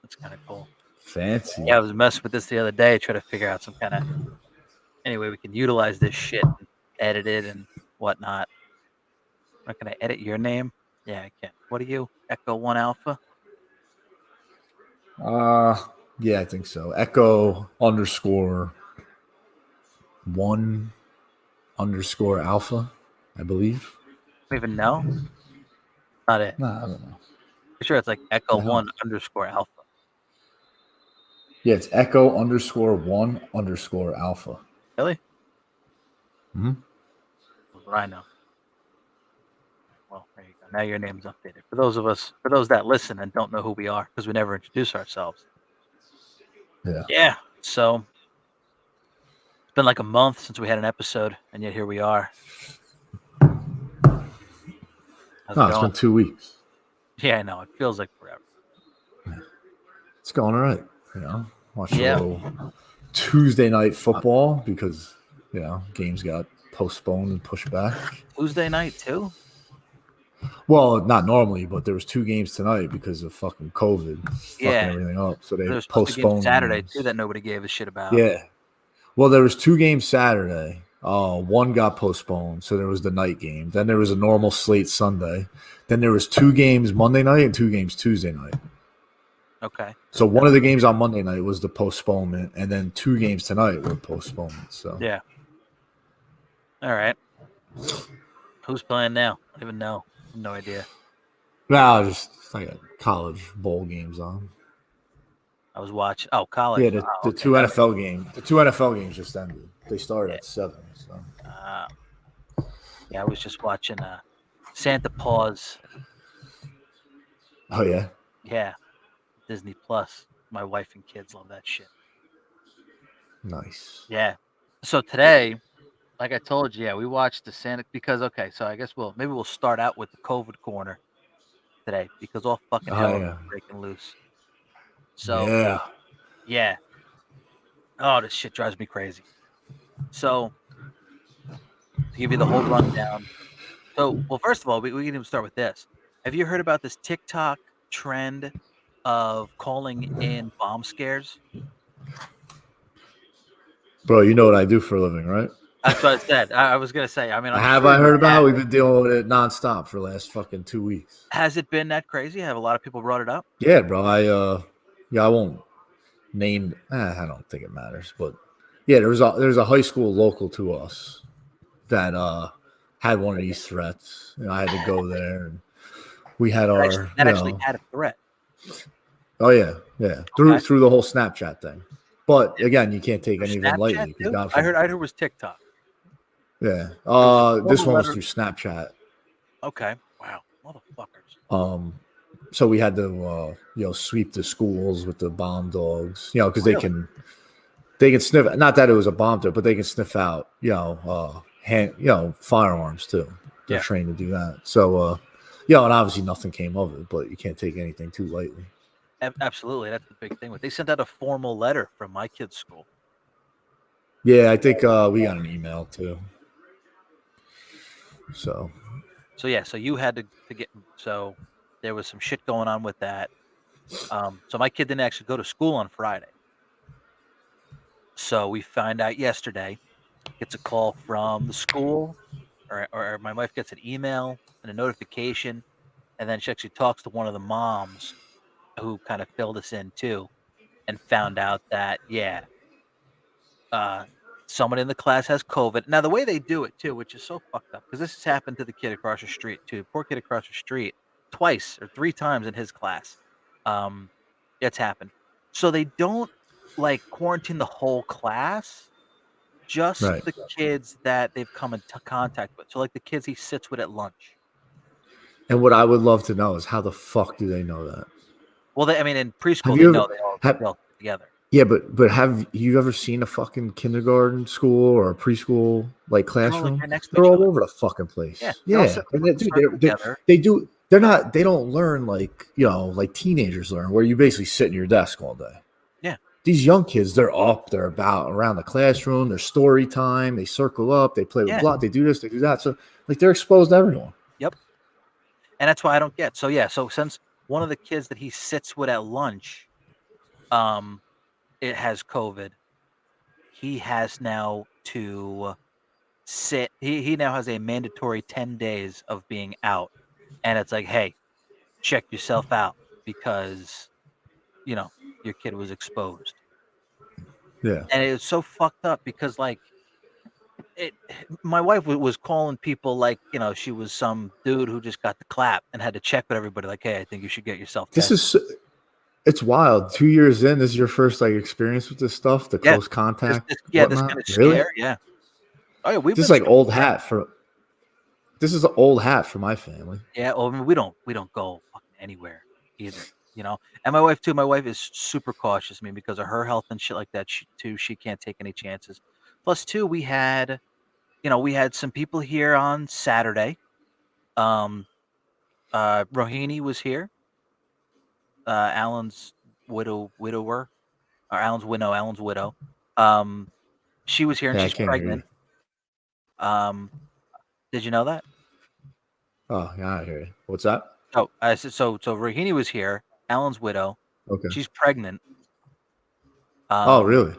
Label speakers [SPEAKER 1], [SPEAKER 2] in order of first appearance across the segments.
[SPEAKER 1] It's kind of cool.
[SPEAKER 2] Fancy.
[SPEAKER 1] Yeah, I was messing with this the other day, trying to figure out some kind of anyway we can utilize this shit and edit it and whatnot. Can I edit your name? Yeah, I can. What are you? Echo 1 Alpha?
[SPEAKER 2] Yeah, I think so. Echo _1 _alpha, I believe.
[SPEAKER 1] I don't even know. Not it.
[SPEAKER 2] Nah, I don't know.
[SPEAKER 1] I'm sure it's like Echo 1 _Alpha.
[SPEAKER 2] Yeah, it's Echo _1 _alpha.
[SPEAKER 1] Really?
[SPEAKER 2] Mm-hmm.
[SPEAKER 1] That's what I know. Well, there you go. Now your name's updated. For those that listen and don't know who we are, because we never introduce ourselves.
[SPEAKER 2] Yeah.
[SPEAKER 1] Yeah. So it's been like a month since we had an episode, and yet here we are.
[SPEAKER 2] It's been 2 weeks.
[SPEAKER 1] Yeah, I know. It feels like forever.
[SPEAKER 2] It's going all right. Watch a little Tuesday night football because games got postponed and pushed back.
[SPEAKER 1] Tuesday night too?
[SPEAKER 2] Well, not normally, but there was 2 games tonight because of fucking COVID fucking everything up. So they postponed
[SPEAKER 1] Saturday too that nobody gave a shit about.
[SPEAKER 2] Yeah. Well, there was 2 games Saturday. One got postponed, so there was the night game. Then there was a normal slate Sunday. Then there was 2 games Monday night and 2 games Tuesday night.
[SPEAKER 1] Okay.
[SPEAKER 2] So one of the games on Monday night was the postponement, and then 2 games tonight were postponements. So
[SPEAKER 1] yeah. All right. Who's playing now? I don't even know. No idea.
[SPEAKER 2] No, just I got college bowl games on.
[SPEAKER 1] I was watching. Oh, college.
[SPEAKER 2] Yeah, the 2 NFL games. The 2 NFL games just ended. They started at 7. So.
[SPEAKER 1] Yeah, I was just watching Santa Paws.
[SPEAKER 2] Oh yeah.
[SPEAKER 1] Yeah, Disney Plus. My wife and kids love that shit.
[SPEAKER 2] Nice.
[SPEAKER 1] Yeah. So today, like I told you, we watched the Santa because so I guess maybe we'll start out with the COVID corner today because all fucking hell is breaking loose. So yeah. Oh, this shit drives me crazy. So to give you the whole rundown. So first of all, we can even start with this. Have you heard about this TikTok trend of calling in bomb scares?
[SPEAKER 2] Bro, you know what I do for a living, right?
[SPEAKER 1] That's what I said. I was gonna say. I mean,
[SPEAKER 2] I heard about it? We've been dealing with it nonstop for the last fucking 2 weeks.
[SPEAKER 1] Has it been that crazy? Have a lot of people brought it up?
[SPEAKER 2] Yeah, bro. I won't name. I don't think it matters, but yeah, there's a high school local to us that had one of these threats. I had to go there, and we had
[SPEAKER 1] actually had a threat.
[SPEAKER 2] Oh yeah, through the whole Snapchat thing. But again, you can't take any of them lightly.
[SPEAKER 1] I heard it was TikTok.
[SPEAKER 2] Yeah. This one was through Snapchat.
[SPEAKER 1] Okay. Wow. Motherfuckers.
[SPEAKER 2] So we had to sweep the schools with the bomb dogs, because they can sniff. Not that it was a bomb dog, but they can sniff out, firearms too. They're trained to do that. So, and obviously nothing came of it, but you can't take anything too lightly.
[SPEAKER 1] Absolutely, that's the big thing. They sent out a formal letter from my kid's school.
[SPEAKER 2] Yeah, I think we got an email too. So
[SPEAKER 1] you had to get. So there was some shit going on with that. So my kid didn't actually go to school on Friday. So we find out yesterday. Gets a call from the school, or my wife gets an email and a notification, and then she actually talks to one of the moms who kind of filled us in too, and found out that someone in the class has COVID. Now the way they do it too, which is so fucked up, because this has happened to the kid across the street too. Poor kid across the street, twice or 3 times in his class. It's happened. So they don't quarantine the whole class, just the kids that they've come into contact with. So the kids he sits with at lunch. And
[SPEAKER 2] what I would love to know is how the fuck do they know that?
[SPEAKER 1] Well, in preschool, they know they all together.
[SPEAKER 2] Yeah, but have you ever seen a fucking kindergarten school or a preschool classroom? They're all over the fucking place. Yeah. They do. They don't learn like teenagers learn, where you basically sit in your desk all day.
[SPEAKER 1] Yeah.
[SPEAKER 2] These young kids, they're about around the classroom. There's story time. They circle up. They play with block. They do this. They do that. So they're exposed to everyone.
[SPEAKER 1] Yep. And that's why I don't get. So since one of the kids that he sits with at lunch it has COVID. He has now to sit. He now has a mandatory 10 days of being out, and it's like, hey, check yourself out because your kid was exposed.
[SPEAKER 2] Yeah.
[SPEAKER 1] And it was so fucked up because like my wife was calling people like she was some dude who just got the clap and had to check with everybody like, hey, I think you should get yourself tested.
[SPEAKER 2] It's wild. 2 years in, this is your first like experience with this stuff, the
[SPEAKER 1] Yeah,
[SPEAKER 2] close contact,
[SPEAKER 1] this
[SPEAKER 2] whatnot.
[SPEAKER 1] kind of
[SPEAKER 2] Really?
[SPEAKER 1] scare. Yeah. Oh yeah, we've
[SPEAKER 2] This is
[SPEAKER 1] been
[SPEAKER 2] like
[SPEAKER 1] super
[SPEAKER 2] old
[SPEAKER 1] scared.
[SPEAKER 2] hat for. This is an old hat for my family.
[SPEAKER 1] Yeah. Well, I mean, we don't go fucking anywhere either. And my wife too. My wife is super cautious. I mean, because of her health and shit like that. She can't take any chances. Plus, too, we had some people here on Saturday. Rohini was here. Alan's widower, or Alan's widow. She was here and
[SPEAKER 2] Yeah, I
[SPEAKER 1] she's
[SPEAKER 2] can't hear you.
[SPEAKER 1] pregnant. Did you know that?
[SPEAKER 2] Oh, yeah, I hear you. What's that?
[SPEAKER 1] Oh, I said so. So Rohini was here. Alan's widow.
[SPEAKER 2] Okay.
[SPEAKER 1] She's pregnant.
[SPEAKER 2] Oh, really?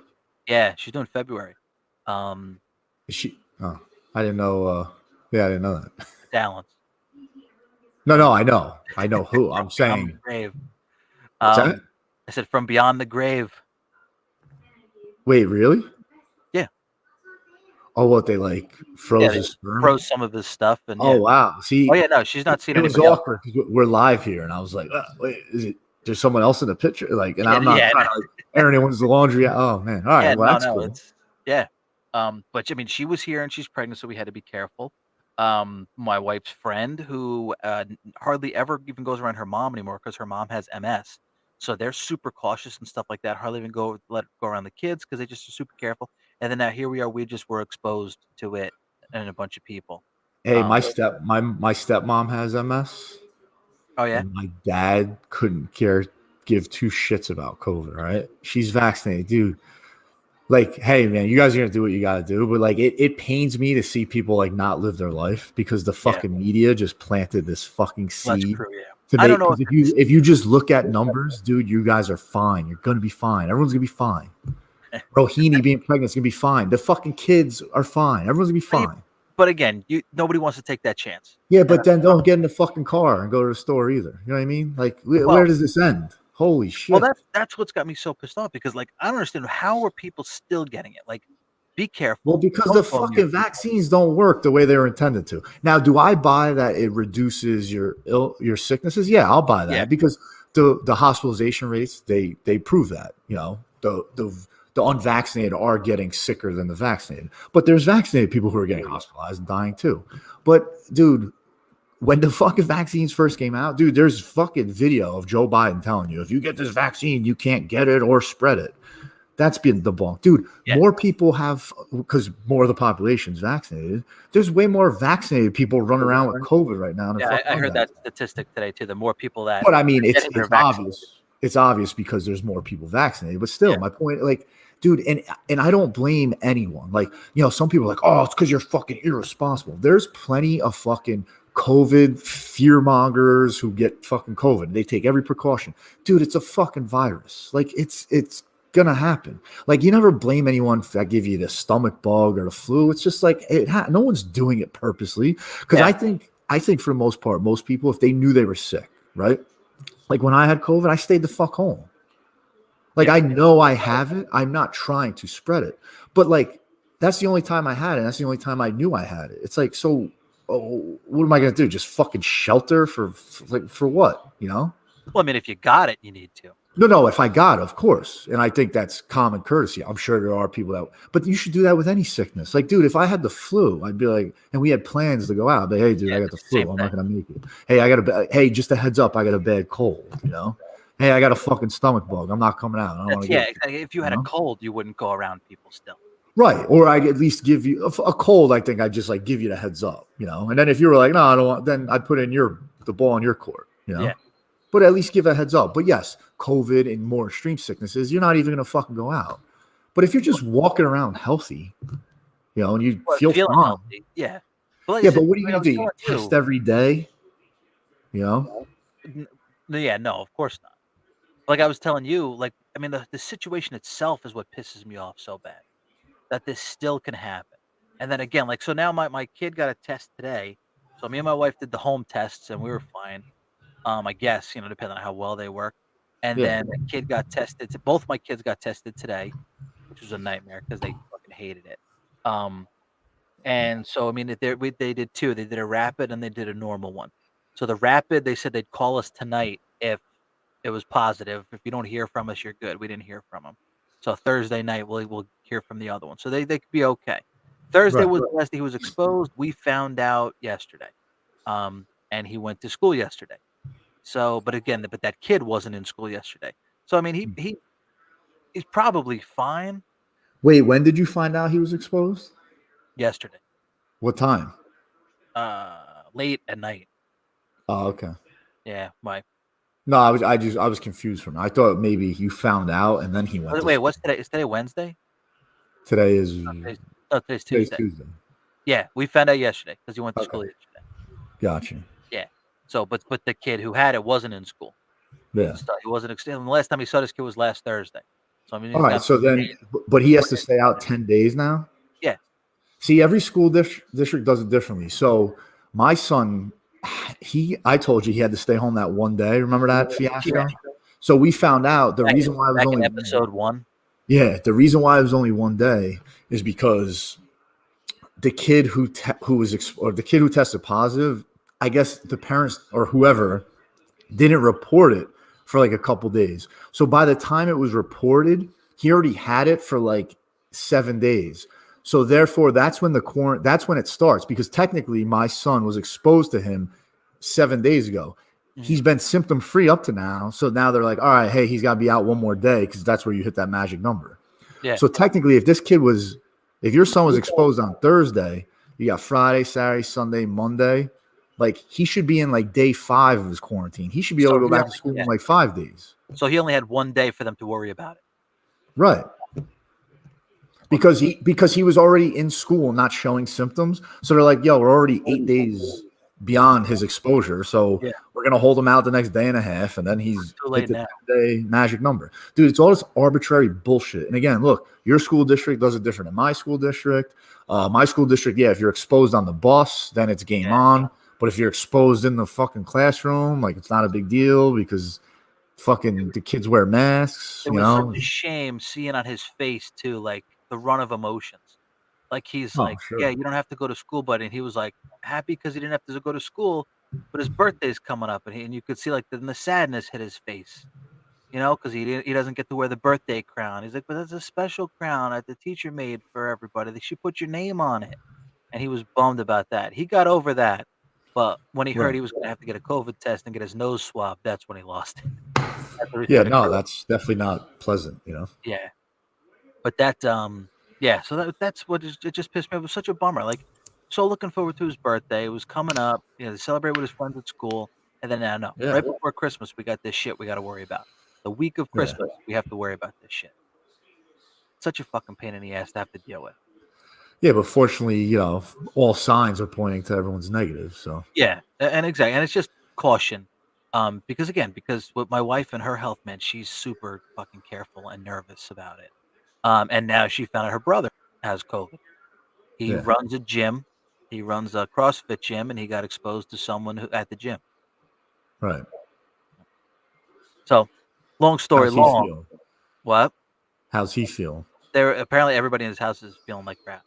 [SPEAKER 1] Yeah, she's doing February.
[SPEAKER 2] Is she? Oh, I didn't know. Yeah, I didn't know that.
[SPEAKER 1] Alan's.
[SPEAKER 2] No, I know who. I'm saying.
[SPEAKER 1] The grave.
[SPEAKER 2] What's that?
[SPEAKER 1] I said from beyond the grave.
[SPEAKER 2] Wait, really?
[SPEAKER 1] Yeah.
[SPEAKER 2] Oh, what they like froze his sperm?
[SPEAKER 1] Froze some of his stuff, and
[SPEAKER 2] oh wow. See,
[SPEAKER 1] oh yeah, no, she's not seen
[SPEAKER 2] it was
[SPEAKER 1] anybody
[SPEAKER 2] awkward because we're live here, and I was like, wait, is it? There's someone else in the picture, like, and I'm not trying to like air anyone's laundry. Oh man, all right, well that's cool.
[SPEAKER 1] But I mean, she was here and she's pregnant, so we had to be careful. My wife's friend, who hardly ever even goes around her mom anymore because her mom has MS, so they're super cautious and stuff like that. Hardly even let it go around the kids because they just are super careful. And then now here we are, we just were exposed to it and a bunch of people.
[SPEAKER 2] Hey, my stepmom has MS.
[SPEAKER 1] Oh yeah.
[SPEAKER 2] And my dad couldn't give two shits about COVID. Right? She's vaccinated, dude. Like, hey man, you guys are gonna do what you gotta do, but like it pains me to see people like not live their life because the fucking media just planted this fucking seed.
[SPEAKER 1] True, yeah.
[SPEAKER 2] I don't know if you just look at numbers, dude, you guys are fine. You're gonna be fine. Everyone's gonna be fine. Rohini being pregnant is gonna be fine. The fucking kids are fine. Everyone's gonna be fine.
[SPEAKER 1] But again, nobody wants to take that chance.
[SPEAKER 2] Yeah, but then don't get in the fucking car and go to the store either. You know what I mean? Like, where does this end? Holy shit!
[SPEAKER 1] Well, that's what's got me so pissed off because, like, I don't understand how are people still getting it. Like, be careful.
[SPEAKER 2] Well, because the fucking vaccines don't work the way they were intended to. Now, do I buy that it reduces your sicknesses? Yeah, I'll buy that because the hospitalization rates they prove that. You know, the unvaccinated are getting sicker than the vaccinated, but there's vaccinated people who are getting hospitalized and dying too. But dude, when the fucking vaccines first came out, dude, there's fucking video of Joe Biden telling you, if you get this vaccine, you can't get it or spread it. That's been debunked. Dude, more people have, because more of the population is vaccinated. There's way more vaccinated people running around with COVID right now.
[SPEAKER 1] Yeah, I heard that statistic today too. The more people that.
[SPEAKER 2] But I mean, it's obvious. It's obvious because there's more people vaccinated. But still, my point, like, dude, and I don't blame anyone. Like, you know, some people are like, oh, it's because you're fucking irresponsible. There's plenty of fucking COVID fear mongers who get fucking COVID. They take every precaution. Dude, it's a fucking virus. Like, it's gonna happen. Like, you never blame anyone that give you the stomach bug or the flu. It's just like no one's doing it purposely. Because I think for the most part, most people, if they knew they were sick, right? Like when I had COVID, I stayed the fuck home. Like, I know I have it. I'm not trying to spread it. But like, that's the only time I had it. That's the only time I knew I had it. It's like, so what am I going to do? Just fucking shelter for what? You know?
[SPEAKER 1] Well, I mean, if you got it, you need to.
[SPEAKER 2] No, if I got it, of course. And I think that's common courtesy. I'm sure there are people that, but you should do that with any sickness. Like, dude, if I had the flu, I'd be like, and we had plans to go out, but hey, dude, I got the flu. I'm not going to make it. Hey, just a heads up, I got a bad cold, you know? Hey, I got a fucking stomach bug. I'm not coming out. I don't want to get it.
[SPEAKER 1] If you had a cold, you wouldn't go around people still.
[SPEAKER 2] Right. Or I'd at least give you a cold. I think I'd just like give you the heads up, you know? And then if you were like, no, I don't want, then I'd put in the ball in your court, you know? Yeah. But at least give a heads up. But yes, COVID and more extreme sicknesses, you're not even going to fucking go out. But if you're just walking around healthy, you know, and you feel fine. Healthy,
[SPEAKER 1] yeah.
[SPEAKER 2] But what are you going to do? Test every day? You know?
[SPEAKER 1] Yeah, no, of course not. like I was telling you, like, I mean, the situation itself is what pisses me off so bad, that this still can happen. And then again, like, so now my kid got a test today. So me and my wife did the home tests and we were fine. I guess, depending on how well they work. And
[SPEAKER 2] Yeah.
[SPEAKER 1] then the kid got tested. Both my kids got tested today, which was a nightmare because they fucking hated it. Um, and so I mean, they did two. They did a rapid and they did a normal one. So the rapid, they said they'd call us tonight if it was positive. If you don't hear from us, you're good. We didn't hear from them. So Thursday night, we'll hear from the other one. So they could be okay. Thursday
[SPEAKER 2] Right.
[SPEAKER 1] was the last day he was exposed. We found out yesterday, and he went to school yesterday. So, but again, but that kid wasn't in school yesterday. So I mean, he's probably fine.
[SPEAKER 2] Wait, when did you find out he was exposed?
[SPEAKER 1] Yesterday.
[SPEAKER 2] What time?
[SPEAKER 1] Late at night.
[SPEAKER 2] Oh, okay.
[SPEAKER 1] Yeah, my.
[SPEAKER 2] No, I was confused from it. I thought maybe you found out and then he went.
[SPEAKER 1] Wait, what's today? Is today Wednesday?
[SPEAKER 2] Today is
[SPEAKER 1] today's Tuesday.
[SPEAKER 2] Tuesday.
[SPEAKER 1] Yeah, we found out yesterday because he went to school yesterday.
[SPEAKER 2] Gotcha.
[SPEAKER 1] Yeah. So, but the kid who had it wasn't in school.
[SPEAKER 2] Yeah.
[SPEAKER 1] So he wasn't. The last time he saw this kid was last Thursday. So I mean,
[SPEAKER 2] all right. So then, but he has to stay out 10 days now.
[SPEAKER 1] Yeah.
[SPEAKER 2] See, every school district does it differently. So my son, I told you he had to stay home that one day. Remember that fiasco? Yeah. So we found out the reason why it was only
[SPEAKER 1] episode 1.
[SPEAKER 2] Yeah, the reason why it was only one day is because the kid who tested positive, I guess the parents or whoever didn't report it for like a couple days. So by the time it was reported, he already had it for like 7 days. So therefore, that's when it starts, because technically my son was exposed to him 7 days ago. Mm-hmm. He's been symptom free up to now. So now they're like, all right, hey, he's got to be out one more day because that's where you hit that magic number. Yeah. So technically, if your son was exposed on Thursday, you got Friday, Saturday, Sunday, Monday, like he should be in like day 5 of his quarantine. He should be able to go back to school in like 5 days.
[SPEAKER 1] So he only had 1 day for them to worry about it.
[SPEAKER 2] Right. Because he was already in school not showing symptoms. So they're like, yo, we're already 8 days beyond his exposure. So we're going to hold him out the next day and a half. And then he's hit the 10-day magic number. Dude, it's all this arbitrary bullshit. And again, look, your school district does it different than my school district. My school district, if you're exposed on the bus, then it's game on. But if you're exposed in the fucking classroom, like it's not a big deal because fucking the kids wear masks.
[SPEAKER 1] It was such a shame seeing on his face too, like the run of emotions. Like he's yeah, you don't have to go to school, buddy. And he was like happy because he didn't have to go to school, but his birthday's coming up, and you could see like the sadness hit his face, because he doesn't get to wear the birthday crown. He's like, but that's a special crown that the teacher made for everybody. They should put your name on it, and he was bummed about that. He got over that, but when he heard he was going to have to get a COVID test and get his nose swabbed, that's when he lost it.
[SPEAKER 2] Yeah, no, that's definitely not pleasant,
[SPEAKER 1] Yeah, but that yeah, so that's what it just pissed me off. It was such a bummer. Like, so looking forward to his birthday. It was coming up, to celebrate with his friends at school. And then right before Christmas, we got this shit we got to worry about. The week of Christmas, we have to worry about this shit. Such a fucking pain in the ass to have to deal with.
[SPEAKER 2] Yeah, but fortunately, all signs are pointing to everyone's negative. So
[SPEAKER 1] yeah, and exactly, and it's just caution. Because with my wife and her health, man, she's super fucking careful and nervous about it. And now she found out her brother has COVID. He runs a gym. He runs a CrossFit gym, and he got exposed to someone at the gym.
[SPEAKER 2] Right.
[SPEAKER 1] So, long story long. What?
[SPEAKER 2] How's he feel?
[SPEAKER 1] Apparently everybody in his house is feeling like crap.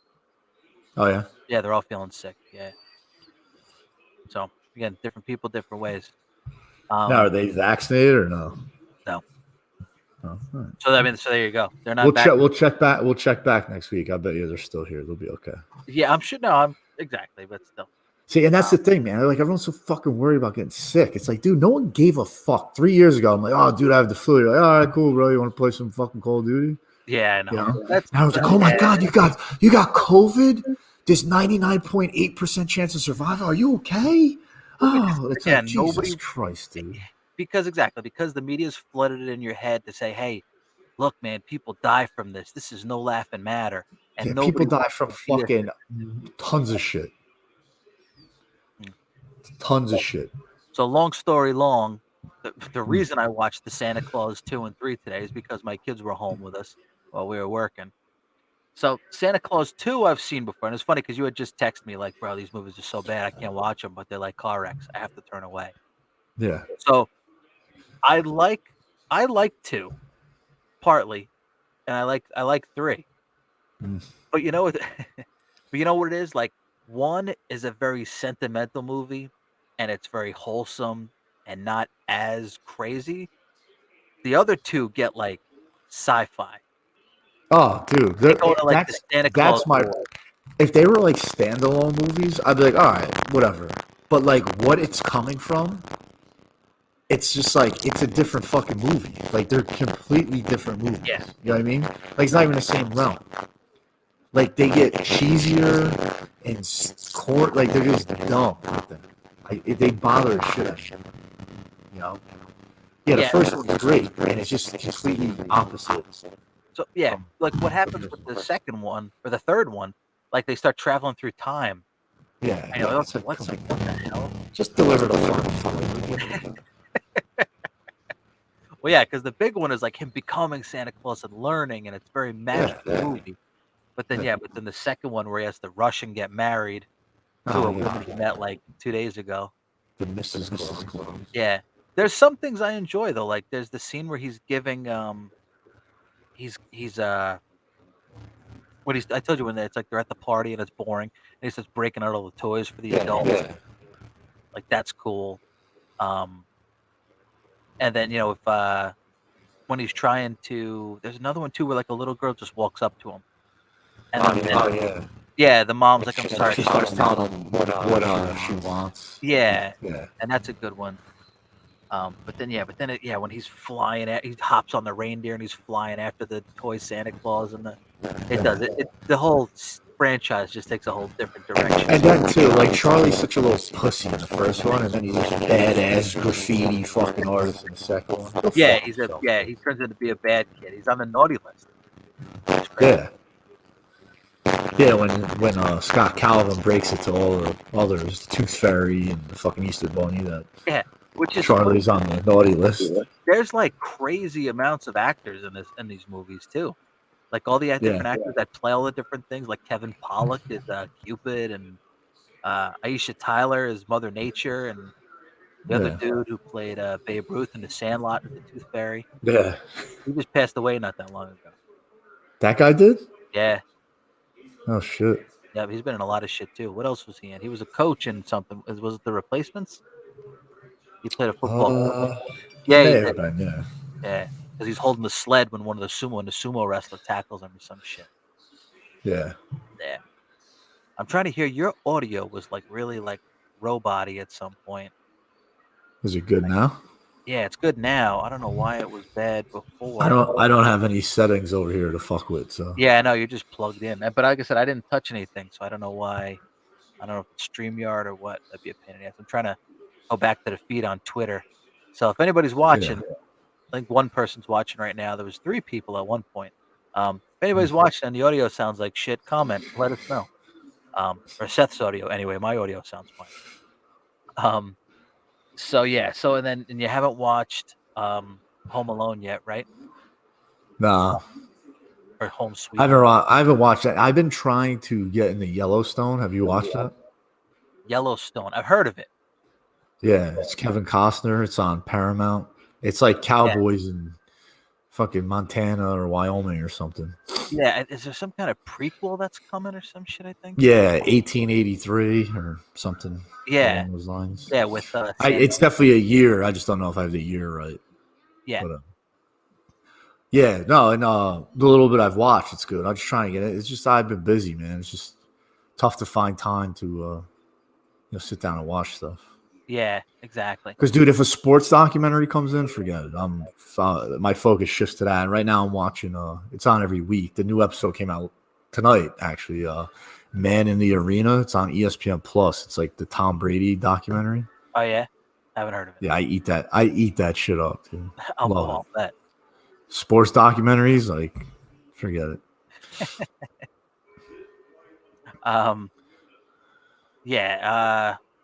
[SPEAKER 2] Oh yeah.
[SPEAKER 1] Yeah, they're all feeling sick. Yeah. So again, different people, different ways.
[SPEAKER 2] Now, are they vaccinated or no?
[SPEAKER 1] No.
[SPEAKER 2] Oh, right.
[SPEAKER 1] So there you go. They're not.
[SPEAKER 2] We'll check back. We'll check back next week. I bet you they're still here. They'll be okay.
[SPEAKER 1] Yeah, I'm sure. No, I'm exactly, but still.
[SPEAKER 2] See, and that's the thing, man. Like everyone's so fucking worried about getting sick. It's like, dude, no one gave a fuck. 3 years ago, I'm like, oh, dude, I have the flu. You're like, all right, cool, bro. You want to play some fucking Call of Duty?
[SPEAKER 1] Yeah, I know.
[SPEAKER 2] Now I was like, oh my god, you got COVID. There's 99.8% chance of survival. Are you okay? Oh, it's like, Jesus Christ, dude.
[SPEAKER 1] Because the media's flooded it in your head to say, hey, look, man, people die from this. This is no laughing matter. And
[SPEAKER 2] people die from fucking tons of shit. Tons of shit.
[SPEAKER 1] So long story long, the reason I watched the Santa Claus 2 and 3 today is because my kids were home with us while we were working. So Santa Claus 2 I've seen before, and it's funny because you had just texted me like, "Bro, these movies are so bad I can't watch them, but they're like car wrecks. I have to turn away."
[SPEAKER 2] Yeah.
[SPEAKER 1] So I like I like 2 partly, and I like 3.
[SPEAKER 2] Mm.
[SPEAKER 1] But you know what but you know what it is? Like, 1 is a very sentimental movie, and it's very wholesome and not as crazy. The other 2 get, like, sci-fi.
[SPEAKER 2] Oh, dude,
[SPEAKER 1] They go to, like, the Santa Claus
[SPEAKER 2] that's my.
[SPEAKER 1] world.
[SPEAKER 2] If they were like standalone movies, I'd be like, all right, whatever. But like, what it's coming from, it's just like it's a different fucking movie. Like they're completely different movies.
[SPEAKER 1] Yeah.
[SPEAKER 2] You know what I mean? Like it's not even the same realm. Like they get cheesier and court. Like they're just dumb. They bother the shit out of you. You know? Yeah, the first one's great, and it's just completely opposite.
[SPEAKER 1] So yeah, like what happens with the second one or the third one? Like they start traveling through time.
[SPEAKER 2] Yeah,
[SPEAKER 1] I know. What the hell?
[SPEAKER 2] Just deliver the fucking.
[SPEAKER 1] Well, yeah, because the big one is like him becoming Santa Claus and learning, and it's very magical movie. But then the second one where he has to rush and get married to a woman he met like 2 days ago.
[SPEAKER 2] The Mrs. Claus.
[SPEAKER 1] Yeah. There's some things I enjoy though. Like there's the scene where he's giving he's what he's I told you when it's like they're at the party and it's boring and he starts breaking out all the toys for the adults. Yeah. Like that's cool. Um and then if when he's trying to there's another one too where like a little girl just walks up to him. And yeah, the mom's like, I'm sorry.
[SPEAKER 2] She starts telling him what she wants.
[SPEAKER 1] Yeah. And that's a good one. But then when he's flying he hops on the reindeer and he's flying after the toy Santa Claus and the whole franchise just takes a whole different direction.
[SPEAKER 2] And then too, like Charlie's such a little pussy in the first one, and then he's just a badass graffiti fucking artist in the second one.
[SPEAKER 1] Yeah, he turns into be a bad kid. He's on the naughty list.
[SPEAKER 2] Yeah. Yeah, when Scott Calvin breaks it to all the others, the Tooth Fairy and the fucking Easter Bunny,
[SPEAKER 1] which is
[SPEAKER 2] Charlie's on the naughty list.
[SPEAKER 1] There's like crazy amounts of actors in these movies too. Like all the different actors that play all the different things. Like Kevin Pollak is Cupid, and Aisha Tyler is Mother Nature, and the other dude who played Babe Ruth in The Sandlot is the Tooth Fairy.
[SPEAKER 2] Yeah,
[SPEAKER 1] he just passed away not that long ago.
[SPEAKER 2] That guy did?
[SPEAKER 1] Yeah.
[SPEAKER 2] Oh shit.
[SPEAKER 1] Yeah, he's been in a lot of shit too. What else was he in? He was a coach in something. Was it The Replacements? He played a football.
[SPEAKER 2] Yeah,
[SPEAKER 1] because he's holding the sled when the sumo wrestler tackles him or some shit.
[SPEAKER 2] Yeah.
[SPEAKER 1] I'm trying to hear your audio was like really like robot-y at some point.
[SPEAKER 2] Is it good now?
[SPEAKER 1] Yeah, it's good now. I don't know why it was bad before.
[SPEAKER 2] I don't have any settings over here to fuck with, so.
[SPEAKER 1] Yeah, I know you're just plugged in. But like I said, I didn't touch anything, so I don't know why. I don't know if it's StreamYard or what. That'd be a pain in the ass. I'm trying to go back to the feed on Twitter. So if anybody's watching, I think one person's watching right now. There was 3 people at one point. If anybody's watching and the audio sounds like shit, comment. Let us know. Or Seth's audio. Anyway, my audio sounds fine. So and you haven't watched Home Alone yet, right?
[SPEAKER 2] Nah.
[SPEAKER 1] Or Home Sweet.
[SPEAKER 2] I haven't watched that. I've been trying to get into Yellowstone. Have you watched that?
[SPEAKER 1] Yellowstone. I've heard of it.
[SPEAKER 2] Yeah, it's Kevin Costner. It's on Paramount. It's like cowboys in fucking Montana or Wyoming or something.
[SPEAKER 1] Yeah, is there some kind of prequel that's coming or some shit? I think.
[SPEAKER 2] Yeah, 1883 or something.
[SPEAKER 1] Yeah,
[SPEAKER 2] along those lines.
[SPEAKER 1] Yeah, with
[SPEAKER 2] it's definitely a year. I just don't know if I have the year right.
[SPEAKER 1] Yeah.
[SPEAKER 2] But, no, and the little bit I've watched, it's good. I'm just trying to get it. It's just I've been busy, man. It's just tough to find time to sit down and watch stuff.
[SPEAKER 1] Yeah, exactly.
[SPEAKER 2] Because, dude, if a sports documentary comes in, forget it. My focus shifts to that. And right now I'm watching, it's on every week. The new episode came out tonight, actually. Man in the Arena. It's on ESPN Plus. It's like the Tom Brady documentary.
[SPEAKER 1] Oh, yeah? I haven't heard of it.
[SPEAKER 2] Yeah, I eat that shit up, dude.
[SPEAKER 1] I'll go off that.
[SPEAKER 2] Sports documentaries, like, forget it.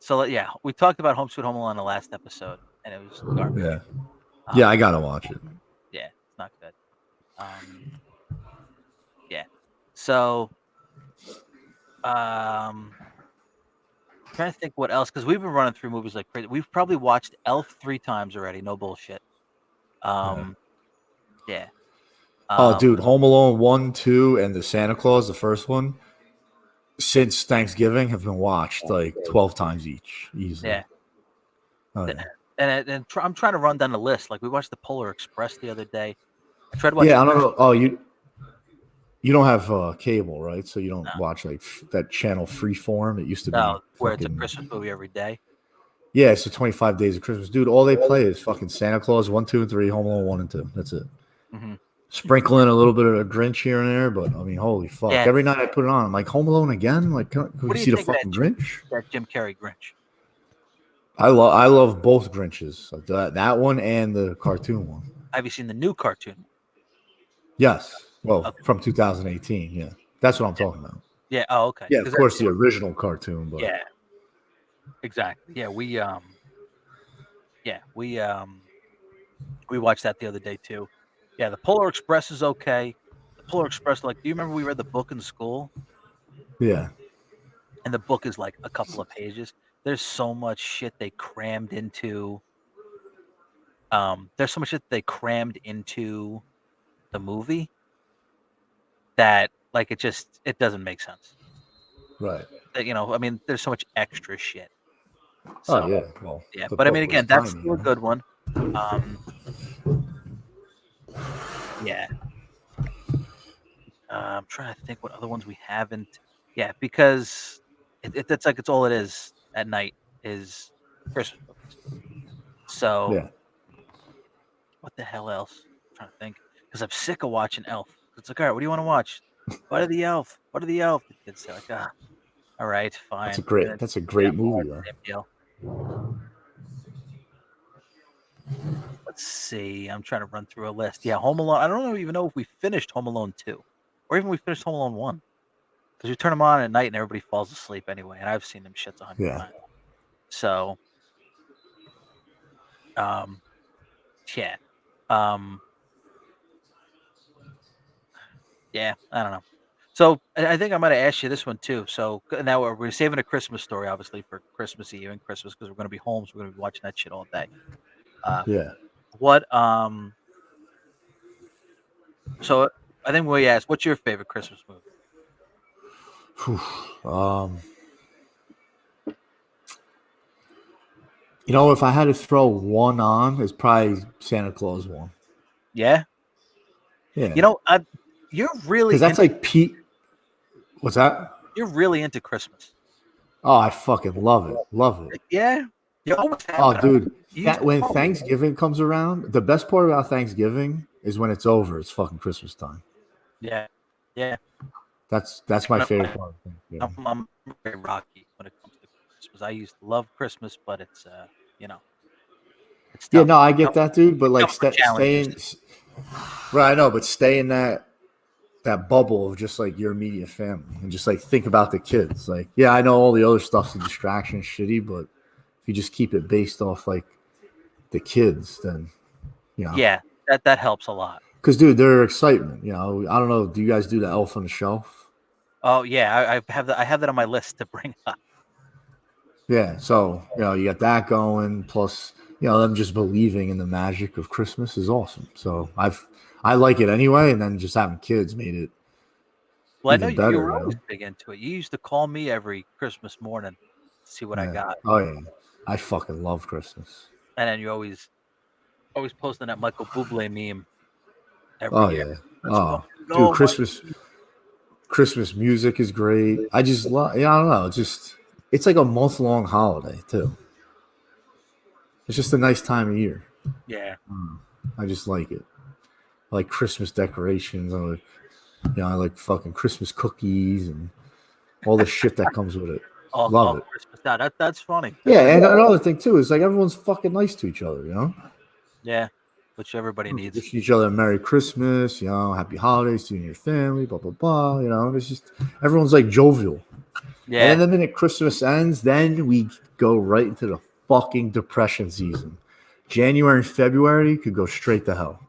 [SPEAKER 1] So we talked about Home Sweet Home Alone on the last episode. and it was garbage.
[SPEAKER 2] Yeah, yeah, I gotta watch it.
[SPEAKER 1] Yeah, it's not good. Yeah. So, trying to think what else, because we've been running through movies like crazy. We've probably watched Elf 3 times already. No bullshit. Yeah.
[SPEAKER 2] Oh, dude, Home Alone 1, 2, and the Santa Claus, the first one, since Thanksgiving have been watched like 12 times each, easily.
[SPEAKER 1] Yeah.
[SPEAKER 2] Oh, yeah.
[SPEAKER 1] And I'm trying to run down the list. Like we watched the Polar Express the other day. I tried to watch.
[SPEAKER 2] Yeah, I don't know. Oh, you don't have cable, right? So you don't watch like that channel Freeform. It used to be
[SPEAKER 1] where it's a Christmas movie every day.
[SPEAKER 2] Yeah, it's 25 Days of Christmas, dude. All they play is fucking Santa Claus 1, 2, and 3, Home Alone 1 and 2. That's it.
[SPEAKER 1] Mm-hmm.
[SPEAKER 2] Sprinkle in a little bit of a Grinch here and there, but I mean, holy fuck! Yeah. Every night I put it on, I'm like, Home Alone again. Like, can we see the fucking Grinch?
[SPEAKER 1] That Jim Carrey Grinch.
[SPEAKER 2] I love both Grinches. That one and the cartoon one.
[SPEAKER 1] Have you seen the new cartoon?
[SPEAKER 2] Yes. Well, from 2018. Yeah, that's what I'm talking about.
[SPEAKER 1] Yeah. Oh, okay.
[SPEAKER 2] Yeah, of course, the original cartoon. But
[SPEAKER 1] yeah. Exactly. Yeah, we watched that the other day too. Yeah, the Polar Express is okay. The Polar Express, like, do you remember we read the book in school?
[SPEAKER 2] Yeah.
[SPEAKER 1] And the book is like a couple of pages. There's so much shit they crammed into. There's so much shit they crammed into the movie that, like, it doesn't make sense.
[SPEAKER 2] Right.
[SPEAKER 1] You know, I mean, there's so much extra shit.
[SPEAKER 2] So, yeah. Well,
[SPEAKER 1] yeah, but I mean, again, that's still a good one. Yeah. I'm trying to think what other ones we haven't. Yeah, because that's like it's all it is at night is Christmas movies. So,
[SPEAKER 2] yeah.
[SPEAKER 1] What the hell else? I'm trying to think because I'm sick of watching Elf. It's like, all right, what do you want to watch? What are the Elf? What are the Elf? The kids say like, all right, fine.
[SPEAKER 2] That's a great movie though.
[SPEAKER 1] Let's see. I'm trying to run through a list. Yeah, Home Alone. I don't even know if we finished Home Alone 2 or even we finished Home Alone 1 because we turn them on at night and everybody falls asleep anyway. And I've seen them shits 100 times. So, yeah. Yeah, I don't know. So I think I might have asked you this one too. So now we're saving a Christmas story, obviously, for Christmas Eve and Christmas because we're going to be home, so we're going to be watching that shit all day.
[SPEAKER 2] Yeah.
[SPEAKER 1] What So I think we asked, what's your favorite Christmas movie?
[SPEAKER 2] You know, if I had to throw one on, it's probably Santa Claus 1.
[SPEAKER 1] Yeah.
[SPEAKER 2] Yeah.
[SPEAKER 1] You know, you're really
[SPEAKER 2] because that's like Pete. What's that?
[SPEAKER 1] You're really into Christmas.
[SPEAKER 2] Oh, I fucking love it. Love it.
[SPEAKER 1] Yeah. You always have.
[SPEAKER 2] Oh, dude. When Thanksgiving comes around, the best part about Thanksgiving is when it's over. It's fucking Christmas time.
[SPEAKER 1] Yeah. Yeah.
[SPEAKER 2] That's my favorite part.
[SPEAKER 1] I'm very rocky when it comes to Christmas. I used to love Christmas, but it's you know.
[SPEAKER 2] It's tough. Yeah, no, I get that, dude. But like staying, right? I know, but stay in that bubble of just like your immediate family and just like think about the kids. Like, yeah, I know all the other stuff's a distraction, shitty, but if you just keep it based off like the kids, then you know.
[SPEAKER 1] Yeah, that helps a lot.
[SPEAKER 2] Because, dude, their excitement. You know, I don't know. Do you guys do the Elf on the Shelf?
[SPEAKER 1] Oh yeah, I have that on my list to bring up.
[SPEAKER 2] Yeah, so you know you got that going. Plus, you know, them just believing in the magic of Christmas is awesome. So I like it anyway, and then just having kids made it.
[SPEAKER 1] Well, I know you were always big into it. You used to call me every Christmas morning to see what I got.
[SPEAKER 2] Oh yeah, I fucking love Christmas.
[SPEAKER 1] And then you always posting that Michael Bublé meme every year.
[SPEAKER 2] Yeah. Oh, dude, Christmas music is great. I just love. Yeah, I don't know. It's like a month-long holiday too. It's just a nice time of year.
[SPEAKER 1] Yeah.
[SPEAKER 2] I just like it. I like Christmas decorations. I like fucking Christmas cookies and all the shit that comes with it. Love it.
[SPEAKER 1] Christmas. That's funny.
[SPEAKER 2] Yeah, and another thing too is like everyone's fucking nice to each other, you know?
[SPEAKER 1] Yeah, which everybody needs.
[SPEAKER 2] Wish each other a Merry Christmas, you know, Happy Holidays to you and your family, blah, blah, blah, you know? It's just, everyone's like jovial. Yeah. And then the minute Christmas ends, then we go right into the fucking depression season. January and February could go straight to hell.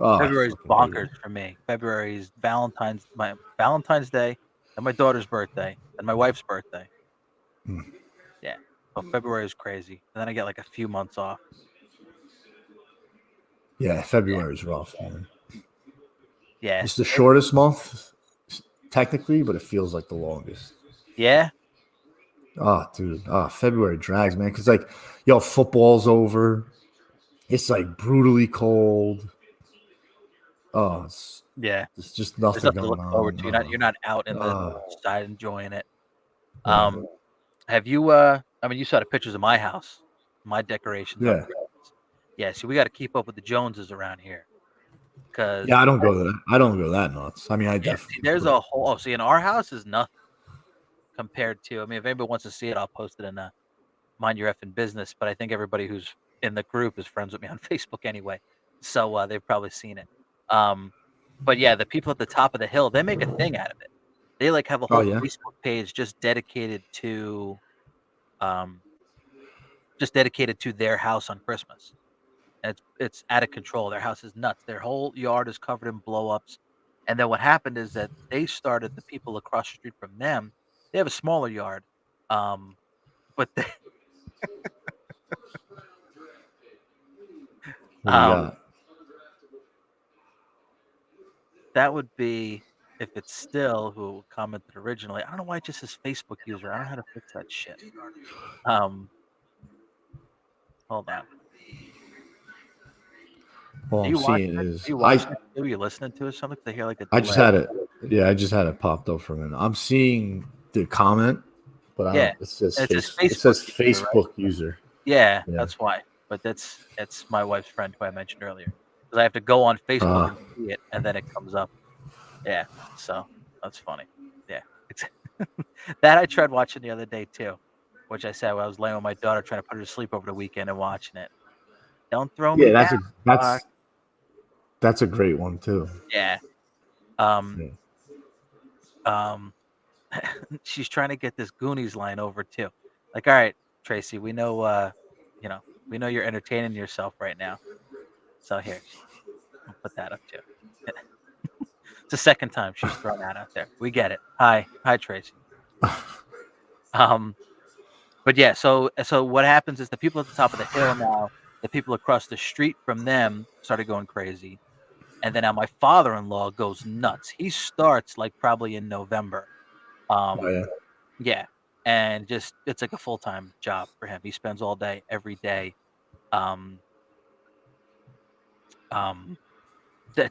[SPEAKER 1] Oh, February's bonkers for me. February's Valentine's Day, and my daughter's birthday, and my wife's birthday. Yeah. So February is crazy. And then I get like a few months off.
[SPEAKER 2] Yeah, February is rough, man.
[SPEAKER 1] Yeah.
[SPEAKER 2] It's the shortest month, technically, but it feels like the longest.
[SPEAKER 1] Yeah.
[SPEAKER 2] Oh, dude. Oh, February drags, man. Because, like, football's over. It's, like, brutally cold. Oh, it's just nothing going on.
[SPEAKER 1] Forward to. You're not out in the side enjoying it. Have you, I mean, you saw the pictures of my house, my decorations.
[SPEAKER 2] Yeah.
[SPEAKER 1] Yeah, see, we got to keep up with the Joneses around here.
[SPEAKER 2] Yeah, I don't go that nuts. I mean, I definitely.
[SPEAKER 1] There's a whole. See, in our house is nothing compared to. I mean, if anybody wants to see it, I'll post it in Mind Your Effing Business. But I think everybody who's in the group is friends with me on Facebook anyway, so they've probably seen it. But yeah, the people at the top of the hill, they make a thing out of it. They like have a whole Facebook page just dedicated to their house on Christmas. And it's out of control. Their house is nuts. Their whole yard is covered in blow-ups. And then what happened is that they started, the people across the street from them, they have a smaller yard. But they that would be, if it's still who commented originally. I don't know why it just says Facebook user. I don't know how to fix that shit. Hold on.
[SPEAKER 2] All I'm seeing is
[SPEAKER 1] are you listening to it or something? They hear like a delay.
[SPEAKER 2] I just had it. Yeah, I just had it popped up for a minute. I'm seeing the comment, but it says Facebook user.
[SPEAKER 1] Yeah, that's why. But that's my wife's friend who I mentioned earlier. Because I have to go on Facebook and see it, and then it comes up. Yeah, so that's funny. Yeah, that I tried watching the other day too, which I said I was laying with my daughter trying to put her to sleep over the weekend and watching it. Don't throw me down.
[SPEAKER 2] That's a great one too.
[SPEAKER 1] Yeah. She's trying to get this Goonies line over too. Like, all right, Tracy, we know we know you're entertaining yourself right now. So here, I'll put that up too. It's the second time she's thrown that out there. We get it. Hi, Tracy. But yeah, so what happens is the people at the top of the hill now, the people across the street from them started going crazy. And then now my father-in-law goes nuts. He starts like probably in November. Yeah. And just, it's like a full-time job for him. He spends all day, every day,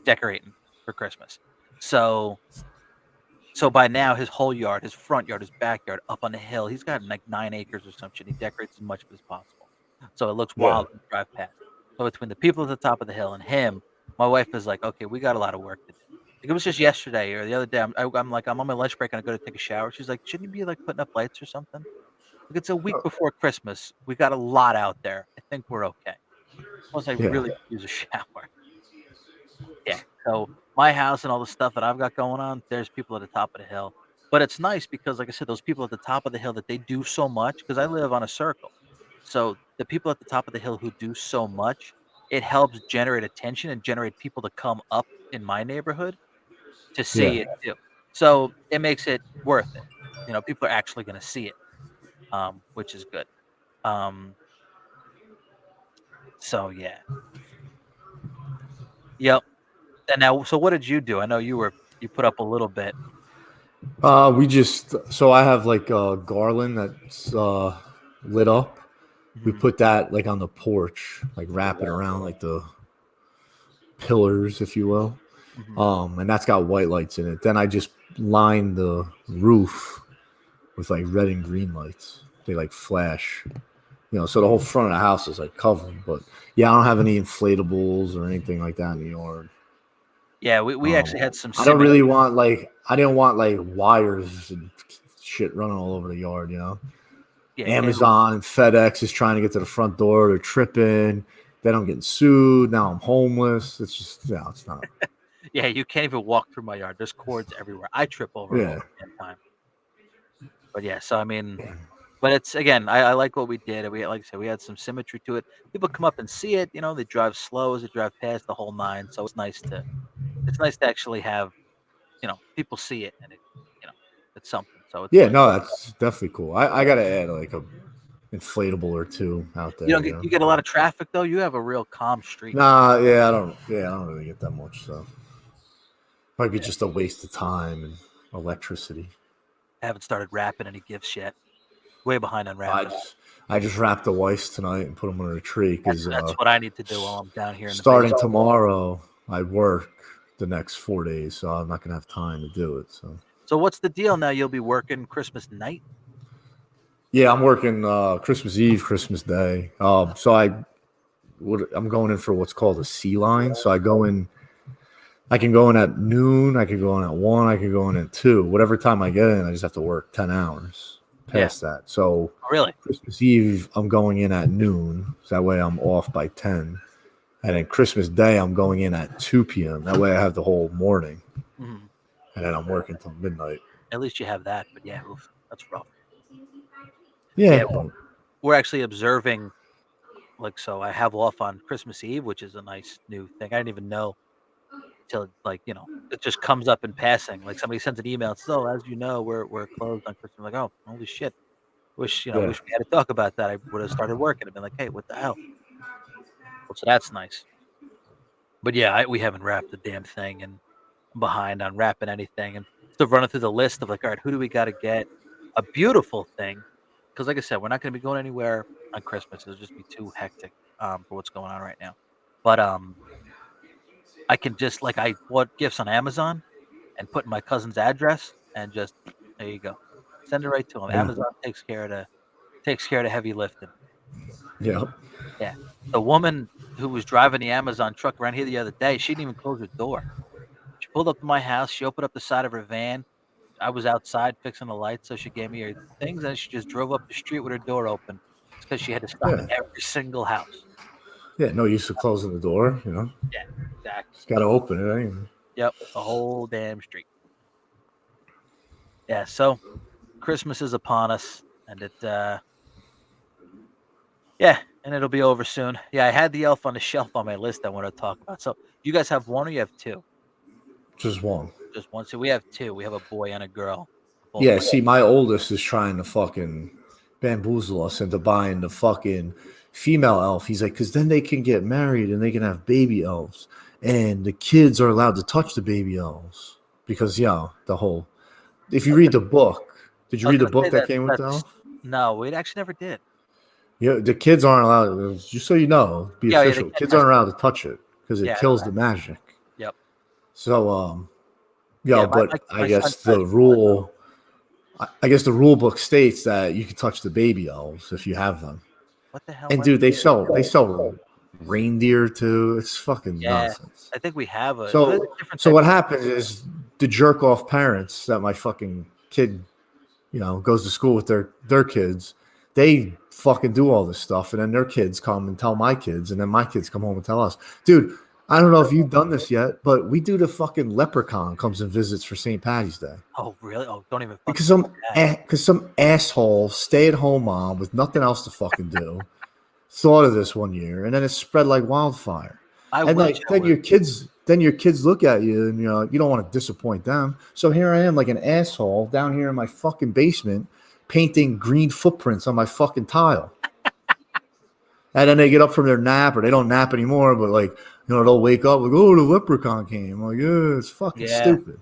[SPEAKER 1] decorating for Christmas. So by now his whole yard, his front yard, his backyard, up on the hill, he's got like 9 acres or some shit. He decorates as much of it as possible. So it looks wild to drive past. So between the people at the top of the hill and him, my wife is like, okay, we got a lot of work to do. Like, it was just yesterday or the other day. I'm like, I'm on my lunch break and I go to take a shower. She's like, shouldn't you be like putting up lights or something? Like, it's a week before Christmas. We got a lot out there. I think we're okay. Plus, I really use a shower. Yeah. So my house and all the stuff that I've got going on, there's people at the top of the hill. But it's nice because, like I said, those people at the top of the hill, that they do so much, because I live on a circle. So the people at the top of the hill who do so much, it helps generate attention and generate people to come up in my neighborhood to see it too. So it makes it worth it. You know, people are actually going to see it, which is good. So yeah. Yep. And now, so what did you do? I know you put up a little bit.
[SPEAKER 2] So I have like a garland that's lit up. Mm-hmm. We put that like on the porch, like wrap it around like the pillars, if you will. Mm-hmm. And that's got white lights in it. Then I just line the roof with like red and green lights. They like flash, so the whole front of the house is like covered. But yeah, I don't have any inflatables or anything like that in the yard.
[SPEAKER 1] Yeah, we actually had some.
[SPEAKER 2] I didn't want like wires and shit running all over the yard, Yeah, Amazon and FedEx is trying to get to the front door. They're tripping. Then I'm getting sued. Now I'm homeless. It's just, it's not.
[SPEAKER 1] Yeah, you can't even walk through my yard. There's cords everywhere. I trip over all the time. But yeah, so I mean, But it's again, I like what we did. We like I said, we had some symmetry to it. People come up and see it. They drive slow as they drive past the whole nine. So it's nice to actually have people see it and it's something. So it's
[SPEAKER 2] Yeah,
[SPEAKER 1] nice.
[SPEAKER 2] no, that's definitely cool. I gotta add like a inflatable or two out
[SPEAKER 1] You
[SPEAKER 2] there.
[SPEAKER 1] don't get you get a lot of traffic though. You have a real calm street.
[SPEAKER 2] Nah, yeah, I don't. Yeah, I don't really get that much. So might be
[SPEAKER 1] Yeah.
[SPEAKER 2] just a waste of time and electricity.
[SPEAKER 1] I haven't started wrapping any gifts yet. Way behind on
[SPEAKER 2] I
[SPEAKER 1] wrapping.
[SPEAKER 2] just I just wrapped the whites tonight and put them under a tree because
[SPEAKER 1] That's what I need to do while I'm down here in the
[SPEAKER 2] starting
[SPEAKER 1] basement.
[SPEAKER 2] tomorrow I work the next 4 days, so I'm not gonna have time to do it.
[SPEAKER 1] So what's the deal now? You'll be working Christmas night?
[SPEAKER 2] Yeah, I'm working Christmas Eve, Christmas Day. So I'm going in for what's called a C line. So I can go in at noon, I can go in at 1, I can go in at 2. Whatever time I get in, I just have to work 10 hours past that. So
[SPEAKER 1] really,
[SPEAKER 2] Christmas Eve, I'm going in at noon. So that way I'm off by 10. And then Christmas Day, I'm going in at 2 p.m. That way I have the whole morning.
[SPEAKER 1] mm-hmm.
[SPEAKER 2] And then I'm working till midnight.
[SPEAKER 1] At least you have that. But yeah, oof, that's rough.
[SPEAKER 2] Yeah.
[SPEAKER 1] We're actually observing. So I have off on Christmas Eve, which is a nice new thing. I didn't even know till it just comes up in passing. Like somebody sends an email, and says, "Oh, as you know, we're closed on Christmas." I'm like, "Oh, holy shit! Wish we had to talk about that. I would have started working and been like, hey, what the hell?" Well, so that's nice. But yeah, we haven't wrapped the damn thing, and I'm behind on wrapping anything, and still running through the list of like, all right, who do we got to get a beautiful thing? Because like I said, we're not going to be going anywhere on Christmas. It'll just be too hectic for what's going on right now. But I can just I bought gifts on Amazon and put in my cousin's address and just there you go, send it right to him.
[SPEAKER 2] Yeah.
[SPEAKER 1] Amazon takes care of the heavy lifting.
[SPEAKER 2] Yeah.
[SPEAKER 1] Yeah, the woman who was driving the Amazon truck around here the other day, she didn't even close her door. She pulled up to my house. She opened up the side of her van. I was outside fixing the lights, so she gave me her things, and she just drove up the street with her door open. It's because she had to stop at every single house.
[SPEAKER 2] Yeah, no use of closing the door,
[SPEAKER 1] Yeah, exactly.
[SPEAKER 2] Just got to open it anyway.
[SPEAKER 1] Yep, the whole damn street. Yeah, so Christmas is upon us, and and it'll be over soon. Yeah, I had the elf on the shelf on my list I want to talk about. So you guys have one or you have two?
[SPEAKER 2] Just one.
[SPEAKER 1] Just one. So we have two. We have a boy and a girl.
[SPEAKER 2] Yeah, see, my oldest is trying to fucking bamboozle us into buying the fucking female elf. He's like, because then they can get married and they can have baby elves. And the kids are allowed to touch the baby elves. Because, the whole. If you read the book, did you read the book that came with the elf?
[SPEAKER 1] No, we actually never did.
[SPEAKER 2] Yeah, the kids aren't allowed, just so you know, be official. Kids aren't allowed to touch it because it kills the magic.
[SPEAKER 1] Yep.
[SPEAKER 2] So, but I guess the rule. I guess the rule book states that you can touch the baby elves if you have them.
[SPEAKER 1] What the hell?
[SPEAKER 2] And dude, they sell reindeer too. It's fucking nonsense.
[SPEAKER 1] I think we have a.
[SPEAKER 2] So what happens is the jerk off parents that my fucking kid, goes to school with their kids. They fucking do all this stuff, and then their kids come and tell my kids, and then my kids come home and tell us, dude. I don't know if you've done this yet, but we do the fucking leprechaun comes and visits for St. Patty's Day.
[SPEAKER 1] Oh, really? Oh, don't even.
[SPEAKER 2] Because some asshole stay-at-home mom with nothing else to fucking do thought of this one year, and then it spread like wildfire. Then your kids look at you, and you don't want to disappoint them. So here I am, like an asshole, down here in my fucking basement, painting green footprints on my fucking tile. And then they get up from their nap, or they don't nap anymore, but they'll wake up like, oh, the leprechaun came. I'm like, yeah, it's fucking stupid.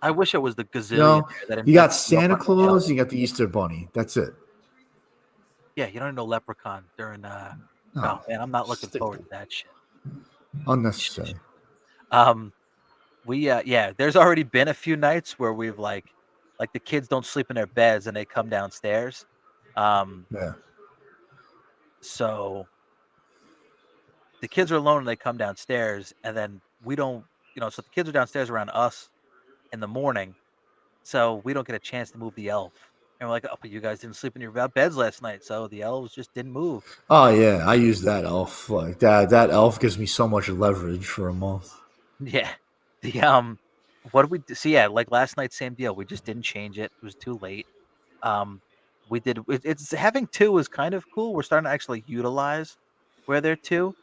[SPEAKER 1] I wish it was the gazillion.
[SPEAKER 2] You got Santa Claus, you got the Easter Bunny. That's it.
[SPEAKER 1] Yeah, you don't know leprechaun during. No, man, I'm not looking forward to that shit.
[SPEAKER 2] Unnecessary.
[SPEAKER 1] There's already been a few nights where we've like the kids don't sleep in their beds and they come downstairs. So the kids are alone and they come downstairs, and then we don't, so the kids are downstairs around us in the morning, so we don't get a chance to move the elf. And we're like, oh, but you guys didn't sleep in your beds last night, so the elves just didn't move.
[SPEAKER 2] Oh yeah, I use that elf like that. That elf gives me so much leverage for a month.
[SPEAKER 1] Yeah, what did we see? Yeah, like last night, same deal. We just didn't change it. It was too late. we did. It's having two is kind of cool. We're starting to actually utilize where they're two.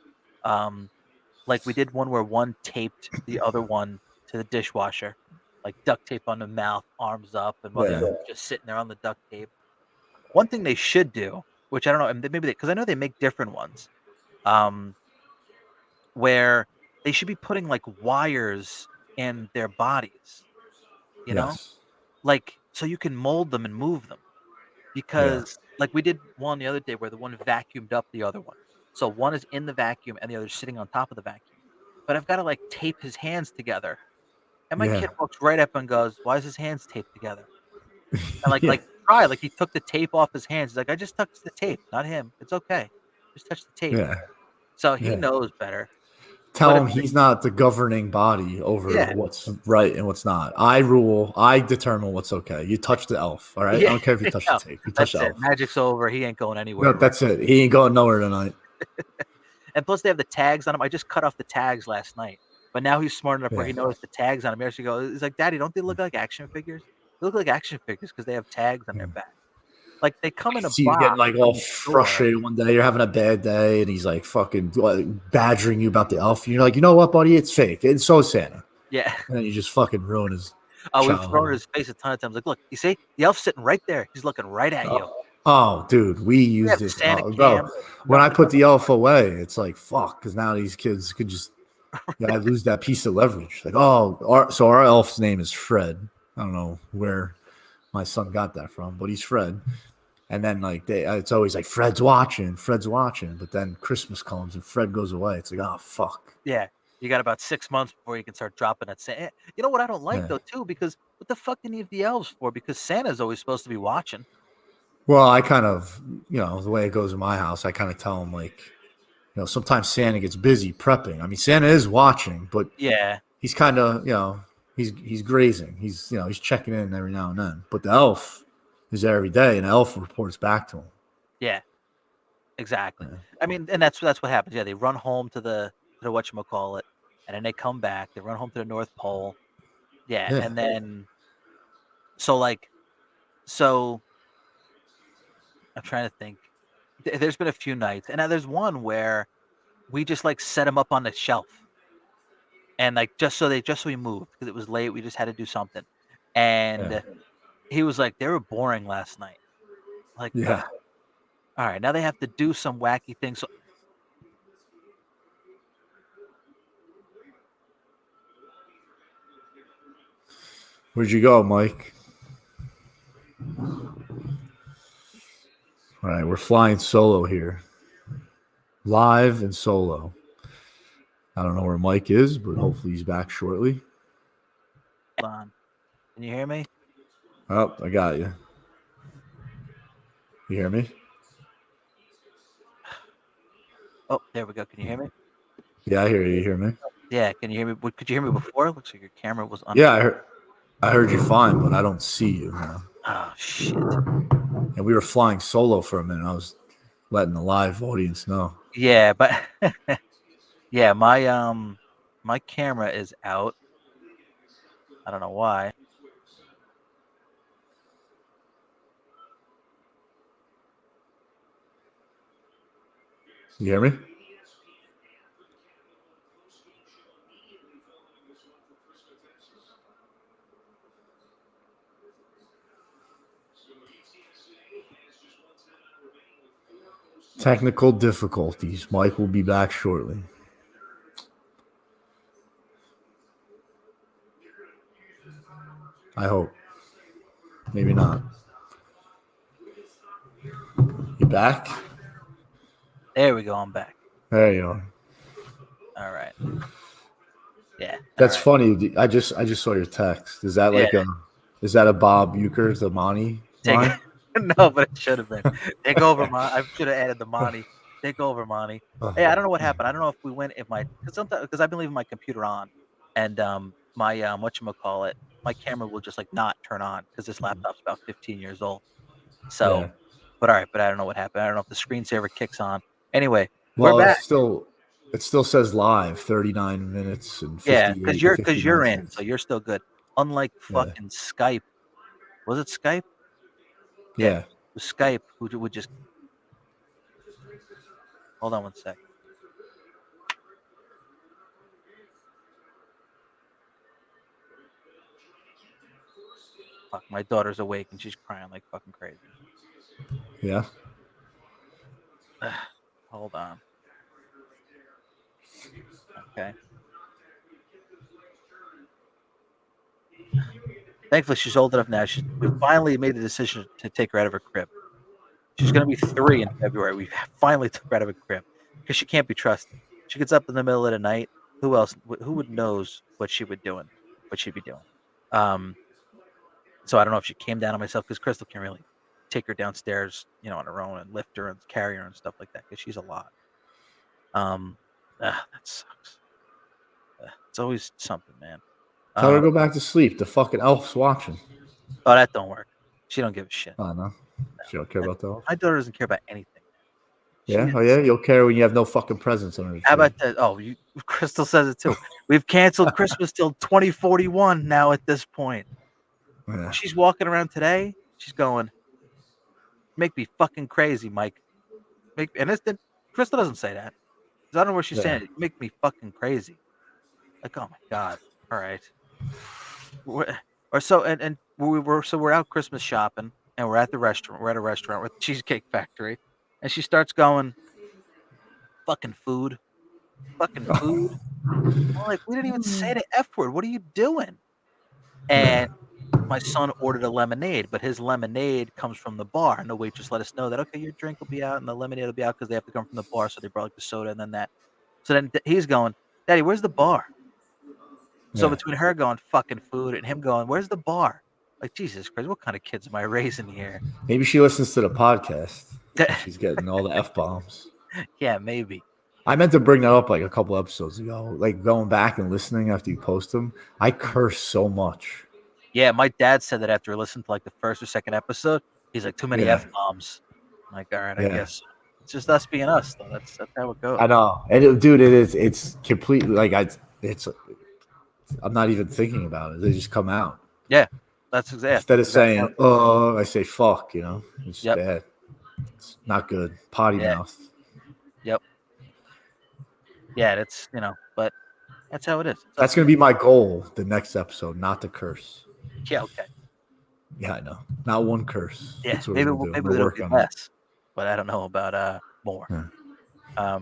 [SPEAKER 1] Like we did one where one taped the other one to the dishwasher, like duct tape on the mouth, arms up, and while the other one's just sitting there on the duct tape. One thing they should do, which I don't know, and maybe because I know they make different ones, um, where they should be putting like wires in their bodies, you know,
[SPEAKER 2] Yes.
[SPEAKER 1] like so you can mold them and move them.
[SPEAKER 2] Yeah.
[SPEAKER 1] Because like we did one the other day where the one vacuumed up the other one. So one is in the vacuum and the other's sitting on top of the vacuum. But I've got to like tape his hands together. And my
[SPEAKER 2] Yeah.
[SPEAKER 1] kid walks right up and goes, "Why is his hands taped together?" And
[SPEAKER 2] Yeah.
[SPEAKER 1] like he took the tape off his hands. He's like, "I just touched the tape, not him. It's okay. Just touch the tape."
[SPEAKER 2] Yeah.
[SPEAKER 1] So he
[SPEAKER 2] Yeah.
[SPEAKER 1] knows better.
[SPEAKER 2] Tell
[SPEAKER 1] But
[SPEAKER 2] him he's not the governing body over
[SPEAKER 1] yeah,
[SPEAKER 2] what's right and what's not. I rule. I determine what's okay. You touch the elf, all right? I
[SPEAKER 1] yeah,
[SPEAKER 2] don't care if you touch the
[SPEAKER 1] no,
[SPEAKER 2] tape. You touch
[SPEAKER 1] that's
[SPEAKER 2] the
[SPEAKER 1] it.
[SPEAKER 2] elf.
[SPEAKER 1] Magic's over. He ain't going
[SPEAKER 2] No,
[SPEAKER 1] anywhere. Right?
[SPEAKER 2] that's it. He ain't going nowhere tonight.
[SPEAKER 1] And plus, they have the tags on him. I just cut off the tags last night. But now he's smart enough where
[SPEAKER 2] Yeah.
[SPEAKER 1] he knows the tags on him. He actually goes, he's like, "Daddy, don't they look like action figures? They look like action figures because they have tags on their back. Like they come in a
[SPEAKER 2] See you getting
[SPEAKER 1] box
[SPEAKER 2] like all
[SPEAKER 1] from the store."
[SPEAKER 2] frustrated one day. You're having a bad day, and he's like fucking badgering you about the elf. And you're like, you know what, buddy? It's fake. And so is Santa.
[SPEAKER 1] Yeah.
[SPEAKER 2] And then you just fucking ruin his
[SPEAKER 1] Oh, we've thrown it in
[SPEAKER 2] childhood.
[SPEAKER 1] his face a ton of times. Like, look, you see, the elf's sitting right there. He's looking right at you.
[SPEAKER 2] Oh, dude, we
[SPEAKER 1] We
[SPEAKER 2] used
[SPEAKER 1] have
[SPEAKER 2] this.
[SPEAKER 1] Santa
[SPEAKER 2] Bro,
[SPEAKER 1] cam.
[SPEAKER 2] when I
[SPEAKER 1] Nothing.
[SPEAKER 2] put the elf away, it's like fuck, because now these kids could just I lose that piece of leverage. Like, so our elf's name is Fred. I don't know where my son got that from, but he's Fred. And then like it's always like Fred's watching. But then Christmas comes and Fred goes away. It's like, oh fuck.
[SPEAKER 1] Yeah. You got about 6 months before you can start dropping that Santa. You know what I don't like
[SPEAKER 2] Yeah.
[SPEAKER 1] though too, because what the fuck do you need the elves for? Because Santa's always supposed to be watching.
[SPEAKER 2] Well, I kind of, the way it goes in my house, I kind of tell him like, sometimes Santa gets busy prepping. I mean, Santa is watching, but
[SPEAKER 1] Yeah.
[SPEAKER 2] he's kind of, he's grazing. He's checking in every now and then. But the elf is there every day, and the elf reports back to him.
[SPEAKER 1] Yeah. Exactly.
[SPEAKER 2] Yeah.
[SPEAKER 1] I mean, and that's what happens. Yeah, they run home to the whatchamacallit, and then they come back. They run home to the North Pole. Yeah,
[SPEAKER 2] Yeah.
[SPEAKER 1] and then so I'm trying to think. There's been a few nights, and now there's one where we just like set him up on the shelf, and like just so we moved because it was late. We just had to do something, and he was like, "They were boring last night." Like,
[SPEAKER 2] Yeah.
[SPEAKER 1] all right, now they have to do some wacky thing. So
[SPEAKER 2] Where'd you go, Mike? All right, we're flying solo here. Live and solo. I don't know where Mike is, but hopefully he's back shortly.
[SPEAKER 1] hold on, can you hear me?
[SPEAKER 2] Oh, I got you. You hear me?
[SPEAKER 1] Oh, there we go. Can you hear me?
[SPEAKER 2] Yeah, I hear you. You hear me?
[SPEAKER 1] Yeah, can you hear me? Could you hear me before? Looks like your camera was on.
[SPEAKER 2] Yeah, I heard you fine, but I don't see you now.
[SPEAKER 1] Oh shit!
[SPEAKER 2] And we were flying solo for a minute. I was letting the live audience know.
[SPEAKER 1] Yeah, but yeah, my camera is out. I don't know why.
[SPEAKER 2] You hear me? Technical difficulties. Mike will be back shortly. I hope. Maybe not. You back?
[SPEAKER 1] There we go. I'm back.
[SPEAKER 2] There you are.
[SPEAKER 1] All right. Yeah.
[SPEAKER 2] That's
[SPEAKER 1] right.
[SPEAKER 2] funny. I just saw your text. Is that like is that a Bob Euchre, the Monty line?
[SPEAKER 1] No, but it should have been. Take over, I should have added the Monty. Take over, Monty. Hey, I don't know what happened. I don't know if we went because I've been leaving my computer on, and my whatchamacallit, my camera will just like not turn on because this laptop's about 15 years old. So,
[SPEAKER 2] Yeah.
[SPEAKER 1] but all right, but I don't know what happened. I don't know if the screensaver kicks on. Anyway,
[SPEAKER 2] Well,
[SPEAKER 1] we're back.
[SPEAKER 2] It still says live 39 minutes and 58.
[SPEAKER 1] Yeah, because you're in, so you're still good. Unlike fucking Skype. Was it Skype?
[SPEAKER 2] Yeah.
[SPEAKER 1] with Skype who would just hold on one sec. Fuck, my daughter's awake and she's crying like fucking crazy.
[SPEAKER 2] Yeah.
[SPEAKER 1] Hold on. Okay. Thankfully, she's old enough now. We finally made the decision to take her out of her crib. She's going to be 3 in February. We finally took her out of her crib because she can't be trusted. She gets up in the middle of the night. Who else? Who would knows what she would doing? What she'd be doing? So I don't know if she came down on myself because Crystal can't really take her downstairs, on her own and lift her and carry her and stuff like that because she's a lot. That sucks. It's always something, man.
[SPEAKER 2] Tell her to go back to sleep. The fucking elf's watching.
[SPEAKER 1] Oh, that don't work. She don't give a shit.
[SPEAKER 2] Oh, no. She don't care about the elf?
[SPEAKER 1] My daughter doesn't care about anything.
[SPEAKER 2] Yeah? Oh, yeah? You'll care when you have no fucking presents on her.
[SPEAKER 1] How about that? Oh, Crystal says it too. We've canceled Christmas till 2041 now at this point. Yeah. She's walking around today. She's going, make me fucking crazy, Mike. Crystal doesn't say that. I don't know where she's saying it. Make me fucking crazy. Like, oh my God. All right. We're out Christmas shopping and we're at the restaurant. We're at a restaurant with Cheesecake Factory. And she starts going, fucking food. Fucking food. I'm like, we didn't even say the F word. What are you doing? And my son ordered a lemonade, but his lemonade comes from the bar. And the waitress let us know that, okay, your drink will be out and the lemonade will be out because they have to come from the bar. So they brought like the soda and then that. So then he's going, Daddy, where's the bar? So between her going fucking food and him going, where's the bar? Like, Jesus Christ, what kind of kids am I raising here?
[SPEAKER 2] Maybe she listens to the podcast. She's getting all the F-bombs.
[SPEAKER 1] Yeah, maybe.
[SPEAKER 2] I meant to bring that up like a couple episodes ago. Like going back and listening after you post them, I curse so much.
[SPEAKER 1] Yeah, my dad said that after listening to like the first or second episode, he's like, too many F-bombs. I'm like, all right, I guess. It's just us being us, though. That's how it goes.
[SPEAKER 2] I know. And dude, it is. It's completely like I'm not even thinking about it. They just come out.
[SPEAKER 1] Yeah, that's exactly.
[SPEAKER 2] Instead of saying, "Oh," I say, "Fuck." It's bad. It's not good. Potty mouth.
[SPEAKER 1] Yep. Yeah, it's but that's how it is.
[SPEAKER 2] That's gonna be my goal. The next episode, not to curse.
[SPEAKER 1] Yeah. Okay.
[SPEAKER 2] Yeah, I know. Not one curse.
[SPEAKER 1] Yeah. Maybe it'll be less, but I don't know about more. Yeah.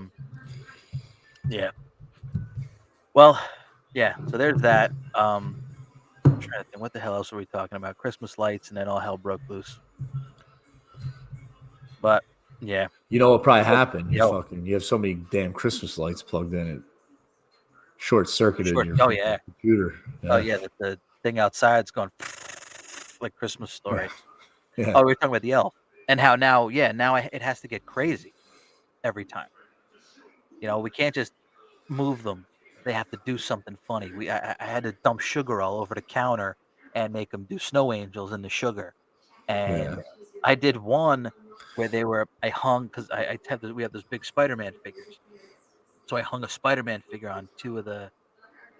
[SPEAKER 1] Yeah. Well. Yeah, so there's that. I'm trying to think, what the hell else are we talking about? Christmas lights, and then all hell broke loose. But yeah,
[SPEAKER 2] you know what probably happened? You have so many damn Christmas lights plugged in, it short-circuited your computer.
[SPEAKER 1] Yeah. Oh yeah, the thing outside's going like Christmas Story.
[SPEAKER 2] Yeah.
[SPEAKER 1] Oh, we're talking about the elf and how now it has to get crazy every time. We can't just move them. They have to do something funny. I had to dump sugar all over the counter and make them do snow angels in the sugar. And I did one where I hung, because we have those big Spider-Man figures. So I hung a Spider-Man figure on 2 of the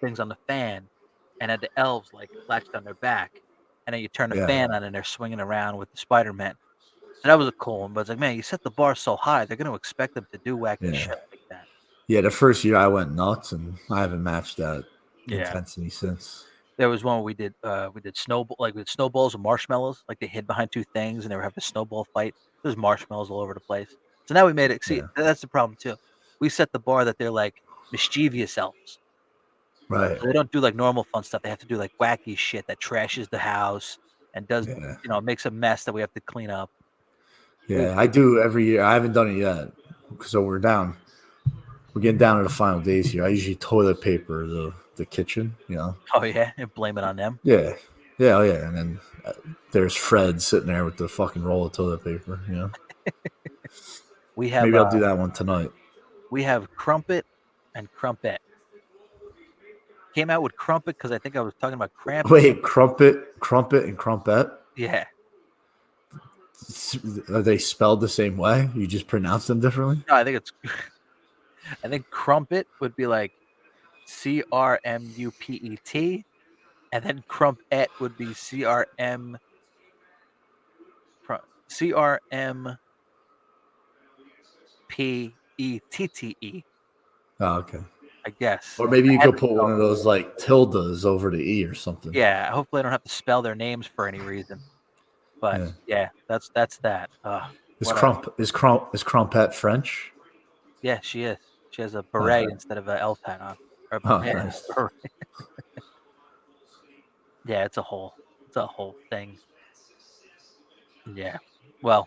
[SPEAKER 1] things on the fan and had the elves like latched on their back. And then you turn the fan on and they're swinging around with the Spider-Man. So that was a cool one. But it's like, man, you set the bar so high, they're going to expect them to do wacky shit like that.
[SPEAKER 2] Yeah, the first year I went nuts, and I haven't matched that intensity since.
[SPEAKER 1] There was one where we did snowballs and marshmallows, like they hid behind 2 things, and they were having a snowball fight. There's marshmallows all over the place. So now we made it. See, that's the problem too. We set the bar that they're like mischievous elves,
[SPEAKER 2] right?
[SPEAKER 1] So they don't do like normal fun stuff. They have to do like wacky shit that trashes the house and does makes a mess that we have to clean up.
[SPEAKER 2] Yeah, I do every year. I haven't done it yet, so we're getting down to the final days here. I usually toilet paper the kitchen,
[SPEAKER 1] Oh yeah, and blame it on them.
[SPEAKER 2] Yeah. And then there's Fred sitting there with the fucking roll of toilet paper.
[SPEAKER 1] We have
[SPEAKER 2] maybe I'll do that one tonight.
[SPEAKER 1] We have Crumpet and Crumpet. Came out with Crumpet because I think I was talking about Krampus.
[SPEAKER 2] Wait, Crumpet, and Crumpet?
[SPEAKER 1] Yeah.
[SPEAKER 2] Are they spelled the same way? You just pronounce them differently?
[SPEAKER 1] No, I think Crumpet would be like CRMUPET, and then Crumpet would be CRMPETTE.
[SPEAKER 2] Oh, okay.
[SPEAKER 1] I guess.
[SPEAKER 2] Or maybe you could put one of those like tildes over the E or something.
[SPEAKER 1] Yeah, hopefully I don't have to spell their names for any reason. But yeah, that's that.
[SPEAKER 2] Is Crumpet French?
[SPEAKER 1] Yeah, she is. She has a beret instead of an elf hat on.
[SPEAKER 2] Nice.
[SPEAKER 1] Yeah, it's a whole thing. Yeah. Well,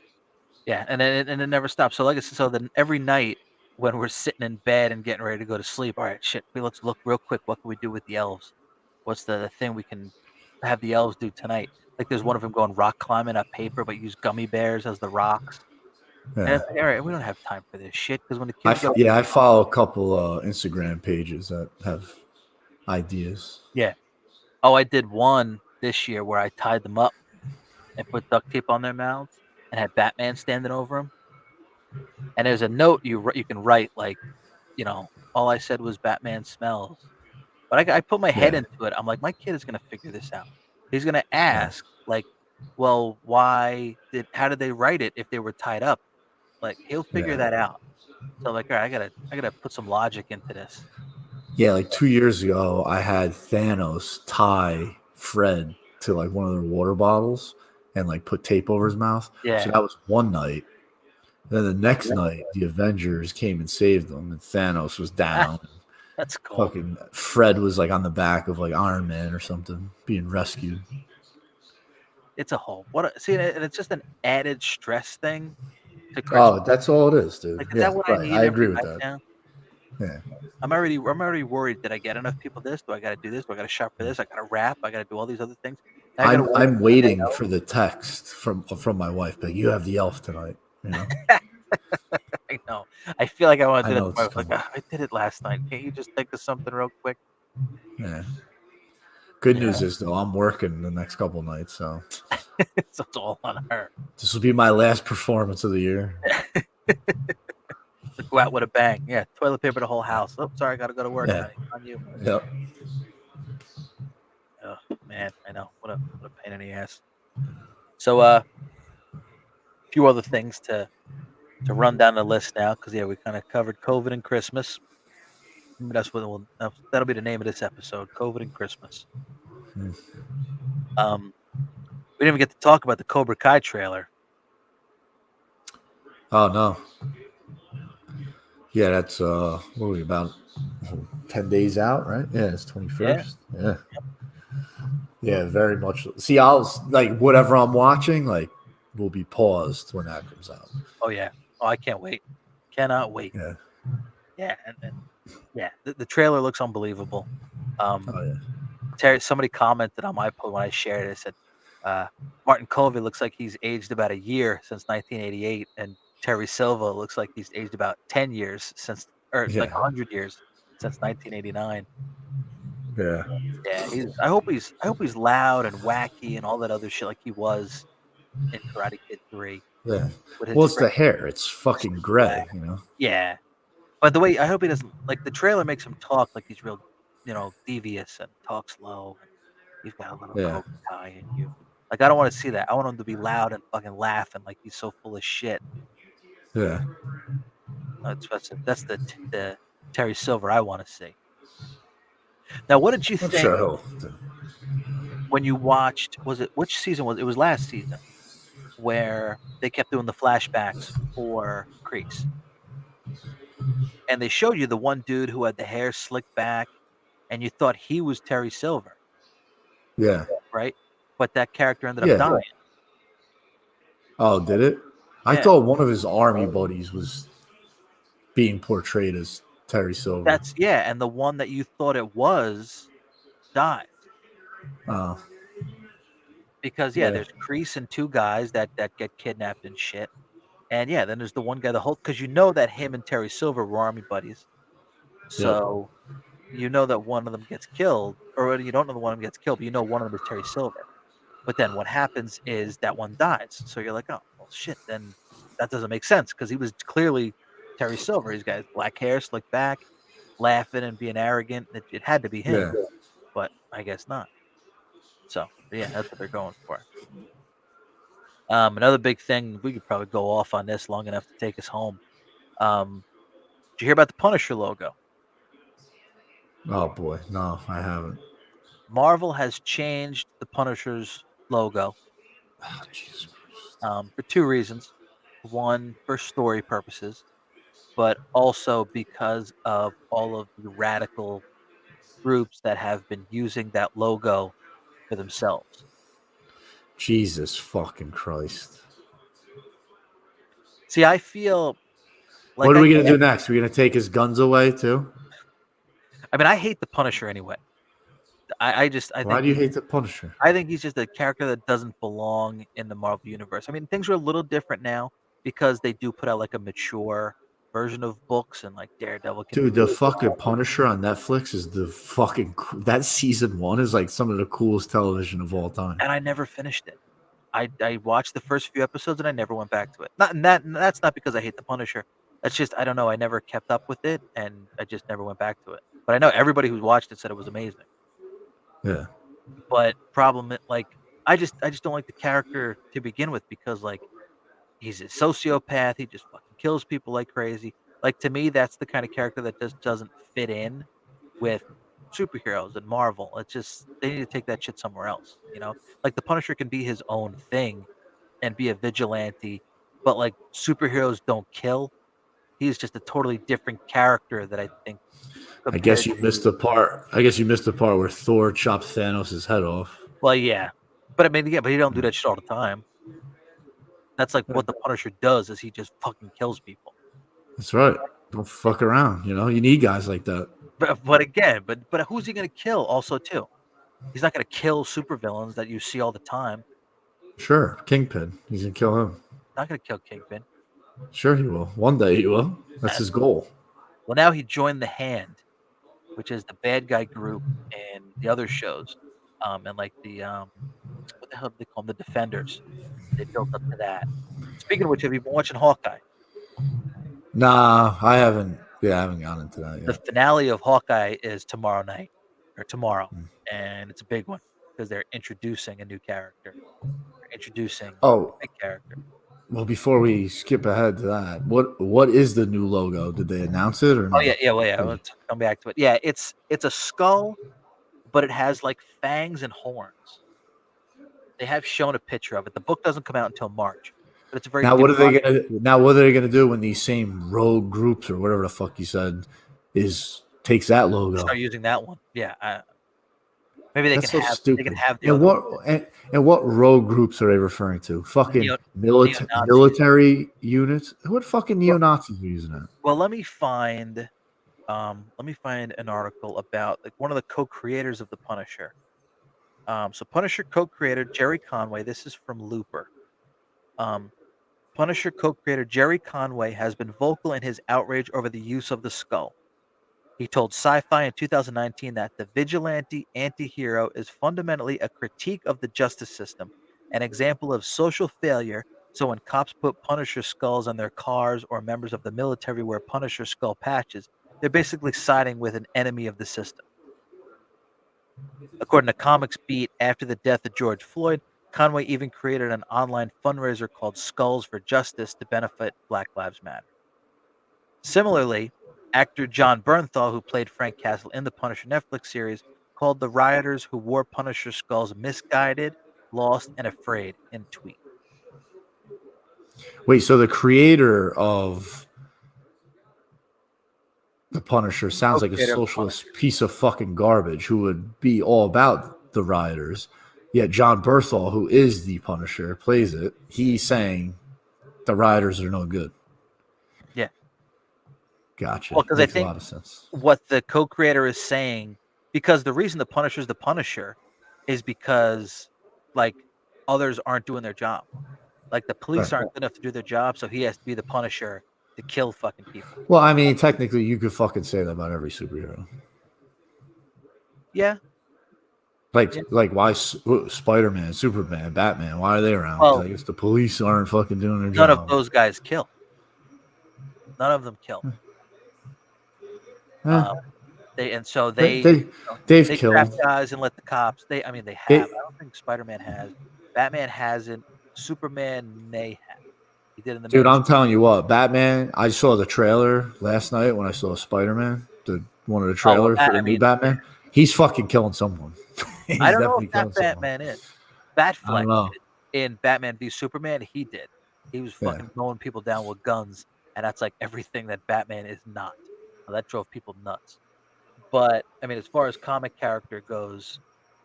[SPEAKER 1] yeah, and it never stops. So like I said, so then every night when we're sitting in bed and getting ready to go to sleep, all right, shit, let's look real quick. What can we do with the elves? What's the thing we can have the elves do tonight? Like there's one of them going rock climbing up paper, but use gummy bears as the rocks. And it's like, all right, we don't have time for this shit because when the kids go,
[SPEAKER 2] I follow a couple Instagram pages that have ideas.
[SPEAKER 1] Yeah. Oh, I did one this year where I tied them up and put duct tape on their mouths and had Batman standing over them. And there's a note you can write like, all I said was Batman smells. But I put my head into it. I'm like, my kid is gonna figure this out. He's gonna ask like, well, how did they write it if they were tied up? Like he'll figure that out. So like, all right, I gotta put some logic into this.
[SPEAKER 2] Yeah, like 2 years ago, I had Thanos tie Fred to like one of their water bottles and like put tape over his mouth.
[SPEAKER 1] Yeah.
[SPEAKER 2] So that was one night. Then the next night, the Avengers came and saved them, and Thanos was down.
[SPEAKER 1] That's cool.
[SPEAKER 2] Fucking Fred was like on the back of like Iron Man or something, being rescued.
[SPEAKER 1] It's a whole and it's just an added stress thing.
[SPEAKER 2] Oh, that's all it is, dude.
[SPEAKER 1] Like, is that what I need?
[SPEAKER 2] I agree with that.
[SPEAKER 1] Now?
[SPEAKER 2] Yeah.
[SPEAKER 1] I'm already worried. Did I get enough people this? Do I got to do this? Do I got to shop for this? I got to wrap. I got to do all these other things.
[SPEAKER 2] I'm waiting for the text from my wife, but you have the elf tonight. You know?
[SPEAKER 1] I know. I feel like I want to do that. Like, I did it last night. Can't you just think of something real quick?
[SPEAKER 2] Yeah. Good news is though, I'm working the next couple nights, so
[SPEAKER 1] so it's all on her.
[SPEAKER 2] This will be my last performance of the year.
[SPEAKER 1] Go out with a bang. Yeah, toilet paper the whole house. Oh, sorry, I got to go to work.
[SPEAKER 2] Yeah.
[SPEAKER 1] On you.
[SPEAKER 2] Yep.
[SPEAKER 1] Oh man, I know. What a pain in the ass. So a few other things to run down the list now, because we kind of covered COVID and Christmas. That's what that'll be the name of this episode: COVID and Christmas. We didn't even get to talk about the Cobra Kai trailer.
[SPEAKER 2] Oh no. Yeah, that's what are we about 10 days out, right? Yeah, it's 21st. Yeah. Yeah, very much. See, I'll like whatever I'm watching, like will be paused when that comes out.
[SPEAKER 1] Oh yeah. Oh, I can't wait. Cannot wait.
[SPEAKER 2] Yeah.
[SPEAKER 1] Yeah, and yeah, the trailer looks unbelievable.
[SPEAKER 2] Oh yeah.
[SPEAKER 1] Terry, somebody commented on my post when I shared it. It said, Martin Covey looks like he's aged about a year since 1988, and Terry Silva looks like he's aged about 10 years like 100 years since 1989.
[SPEAKER 2] Yeah.
[SPEAKER 1] Yeah, I hope he's loud and wacky and all that other shit like he was in Karate Kid 3.
[SPEAKER 2] Yeah. Well, it's the hair. It's fucking gray, you know?
[SPEAKER 1] Yeah. But the way, I hope he doesn't, like, the trailer makes him talk like he's real, devious and talks low. And he's got a little Cobra Kai in you. Like, I don't want to see that. I want him to be loud and fucking laughing like he's so full of shit.
[SPEAKER 2] Yeah.
[SPEAKER 1] That's the Terry Silver I want to see. Now, what did you think when you watched, which season was it? It was last season where they kept doing the flashbacks for Kreese. And they showed you the one dude who had the hair slicked back, and you thought he was Terry Silver.
[SPEAKER 2] Yeah.
[SPEAKER 1] Right? But that character ended up dying.
[SPEAKER 2] Oh, did it? I thought one of his army buddies was being portrayed as Terry Silver.
[SPEAKER 1] And the one that you thought it was died. Because there's Kreese and two guys that get kidnapped and shit. And then there's the one guy, because you know that him and Terry Silver were army buddies. So you know that one of them gets killed, or you don't know that one of them gets killed, but you know one of them is Terry Silver. But then what happens is that one dies. So you're like, oh, well, shit, then that doesn't make sense, because he was clearly Terry Silver. He's got black hair, slicked back, laughing and being arrogant. It had to be him, but I guess not. So, that's what they're going for. Another big thing, we could probably go off on this long enough to take us home. Did you hear about the Punisher logo?
[SPEAKER 2] Oh boy, no, I haven't.
[SPEAKER 1] Marvel has changed the Punisher's logo
[SPEAKER 2] Oh, Jesus Christ.
[SPEAKER 1] for two reasons. One, for story purposes, but also because of all of the radical groups that have been using that logo for themselves.
[SPEAKER 2] Jesus fucking Christ.
[SPEAKER 1] See, I feel like
[SPEAKER 2] What are we gonna do next? We're gonna take his guns away too?
[SPEAKER 1] I mean, I hate the Punisher anyway. I
[SPEAKER 2] Why
[SPEAKER 1] think
[SPEAKER 2] do you hate the Punisher?
[SPEAKER 1] I think he's just a character that doesn't belong in the Marvel universe. I mean, things are a little different now because they do put out like a mature version of books, and like Daredevil can be
[SPEAKER 2] Dude, the
[SPEAKER 1] really
[SPEAKER 2] fucking
[SPEAKER 1] dark.
[SPEAKER 2] Punisher on Netflix is the fucking that season 1 is like some of the coolest television of all time.
[SPEAKER 1] And I never finished it. I watched the first few episodes and I never went back to it. Not and that's not because I hate the Punisher. That's just I don't know. I never kept up with it, and I just never went back to it. But I know everybody who's watched it said it was amazing.
[SPEAKER 2] Yeah.
[SPEAKER 1] But like I just don't like the character to begin with because like he's a sociopath. He just fucking kills people like crazy. Like to me, that's the kind of character that just doesn't fit in with superheroes and Marvel. It's just they need to take that shit somewhere else. You know, like the Punisher can be his own thing and be a vigilante, but like superheroes don't kill. He's just a totally different character that I think
[SPEAKER 2] I guess
[SPEAKER 1] compared
[SPEAKER 2] you missed
[SPEAKER 1] to
[SPEAKER 2] the part. I guess you missed the part where Thor chopped Thanos' head off.
[SPEAKER 1] well, yeah. But I mean, yeah, but he don't do that shit all the time. That's like what the Punisher does is he just fucking kills people.
[SPEAKER 2] That's right. Don't fuck around. You need guys like that.
[SPEAKER 1] But again, but who's he gonna kill also too? He's not gonna kill supervillains that you see all the time.
[SPEAKER 2] Sure, Kingpin. He's gonna kill him.
[SPEAKER 1] Not gonna kill Kingpin.
[SPEAKER 2] Sure, he will. One day he will. That's his goal.
[SPEAKER 1] Well, now he joined the Hand, which is the bad guy group in the other shows, and like the what the hell do they call them? The Defenders. They built up to that. Speaking of which, have you been watching Hawkeye?
[SPEAKER 2] Nah, I haven't. Yeah, I haven't gone into that
[SPEAKER 1] The
[SPEAKER 2] yet.
[SPEAKER 1] finale of Hawkeye is tomorrow night or tomorrow, and it's a big one because they're introducing a new character. They're introducing a big character.
[SPEAKER 2] Well, before we skip ahead to that, what is the new logo? Did they announce it or
[SPEAKER 1] Oh
[SPEAKER 2] no?
[SPEAKER 1] well, yeah. Let's come back to it. Yeah, it's a skull, but it has like fangs and horns. They have shown a picture of it. The book doesn't come out until March, but it's a very
[SPEAKER 2] Now what are they
[SPEAKER 1] demonic.
[SPEAKER 2] gonna do when these same rogue groups or whatever the fuck you said takes that logo?
[SPEAKER 1] Start using that one. Yeah, maybe
[SPEAKER 2] That's so stupid.
[SPEAKER 1] they can have the
[SPEAKER 2] And
[SPEAKER 1] other
[SPEAKER 2] what rogue groups are they referring to? Fucking military units? What fucking neo-Nazis are using that?
[SPEAKER 1] Well, let me find an article about like one of the co-creators of the Punisher. So Punisher co-creator Jerry Conway. This is from Looper. Punisher co-creator Jerry Conway has been vocal in his outrage over the use of the skull. He told Sci-Fi in 2019 that the vigilante anti-hero is fundamentally a critique of the justice system, an example of social failure. So when cops put Punisher skulls on their cars or members of the military wear Punisher skull patches, they're basically siding with an enemy of the system. According to Comics Beat, after the death of George Floyd, Conway even created an online fundraiser called Skulls for Justice to benefit Black Lives Matter. Similarly, actor John Bernthal, who played Frank Castle in the Punisher Netflix series, called the rioters who wore Punisher skulls misguided, lost, and afraid in a tweet.
[SPEAKER 2] Wait, so the creator of the Punisher sounds like a socialist piece of fucking garbage who would be all about the rioters. Yet John Bernthal, who is the Punisher, plays it. He's saying the rioters are no good.
[SPEAKER 1] Yeah.
[SPEAKER 2] Gotcha.
[SPEAKER 1] Well, because I
[SPEAKER 2] Makes a
[SPEAKER 1] think
[SPEAKER 2] lot of sense.
[SPEAKER 1] what the co-creator is saying, because the reason the Punisher is the Punisher is because, like, others aren't doing their job. Like, the police aren't good enough to do their job, so he has to be the Punisher to kill fucking people.
[SPEAKER 2] Well, I mean, technically, you could fucking say that about every superhero.
[SPEAKER 1] Yeah.
[SPEAKER 2] Like why Spider-Man, Superman, Batman, why are they around? Well, I guess the police aren't fucking doing their job.
[SPEAKER 1] None of those guys kill. None of them kill. They've
[SPEAKER 2] killed
[SPEAKER 1] guys and let the cops. I don't think Spider-Man has. Batman hasn't. Superman may have. He did in the
[SPEAKER 2] Dude,
[SPEAKER 1] Man.
[SPEAKER 2] I'm telling you what, Batman. I saw the trailer last night when I saw Spider-Man. One of the trailers for the new Batman. He's fucking killing someone.
[SPEAKER 1] I don't know if that Batman is. Batfleck
[SPEAKER 2] did it
[SPEAKER 1] in Batman v Superman. He did. He was fucking mowing people down with guns, and that's like everything that Batman is not. Well, that drove people nuts. But I mean, as far as comic character goes,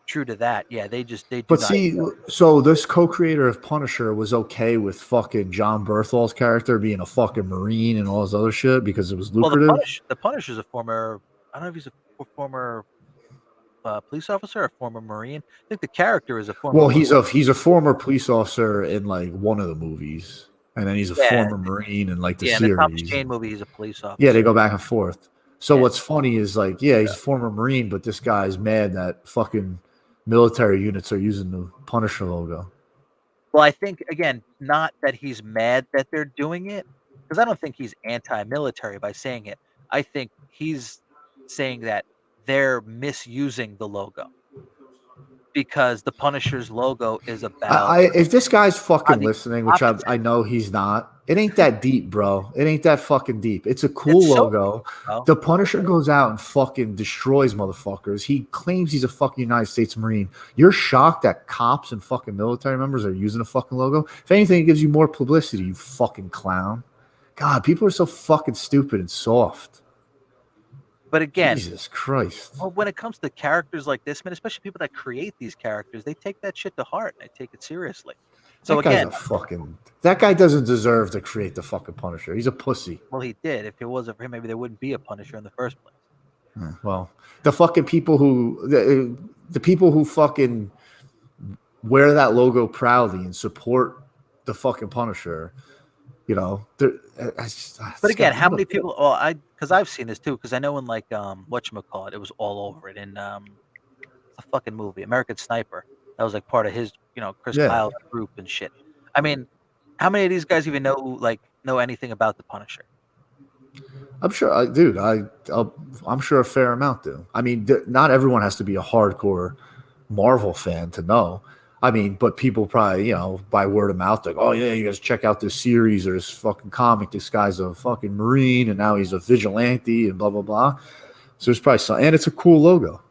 [SPEAKER 1] true to that, yeah, they do
[SPEAKER 2] But
[SPEAKER 1] not.
[SPEAKER 2] see, so this co-creator of Punisher was okay with fucking John Berthol's character being a fucking Marine and all this other shit because it was lucrative.
[SPEAKER 1] Well, the Punisher's a former. I don't know if he's a former police officer or former Marine. I think the character is a former.
[SPEAKER 2] Well, he's a former police officer in like one of the movies, and then he's a former Marine in like the series.
[SPEAKER 1] In the Thomas Jane movie, he's a police officer.
[SPEAKER 2] Yeah, they go back and forth. So what's funny is like, he's a former Marine, but this guy's mad that fucking military units are using the Punisher logo.
[SPEAKER 1] Well, I think again, not that he's mad that they're doing it, because I don't think he's anti-military by saying it. I think he's saying that they're misusing the logo because the Punisher's logo is about.
[SPEAKER 2] If this guy's fucking listening, which I know he's not, it ain't that deep, bro. It ain't that fucking deep. It's a cool logo. Deep, the Punisher goes out and fucking destroys motherfuckers. He claims he's a fucking United States Marine. You're shocked that cops and fucking military members are using a fucking logo? If anything, it gives you more publicity, you fucking clown. God, people are so fucking stupid and soft.
[SPEAKER 1] But again,
[SPEAKER 2] Jesus Christ.
[SPEAKER 1] Well, when it comes to characters like this, man, especially people that create these characters, they take that shit to heart and they take it seriously. So
[SPEAKER 2] that guy doesn't deserve to create the fucking Punisher. He's a pussy.
[SPEAKER 1] Well, he did. If it wasn't for him, maybe there wouldn't be a Punisher in the first place.
[SPEAKER 2] Well, the fucking people who the people who fucking wear that logo proudly and support the fucking Punisher, you know,
[SPEAKER 1] but again, how many people? Well, because I've seen this too. Because I know in like whatchamacallit, it was all over it in a fucking movie, American Sniper. That was like part of his, Chris Kyle's group and shit. I mean, how many of these guys even know anything about the Punisher?
[SPEAKER 2] I'm sure, dude. I'm sure a fair amount do. I mean, not everyone has to be a hardcore Marvel fan to know. I mean, but people probably, by word of mouth, like, oh yeah, you guys check out this series or this fucking comic. This guy's a fucking Marine and now he's a vigilante and blah blah blah. So there's probably some, and it's a cool logo.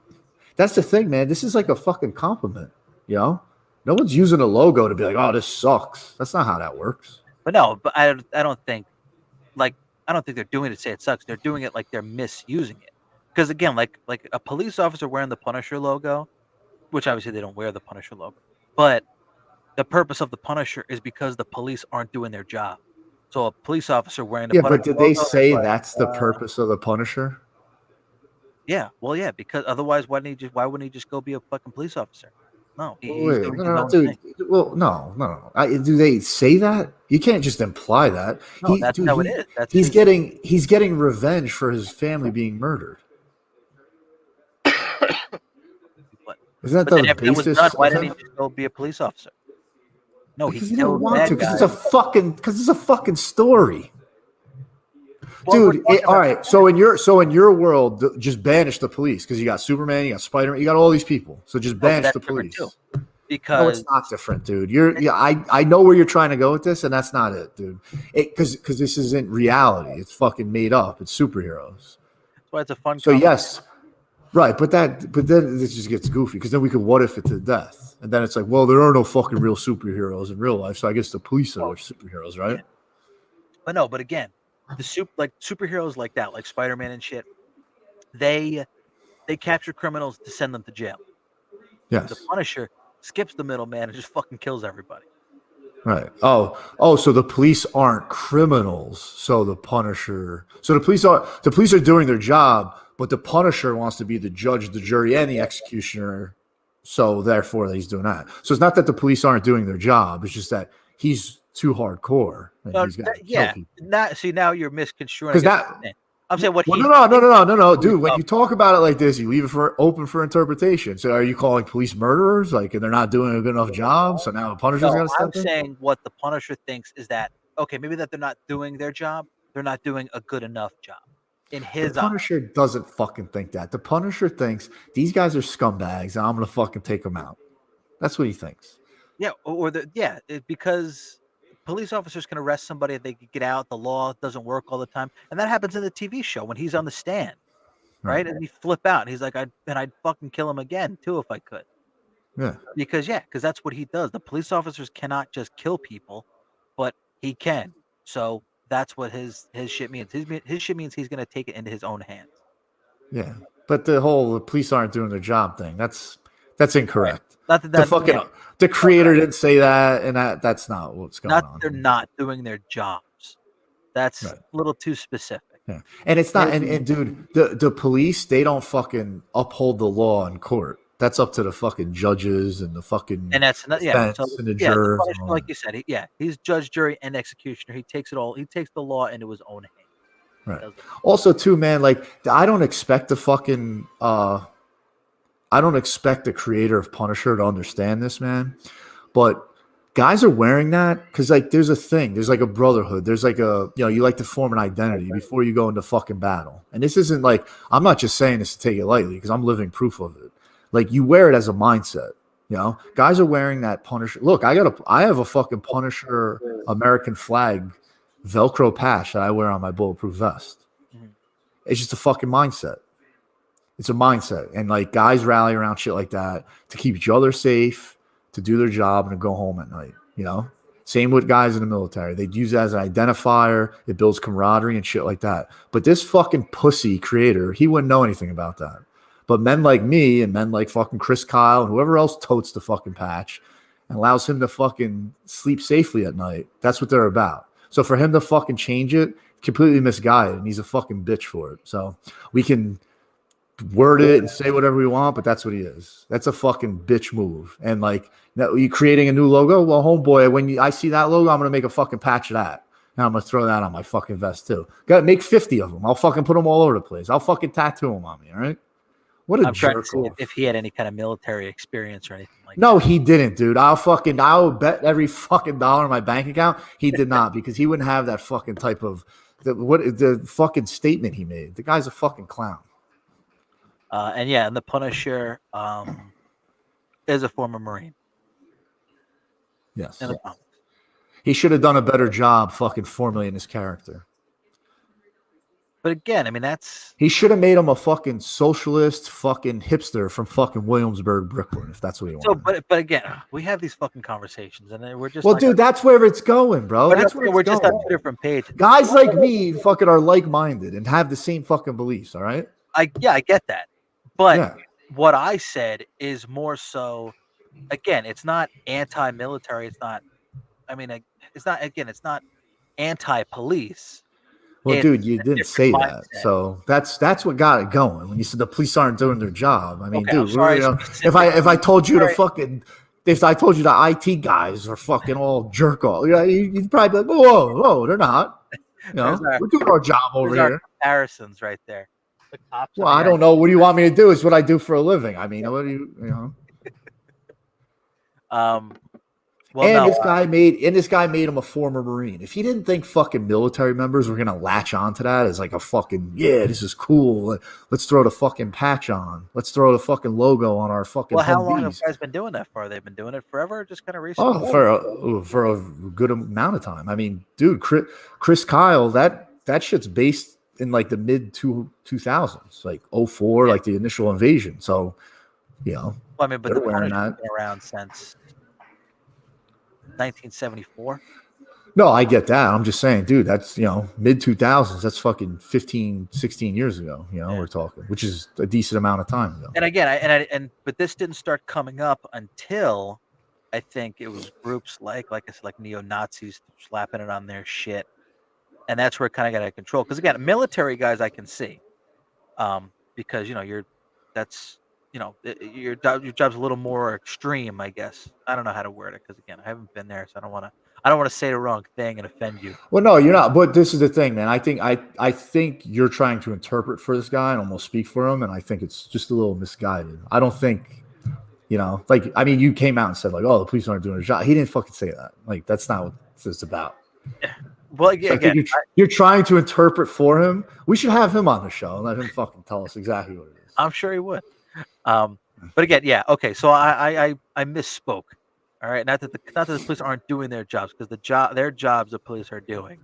[SPEAKER 2] That's the thing, man. This is like a fucking compliment. No one's using a logo to be like, oh, this sucks. That's not how that works.
[SPEAKER 1] But no, but I don't think they're doing it to say it sucks. They're doing it like they're misusing it. Because again, like a police officer wearing the Punisher logo, which obviously they don't wear the Punisher logo, but the purpose of the Punisher is because the police aren't doing their job. So a police officer wearing the Punisher
[SPEAKER 2] but did they say that's the purpose of the Punisher?
[SPEAKER 1] Yeah, well, yeah, because otherwise, why wouldn't he just go be a fucking police officer? No,
[SPEAKER 2] dude. Well, no. Do they say that? You can't just imply that.
[SPEAKER 1] No, that's how it is.
[SPEAKER 2] He's getting revenge for his family being murdered. Isn't that the basis?
[SPEAKER 1] Was done, why didn't he just go be a police officer? No,
[SPEAKER 2] he don't want to because it's a fucking story. Well, dude, all right. So in your world, just banish the police because you got Superman, you got Spider-Man, you got all these people. So just banish the police. Because no, it's not different, dude. I know where you're trying to go with this, and that's not it, dude. Because this isn't reality. It's fucking made up. It's superheroes.
[SPEAKER 1] That's why it's a fun.
[SPEAKER 2] So yes, right. But then this just gets goofy because then we could what if it to death, and then it's like, well, there are no fucking real superheroes in real life, so I guess the police are superheroes, right?
[SPEAKER 1] Yeah. But no, but again. Superheroes like that, like Spider-Man and shit, they capture criminals to send them to jail.
[SPEAKER 2] Yes.
[SPEAKER 1] The Punisher skips the middleman and just fucking kills everybody.
[SPEAKER 2] Right. Oh, so the police aren't criminals. So the police are doing their job, but the Punisher wants to be the judge, the jury, and the executioner. So therefore he's doing that. So it's not that the police aren't doing their job, it's just that he's too hardcore.
[SPEAKER 1] Now you're misconstruing. I'm saying what
[SPEAKER 2] no, dude. When you talk about it like this, you leave it open for interpretation. So are you calling police murderers, and they're not doing a good enough job? So now the Punisher's got to step in?
[SPEAKER 1] I'm saying what the Punisher thinks is that maybe that they're not doing their job, they're not doing a good enough job. In his
[SPEAKER 2] the Punisher doesn't fucking think that. The Punisher thinks these guys are scumbags, and I'm gonna fucking take them out. That's what he thinks.
[SPEAKER 1] Yeah, because police officers can arrest somebody, they can get out. The law doesn't work all the time, and that happens in the TV show when he's on the stand, right? And he flip out. And he's like, I'd fucking kill him again too if I could.
[SPEAKER 2] Yeah.
[SPEAKER 1] Because that's what he does. The police officers cannot just kill people, but he can. So that's what his shit means. His shit means he's going to take it into his own hands.
[SPEAKER 2] Yeah, but the police aren't doing their job thing. That's incorrect.
[SPEAKER 1] Right. Not that
[SPEAKER 2] the creator didn't say that, and that's not what's going on.
[SPEAKER 1] They're not doing their jobs. That's a little too specific.
[SPEAKER 2] Yeah. And it's not. And dude, the police, they don't fucking uphold the law in court. That's up to the fucking judges and the fucking
[SPEAKER 1] and that's not,
[SPEAKER 2] and the jurors.
[SPEAKER 1] Like you said, he's judge, jury, and executioner. He takes it all. He takes the law into his own hands.
[SPEAKER 2] Right. Also, too, man, like I don't expect the creator of Punisher to understand this, man. But guys are wearing that because, like, there's a thing. There's like a brotherhood. There's like you like to form an identity before you go into fucking battle. And this isn't like, I'm not just saying this to take it lightly because I'm living proof of it. Like, you wear it as a mindset. Guys are wearing that Punisher. Look, I have a fucking Punisher American flag Velcro patch that I wear on my bulletproof vest. Mm-hmm. It's just a fucking mindset. It's a mindset. And like, guys rally around shit like that to keep each other safe, to do their job, and to go home at night. Same with guys in the military. They'd use it as an identifier. It builds camaraderie and shit like that. But this fucking pussy creator, he wouldn't know anything about that. But men like me and men like fucking Chris Kyle and whoever else totes the fucking patch and allows him to fucking sleep safely at night, that's what they're about. So for him to fucking change it, completely misguided, and he's a fucking bitch for it. So we can word it and say whatever we want, but that's what he is. That's a fucking bitch move. And like, you creating a new logo? Well, homeboy, when I see that logo, I'm going to make a fucking patch of that. And I'm going to throw that on my fucking vest too. Got to make 50 of them. I'll fucking put them all over the place. I'll fucking tattoo them on me, all right? What a jerk.
[SPEAKER 1] If he had any kind of military experience or anything like that.
[SPEAKER 2] No, he didn't, dude. I'll bet every fucking dollar in my bank account he did not, because he wouldn't have that fucking type of the fucking statement he made. The guy's a fucking clown.
[SPEAKER 1] And the Punisher is a former Marine.
[SPEAKER 2] Yes. He should have done a better job fucking formulating his character.
[SPEAKER 1] But again, I mean,
[SPEAKER 2] he should have made him a fucking socialist fucking hipster from fucking Williamsburg, Brooklyn, if that's what he wanted.
[SPEAKER 1] But again, we have these fucking conversations, and we're just
[SPEAKER 2] dude, that's where it's going, bro. That's where we're
[SPEAKER 1] just on 2 different pages.
[SPEAKER 2] Guys like me fucking are like-minded and have the same fucking beliefs. All right.
[SPEAKER 1] I get that, but what I said is more so. Again, it's not anti-military. It's not. I mean, it's not. Again, it's not anti-police.
[SPEAKER 2] Well, dude, you didn't say that. So that's what got it going. When you said the police aren't doing their job. I mean, dude, if I told you if I told you the IT guys are fucking all jerk off, you'd probably be like, whoa, they're not. We're doing our job over here.
[SPEAKER 1] Comparisons right there. The cops.
[SPEAKER 2] Well, I don't know. What do you want me to do? It's what I do for a living. I mean, what do you? This guy made him a former Marine. If he didn't think fucking military members were gonna latch onto that as like a fucking this is cool. Let's throw the fucking patch on. Let's throw the fucking logo on our fucking.
[SPEAKER 1] Well, how long have guys been doing that for? They've been doing it forever, or just kind of recently?
[SPEAKER 2] For a good amount of time. I mean, dude, Chris Kyle, that shit's based in like the mid 2000s, like 04, like the initial invasion. So,
[SPEAKER 1] Well, I mean, but the Punisher's been around since 1974.
[SPEAKER 2] No, I get that. I'm just saying, dude, that's mid 2000s. That's fucking 15, 16 years ago. We're talking, which is a decent amount of time ago.
[SPEAKER 1] And again, but this didn't start coming up until I think it was groups like I said, like neo-Nazis slapping it on their shit, and that's where it kind of got out of control. Because again, military guys I can see, because your job's a little more extreme, I guess. I don't know how to word it because again, I haven't been there, so I don't want to say the wrong thing and offend you.
[SPEAKER 2] Well, no, you're not. But this is the thing, man. I think you're trying to interpret for this guy and almost speak for him, and I think it's just a little misguided. I don't think, you came out and said like, oh, the police aren't doing their job. He didn't fucking say that. Like, that's not what it's about.
[SPEAKER 1] Yeah. Well, again,
[SPEAKER 2] you're trying to interpret for him. We should have him on the show and let him fucking tell us exactly what it is.
[SPEAKER 1] I'm sure he would. But again, okay. So I misspoke. All right, not that the police aren't doing their jobs, because their jobs the police are doing,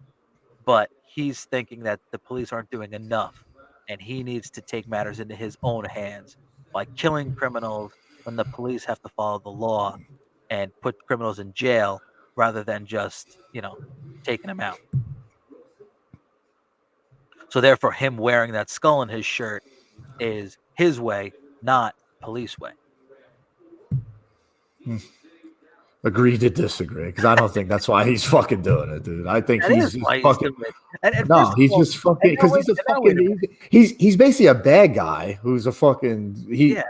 [SPEAKER 1] but he's thinking that the police aren't doing enough, and he needs to take matters into his own hands by killing criminals when the police have to follow the law and put criminals in jail rather than just taking them out. So therefore, him wearing that skull in his shirt is his way, not police way.
[SPEAKER 2] Agree to disagree, because I don't think that's why he's fucking doing it, dude. I think
[SPEAKER 1] That
[SPEAKER 2] he's
[SPEAKER 1] is
[SPEAKER 2] just
[SPEAKER 1] why he's
[SPEAKER 2] fucking.
[SPEAKER 1] doing it. And
[SPEAKER 2] No,
[SPEAKER 1] first of
[SPEAKER 2] he's
[SPEAKER 1] all,
[SPEAKER 2] just fucking because he's a fucking. He's basically a bad guy who's a fucking
[SPEAKER 1] yeah.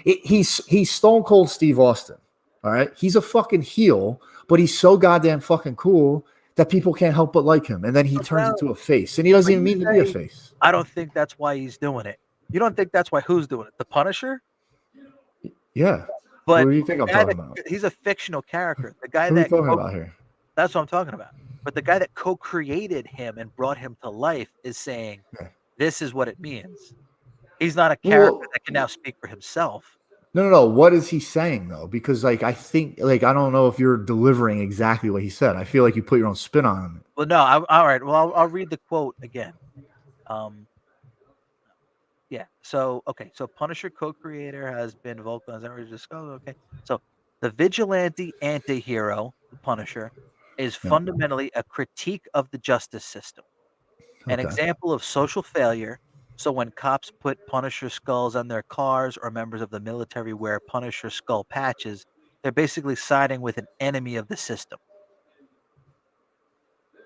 [SPEAKER 2] He's Stone Cold Steve Austin. All right, he's a fucking heel, but he's so goddamn fucking cool that people can't help but like him, and then he turns into a face, and he doesn't even mean to be a face.
[SPEAKER 1] I don't think that's why he's doing it. You don't think that's why who's doing it? The Punisher?
[SPEAKER 2] Yeah.
[SPEAKER 1] But
[SPEAKER 2] what do you think I'm talking about?
[SPEAKER 1] He's a fictional character. The guy
[SPEAKER 2] Who are you talking about here?
[SPEAKER 1] That's what I'm talking about. But the guy that co-created him and brought him to life is saying, this is what it means. He's not a character that can now speak for himself.
[SPEAKER 2] No. What is he saying though? Because I think I don't know if you're delivering exactly what he said. I feel like you put your own spin on him.
[SPEAKER 1] Well, no. All right. Well, I'll read the quote again. Yeah. So, okay. So Punisher co-creator has been vocal as ever discussed. Okay. So the vigilante anti-hero, the Punisher, is fundamentally a critique of the justice system. An example of social failure. So when cops put Punisher skulls on their cars or members of the military wear Punisher skull patches, they're basically siding with an enemy of the system.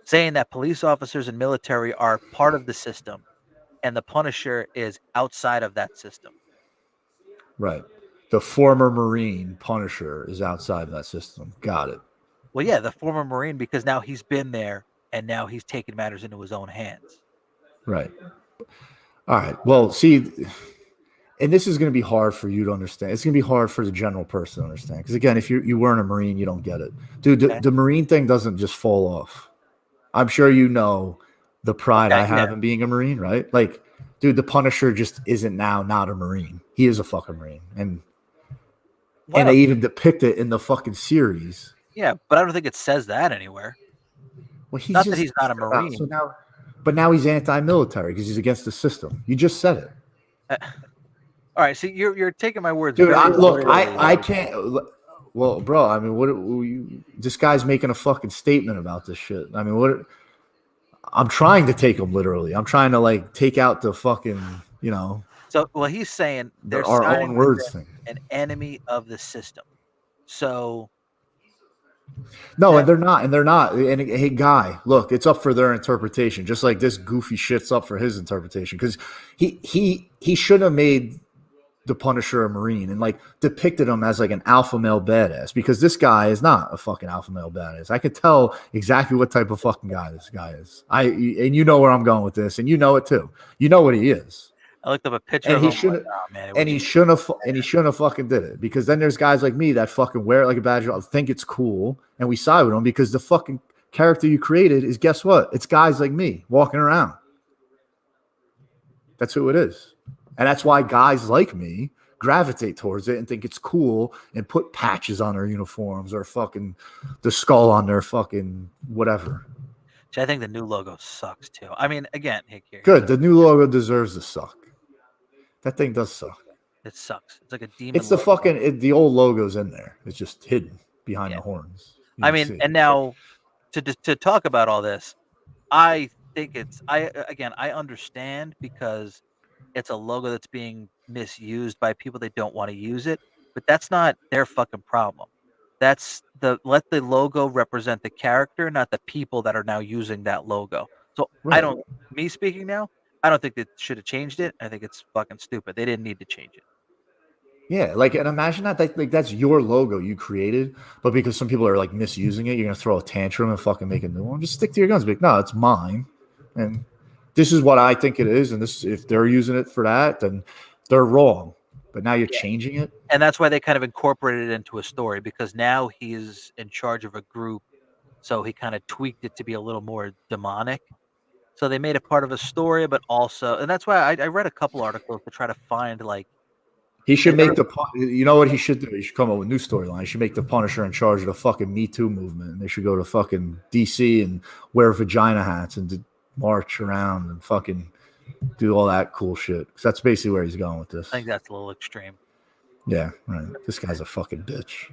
[SPEAKER 1] Saying that police officers and military are part of the system and the Punisher is outside of that system.
[SPEAKER 2] Right. The former Marine Punisher is outside of that system. Got it.
[SPEAKER 1] Well, yeah, the former Marine, because now he's been there and now he's taking matters into his own hands.
[SPEAKER 2] Right. All right. Well, see, and this is going to be hard for you to understand. It's going to be hard for the general person to understand. Because again, if you weren't a Marine, you don't get it. Dude, the Marine thing doesn't just fall off. I'm sure you know the pride I have in being a Marine, right? Like, dude, the Punisher just isn't now not a Marine. He is a fucking Marine. And they even depict it in the fucking series.
[SPEAKER 1] Yeah, but I don't think it says that anywhere.
[SPEAKER 2] Well,
[SPEAKER 1] not that he's not a Marine.
[SPEAKER 2] But now he's anti-military because he's against the system. You just said it.
[SPEAKER 1] All right, see, you're taking my words.
[SPEAKER 2] Dude, I can't. Well, bro, I mean, this guy's making a fucking statement about this shit. I mean, what? I'm trying to take him literally. I'm trying to take out the fucking,
[SPEAKER 1] So, well, he's saying there's
[SPEAKER 2] our own words thing.
[SPEAKER 1] An enemy of the system. So.
[SPEAKER 2] No, and they're not. And hey, guy, look, it's up for their interpretation. Just like this goofy shit's up for his interpretation, because he should have made the Punisher a Marine and depicted him as an alpha male badass, because this guy is not a fucking alpha male badass. I could tell exactly what type of fucking guy this guy is. And you know where I'm going with this, and you know it too. You know what he is.
[SPEAKER 1] I looked up a picture of him.
[SPEAKER 2] He shouldn't have fucking did it, because then there's guys like me that fucking wear it like a badge, think it's cool, and we side with him because the fucking character you created is, guess what? It's guys like me walking around. That's who it is. And that's why guys like me gravitate towards it and think it's cool and put patches on their uniforms or fucking the skull on their fucking whatever.
[SPEAKER 1] I think the new logo sucks too. I mean, again,
[SPEAKER 2] good. The new logo deserves to suck. That thing does suck.
[SPEAKER 1] It sucks. It's like a demon.
[SPEAKER 2] It's the fucking the old logo's in there. It's just hidden behind the horns.
[SPEAKER 1] I mean, and now to talk about all this, I think I understand, because it's a logo that's being misused by people that don't want to use it, but that's not their fucking problem. Let the logo represent the character, not the people that are now using that logo. So right. Me speaking now, I don't think they should have changed it. I think it's fucking stupid. They didn't need to change it.
[SPEAKER 2] Yeah, and imagine that that's your logo you created, but because some people are misusing it, you're gonna throw a tantrum and fucking make a new one. Just stick to your guns. Be no, it's mine, and this is what I think it is, and this, if they're using it for that, then they're wrong. But now you're changing it.
[SPEAKER 1] And that's why they kind of incorporated it into a story, because now he's in charge of a group. So he kind of tweaked it to be a little more demonic. So they made it part of a story, but also, and that's why I read a couple articles to try to find
[SPEAKER 2] He should make you know what he should do? He should come up with a new storyline. He should make the Punisher in charge of the fucking Me Too movement. And they should go to fucking DC and wear vagina hats and march around and fucking do all that cool shit. Because that's basically where he's going with this.
[SPEAKER 1] I think that's a little extreme.
[SPEAKER 2] Yeah, right. This guy's a fucking bitch.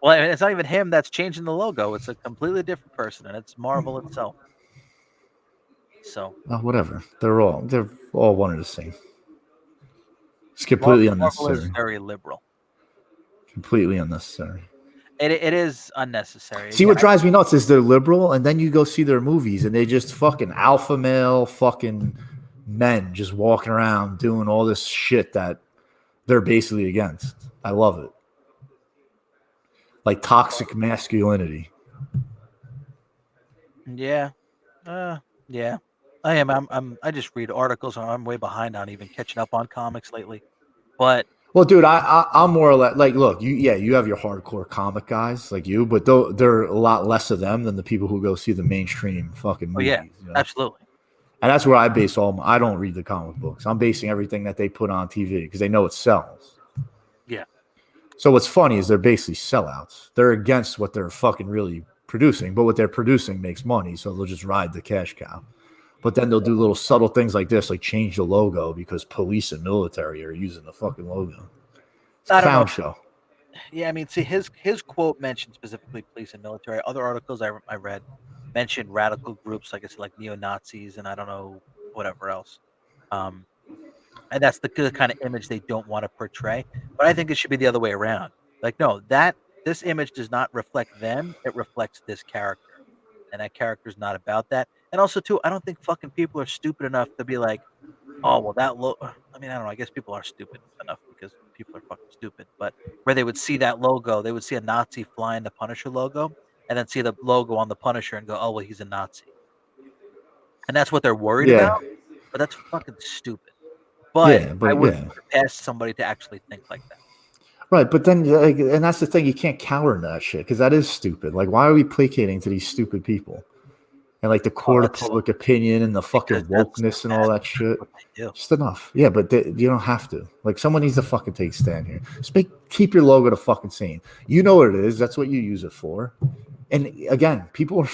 [SPEAKER 1] Well, I mean, it's not even him that's changing the logo. It's a completely different person, and it's Marvel itself. So
[SPEAKER 2] whatever. They're all one and the same. It's completely unnecessary.
[SPEAKER 1] Marvel is very liberal.
[SPEAKER 2] Completely unnecessary.
[SPEAKER 1] It is unnecessary.
[SPEAKER 2] See, what drives me nuts is they're liberal, and then you go see their movies, and they just fucking alpha male fucking men just walking around doing all this shit that they're basically against. I love it. Like toxic masculinity.
[SPEAKER 1] Yeah. Yeah. I am. I just read articles, and I'm way behind on even catching up on comics lately. But
[SPEAKER 2] well, dude, I'm more or less like, look, you have your hardcore comic guys like you, but there are a lot less of them than the people who go see the mainstream fucking movies.
[SPEAKER 1] Yeah, you know? Absolutely.
[SPEAKER 2] And that's where I base I don't read the comic books. I'm basing everything that they put on TV because they know it sells.
[SPEAKER 1] Yeah.
[SPEAKER 2] So what's funny is they're basically sellouts. They're against what they're fucking really producing, but what they're producing makes money, so they'll just ride the cash cow. But then they'll do little subtle things like this, like change the logo because police and military are using the fucking logo. It's a clown show.
[SPEAKER 1] Yeah, I mean, see, his quote mentioned specifically police and military. Other articles I read mentioned radical groups, like it's like neo-Nazis and I don't know, whatever else. And that's the kind of image they don't want to portray. But I think it should be the other way around. Like, no, this image does not reflect them. It reflects this character. And that character's not about that. And also, too, I don't think fucking people are stupid enough to be like, oh, well, I mean, I don't know. I guess people are stupid enough because people are fucking stupid. But where they would see that logo, they would see a Nazi flying the Punisher logo and then see the logo on the Punisher and go, oh, well, he's a Nazi. And that's what they're worried about. But that's fucking stupid. But I wouldn't put it past somebody to actually think like that.
[SPEAKER 2] Right, but then, and that's the thing, you can't cower in that shit because that is stupid. Like, why are we placating to these stupid people? And like the court of public opinion and the fucking wokeness and all that shit. Just enough. Yeah, but you don't have to. Like, someone needs to fucking take a stand here. Just keep your logo the fucking same. You know what it is. That's what you use it for. And again, people are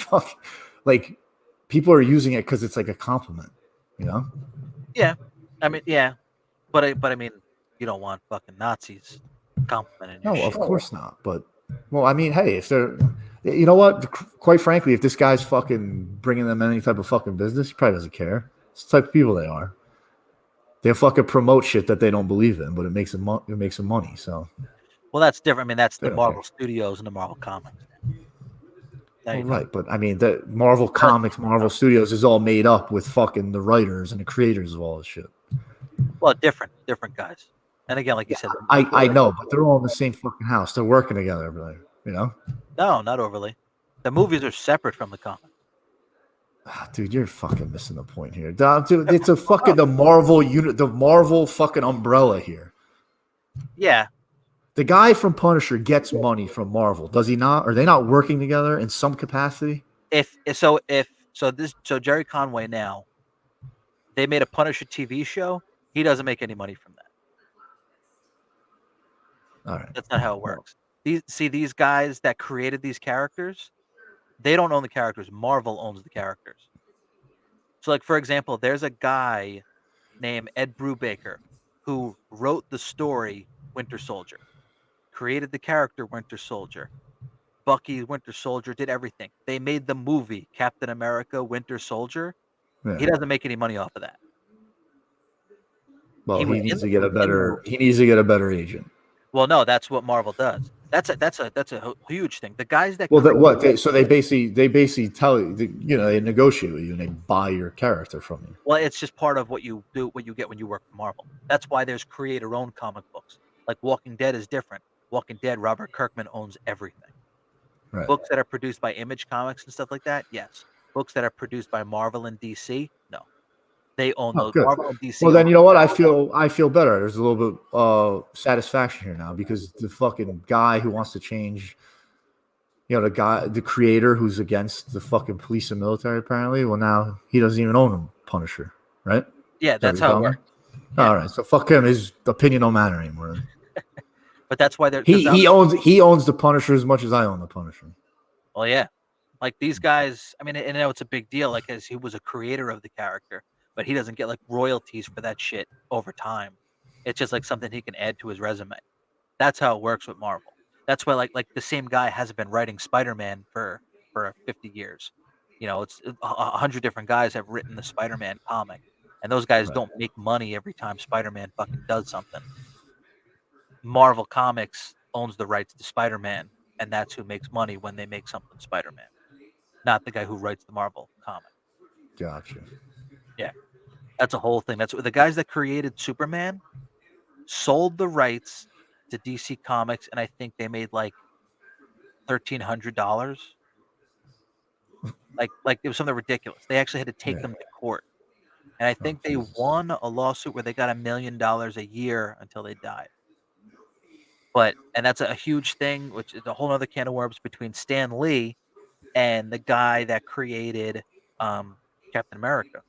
[SPEAKER 2] using it because it's like a compliment, you know?
[SPEAKER 1] Yeah. I mean, yeah. But I mean, you don't want fucking Nazis complimenting your
[SPEAKER 2] shit. No, of course not. But, well, I mean, hey, if they're... You know what? Quite frankly, if this guy's fucking bringing them any type of fucking business, he probably doesn't care. It's the type of people they are. They fucking promote shit that they don't believe in, but it makes them money. So,
[SPEAKER 1] well, that's different. I mean, that's the Marvel Studios and the Marvel Comics.
[SPEAKER 2] Well, right, but I mean, the Marvel Comics, Marvel Studios is all made up with fucking the writers and the creators of all this shit.
[SPEAKER 1] Well, different guys. And again, like you said,
[SPEAKER 2] I know, but they're all in the same fucking house. They're working together, brother. You know?
[SPEAKER 1] No, not overly. The movies are separate from the comic.
[SPEAKER 2] Dude, you're fucking missing the point here. Dude, it's a fucking the Marvel unit, the Marvel fucking umbrella here.
[SPEAKER 1] Yeah.
[SPEAKER 2] The guy from Punisher gets money from Marvel, does he not? Are they not working together in some capacity?
[SPEAKER 1] So Jerry Conway now, they made a Punisher TV show. He doesn't make any money from that.
[SPEAKER 2] All right.
[SPEAKER 1] That's not how it works. These guys that created these characters, they don't own the characters. Marvel owns the characters. So, like, for example, there's a guy named Ed Brubaker who wrote the story Winter Soldier, created the character Winter Soldier, Bucky Winter Soldier, did everything. They made the movie Captain America Winter Soldier. Yeah. He doesn't make any money off of that.
[SPEAKER 2] Well, he needs to get a better agent.
[SPEAKER 1] Well, no, that's what Marvel does. That's a huge thing. The guys that
[SPEAKER 2] they basically tell you, they negotiate with you and they buy your character from you.
[SPEAKER 1] Well, it's just part of what you do, what you get when you work for Marvel. That's why there's creator-owned comic books. Like Walking Dead is different. Walking Dead, Robert Kirkman owns everything. Right. Books that are produced by Image Comics and stuff like that, yes. Books that are produced by Marvel and DC, no. They own those.
[SPEAKER 2] Good.
[SPEAKER 1] Marvel and DC.
[SPEAKER 2] Well, then you know what? I feel better. There's a little bit of satisfaction here now because the fucking guy who wants to change, the creator who's against the fucking police and military, apparently. Well, now he doesn't even own a Punisher, right?
[SPEAKER 1] Yeah, that's how it works.
[SPEAKER 2] Yeah. All right, so fuck him. His opinion don't matter anymore.
[SPEAKER 1] But that's why
[SPEAKER 2] he owns the Punisher as much as I own the Punisher.
[SPEAKER 1] Well, yeah, like these guys. I mean, and I know it's a big deal, like as he was a creator of the character, but he doesn't get like royalties for that shit over time. It's just like something he can add to his resume. That's how it works with Marvel. That's why like the same guy hasn't been writing Spider-Man for 50 years. It's 100 different guys have written the Spider-Man comic, and those guys don't make money every time Spider-Man fucking does something. Marvel Comics owns the rights to Spider-Man, and that's who makes money when they make something Spider-Man, not the guy who writes the Marvel comic.
[SPEAKER 2] Gotcha.
[SPEAKER 1] Yeah, that's a whole thing. That's what the guys that created Superman sold the rights to DC Comics, and I think they made like $1,300. Like it was something ridiculous. They actually had to take them to court, and I think they won a lawsuit where they got $1 million a year until they died. And that's a huge thing, which is a whole other can of worms between Stan Lee and the guy that created um, Captain America,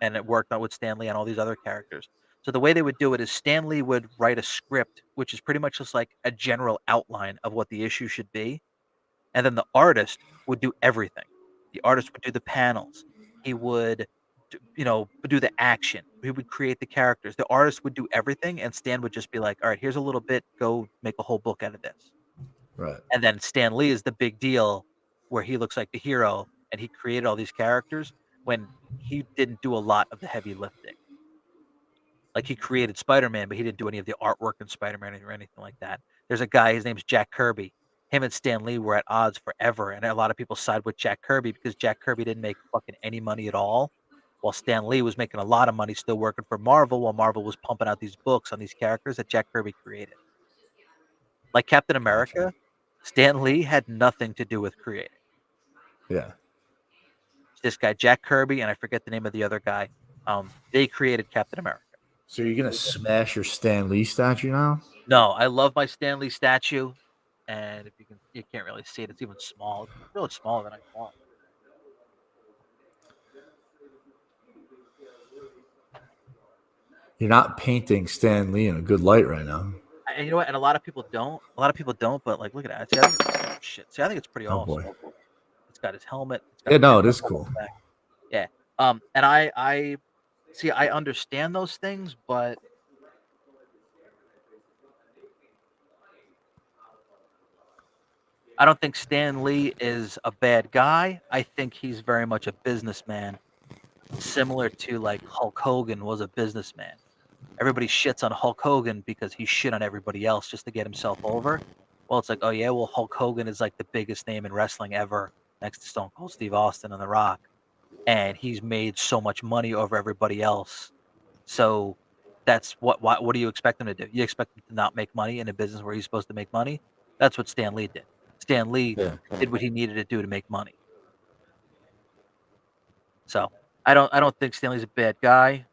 [SPEAKER 1] and it worked out with Stan Lee and all these other characters. So the way they would do it is Stan Lee would write a script, which is pretty much just like a general outline of what the issue should be, and then the artist would do everything. The artist would do the panels. He would, do the action. He would create the characters. The artist would do everything, and Stan would just be like, "All right, here's a little bit. Go make a whole book out of this."
[SPEAKER 2] Right.
[SPEAKER 1] And then Stan Lee is the big deal, where he looks like the hero, and he created all these characters when he didn't do a lot of the heavy lifting. Like he created Spider-Man, but he didn't do any of the artwork in Spider-Man or anything like that. There's a guy, his name's Jack Kirby. Him and Stan Lee were at odds forever, and a lot of people side with Jack Kirby because Jack Kirby didn't make fucking any money at all, while Stan Lee was making a lot of money still working for Marvel, while Marvel was pumping out these books on these characters that Jack Kirby created. Like Captain America, Stan Lee had nothing to do with creating.
[SPEAKER 2] Yeah.
[SPEAKER 1] This guy, Jack Kirby, and I forget the name of the other guy, they created Captain America.
[SPEAKER 2] So you're gonna smash your Stan Lee statue now?
[SPEAKER 1] No, I love my Stan Lee statue, and if you can't really see it. It's even small. It's really smaller than I thought.
[SPEAKER 2] You're not painting Stan Lee in a good light right now.
[SPEAKER 1] And you know what? And a lot of people don't. A lot of people don't. But like, look at that. See, I think shit. See, I think it's pretty awesome.
[SPEAKER 2] Boy.
[SPEAKER 1] It's got his helmet. It's got
[SPEAKER 2] yeah, no, it is cool.
[SPEAKER 1] Yeah. And I see. I understand those things, but I don't think Stan Lee is a bad guy. I think he's very much a businessman, similar to like Hulk Hogan was a businessman. Everybody shits on Hulk Hogan because he shit on everybody else just to get himself over. Well, it's like, oh yeah, well Hulk Hogan is like the biggest name in wrestling ever, next to Stone Cold Steve Austin and The Rock, and he's made so much money over everybody else. So that's what do you expect him to do? You expect him to not make money in a business where he's supposed to make money? That's what Stan Lee did. Stan Lee did what he needed to do to make money. So I don't think Stan Lee's a bad guy.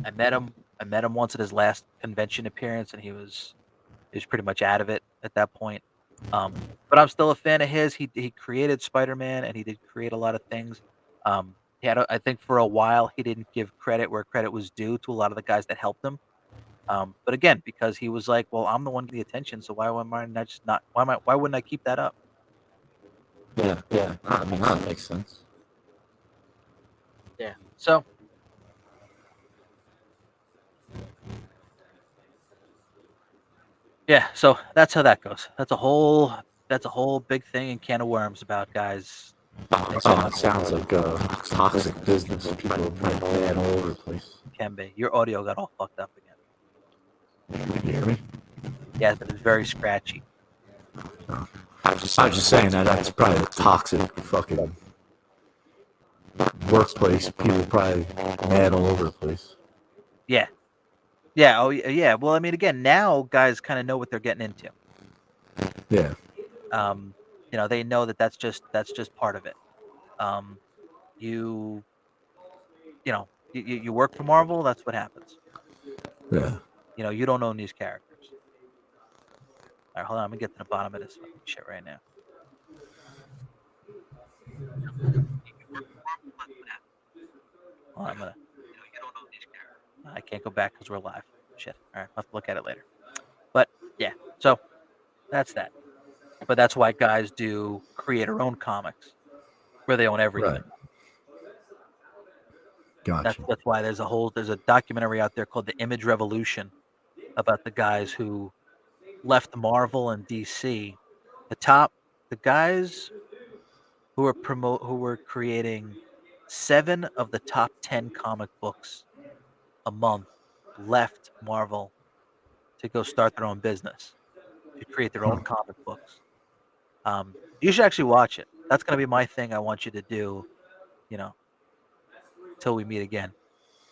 [SPEAKER 1] I met him once at his last convention appearance, and he was pretty much out of it at that point. But I'm still a fan of his. He created Spider-Man, and he did create a lot of things. I think for a while he didn't give credit where credit was due to a lot of the guys that helped him. But again, because he was like, well, I'm the one getting the attention, so why wouldn't I keep that up?
[SPEAKER 2] Yeah. I mean, that makes sense.
[SPEAKER 1] Yeah. So yeah, so that's how that goes. That's a whole big thing and can of worms about guys.
[SPEAKER 2] It sounds like a toxic business. People are playing all over the place.
[SPEAKER 1] Can be. Your audio got all fucked up again.
[SPEAKER 2] You hear me?
[SPEAKER 1] Yeah, but it's very scratchy.
[SPEAKER 2] Oh. I was just saying that's probably a toxic fucking workplace. People probably mad all over the place.
[SPEAKER 1] Yeah. Yeah. Oh, yeah. Well, I mean, again, now guys kind of know what they're getting into.
[SPEAKER 2] Yeah.
[SPEAKER 1] They know that's just part of it. You work for Marvel. That's what happens.
[SPEAKER 2] Yeah.
[SPEAKER 1] You don't own these characters. All right, hold on. I'm gonna get to the bottom of this fucking shit right now. I'm gonna. You don't own these characters. I can't go back because we're live. Shit. All right, I'll have to look at it later. But yeah, so that's that. But that's why guys do creator-owned comics, where they own everything.
[SPEAKER 2] Right. Gotcha.
[SPEAKER 1] That's why there's a documentary out there called The Image Revolution about the guys who left Marvel and DC. The guys who were creating 7 of the top 10 comic books a month left Marvel to go start their own business, to create their own comic books. You should actually watch it. That's gonna be my thing I want you to do, you know, till we meet again.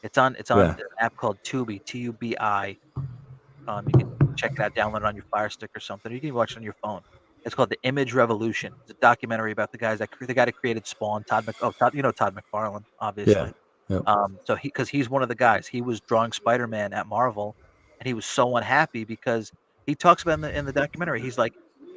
[SPEAKER 1] It's on an app called Tubi, Tubi. You can check it out, download it on your Fire Stick or something. Or you can watch it on your phone. It's called The Image Revolution. It's a documentary about the guy that created Spawn, Todd McFarlane, obviously.
[SPEAKER 2] Yeah. Yep.
[SPEAKER 1] So because he's one of the guys. He was drawing Spider-Man at Marvel, and he was so unhappy because he talks about in the documentary. He's like,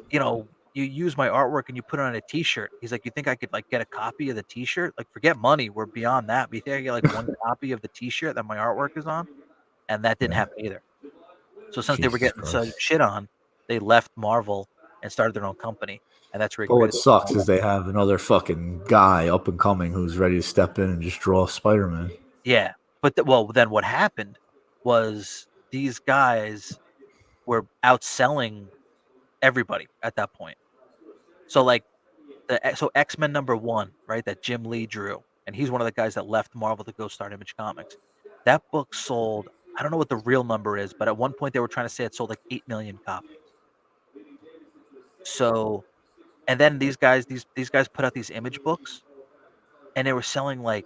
[SPEAKER 1] you use my artwork and you put it on a T-shirt. He's like, you think I could like get a copy of the T-shirt? Like, forget money. We're beyond that. But you think I get like one copy of the T-shirt that my artwork is on? And that didn't happen either. So since they were getting so shit on, they left Marvel and started their own company, and that's where.
[SPEAKER 2] But what sucks is they have another fucking guy up and coming who's ready to step in and just draw Spider-Man.
[SPEAKER 1] Yeah, but then what happened was these guys were outselling everybody at that point. So like X-Men #1, right? That Jim Lee drew, and he's one of the guys that left Marvel to go start Image Comics. That book sold. I don't know what the real number is, but at one point they were trying to say it sold like 8 million copies. So, and then these guys put out these Image books, and they were selling like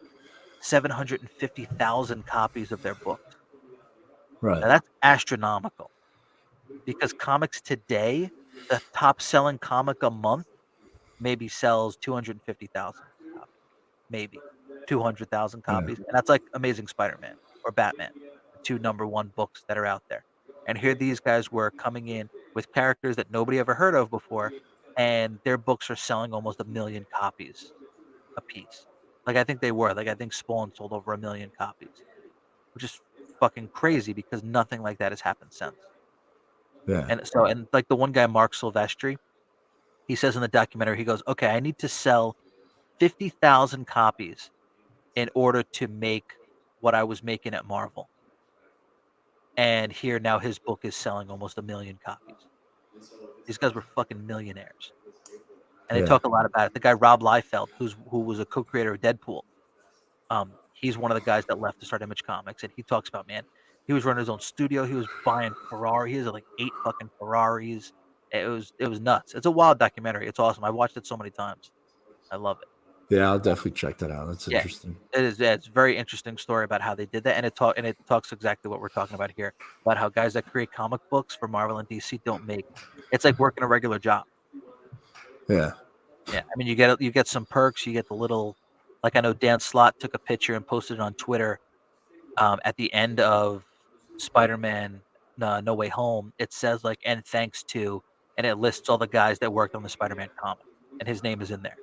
[SPEAKER 1] 750,000 copies of their books.
[SPEAKER 2] Right.
[SPEAKER 1] Now that's astronomical, because comics today, the top selling comic a month maybe sells 250,000 copies, maybe 200,000 copies, and that's like Amazing Spider-Man or Batman, the 2 #1 books that are out there. And here these guys were coming in with characters that nobody ever heard of before, and their books are selling almost 1 million copies a piece. Like I think Spawn sold over 1 million copies, which is fucking crazy because nothing like that has happened since.
[SPEAKER 2] Yeah.
[SPEAKER 1] And like the one guy, Mark Silvestri, he says in the documentary, he goes, okay, I need to sell 50,000 copies in order to make what I was making at Marvel. And here now his book is selling almost 1 million copies. These guys were fucking millionaires. And they talk a lot about it. The guy Rob Liefeld, who was a co-creator of Deadpool, he's one of the guys that left to start Image Comics, and he talks about, man, he was running his own studio. He was buying Ferrari. He has like 8 fucking Ferraris. It was nuts. It's a wild documentary. It's awesome. I watched it so many times. I love it.
[SPEAKER 2] Yeah, I'll definitely check that out. That's interesting.
[SPEAKER 1] It is. Yeah, it's a very interesting story about how they did that, and it talks exactly what we're talking about here, about how guys that create comic books for Marvel and DC don't make. It's like working a regular job.
[SPEAKER 2] Yeah.
[SPEAKER 1] Yeah, I mean, you get some perks. You get the little, like I know Dan Slott took a picture and posted it on Twitter. At the end of Spider-Man No Way Home, it says like, and thanks to, and it lists all the guys that worked on the Spider-Man comic, and his name is in there.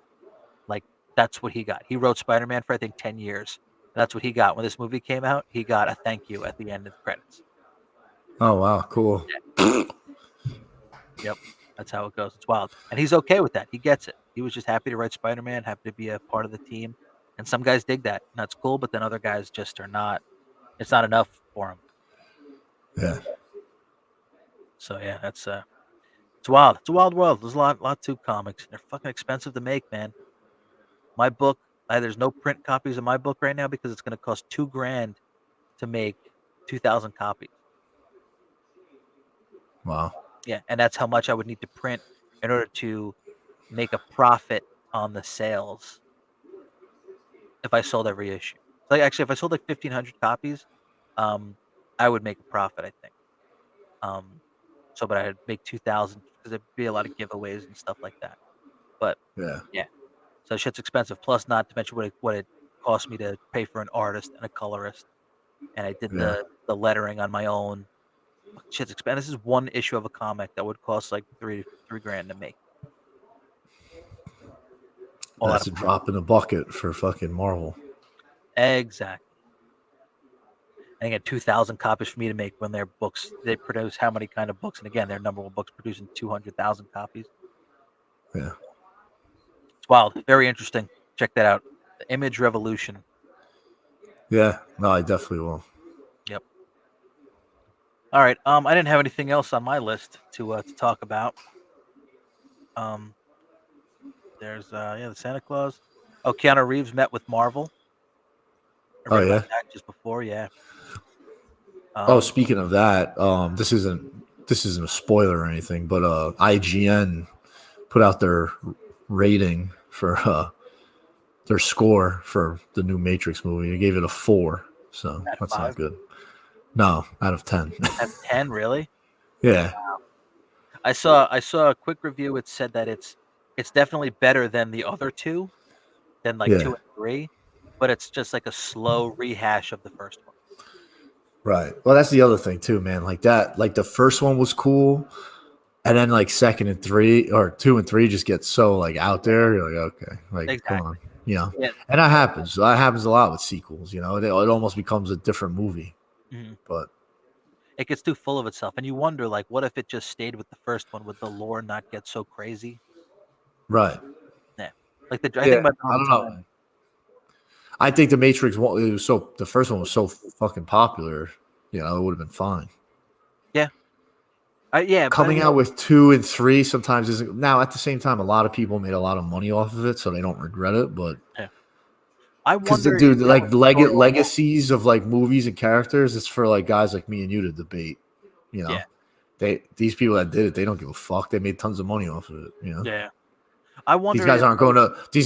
[SPEAKER 1] Like, that's what he got. He wrote Spider-Man for I think 10 years. That's what he got when this movie came out. He got a thank you at the end of the credits.
[SPEAKER 2] Oh wow, cool.
[SPEAKER 1] Yeah. Yep, that's how it goes. It's wild, and he's okay with that. He gets it. He was just happy to write Spider-Man, happy to be a part of the team, and some guys dig that, and that's cool. But then other guys just are not. It's not enough for them.
[SPEAKER 2] Yeah.
[SPEAKER 1] So yeah, that's it's wild. It's a wild world. There's a lot to comics. They're fucking expensive to make, man. My book, there's no print copies of my book right now because it's going to cost $2,000 to make 2,000 copies.
[SPEAKER 2] Wow.
[SPEAKER 1] Yeah, and that's how much I would need to print in order to make a profit on the sales if I sold every issue. Like actually, if I sold like 1,500 copies, I would make a profit, I think. But I'd make 2,000 because there'd be a lot of giveaways and stuff like that. But yeah. So shit's expensive. Plus, not to mention what it cost me to pay for an artist and a colorist, and I did the lettering on my own. Shit's expensive. This is one issue of a comic that would cost like $3,000 to make.
[SPEAKER 2] That's a drop in the bucket for fucking Marvel.
[SPEAKER 1] Exactly. and get 2,000 copies for me to make when their books they produce how many kind of books, and again, their number one books producing 200,000 copies.
[SPEAKER 2] Yeah,
[SPEAKER 1] it's wild. Very interesting. Check that out. The Image Revolution.
[SPEAKER 2] Yeah, no, I definitely will.
[SPEAKER 1] Yep. All right. I didn't have anything else on my list to talk about. There's the Santa Claus. Oh, Keanu Reeves met with Marvel. I read about that just before. Yeah.
[SPEAKER 2] Speaking of that, this isn't a spoiler or anything, but IGN put out their rating for their score for the new Matrix movie. They gave it a 4, so that's not good. No, out of 10.
[SPEAKER 1] Out of 10, really?
[SPEAKER 2] Yeah.
[SPEAKER 1] Wow. I saw a quick review. It said that it's definitely better than the other two, than 2 and 3, but it's just like a slow rehash of the first one.
[SPEAKER 2] Right. Well, that's the other thing too, man. Like that, like the first one was cool, and then like 2 and 3 or 2 and 3 just get so like out there. You're like, okay, like
[SPEAKER 1] exactly.
[SPEAKER 2] come on, yeah. And that happens. That happens a lot with sequels. It almost becomes a different movie. Mm-hmm. But
[SPEAKER 1] it gets too full of itself, and you wonder, like, what if it just stayed with the first one? Would the lore not get so crazy?
[SPEAKER 2] Right.
[SPEAKER 1] Yeah. Like I think
[SPEAKER 2] I don't know. I think the Matrix one, the first one was so fucking popular. It would have been fine.
[SPEAKER 1] Yeah.
[SPEAKER 2] Coming out with 2 and 3 sometimes isn't. Now, at the same time, a lot of people made a lot of money off of it, so they don't regret it. But
[SPEAKER 1] I wonder,
[SPEAKER 2] dude, like legacies of like movies and characters, it's for like guys like me and you to debate. These people that did it, they don't give a fuck. They made tons of money off of it.
[SPEAKER 1] Yeah. I wonder.
[SPEAKER 2] These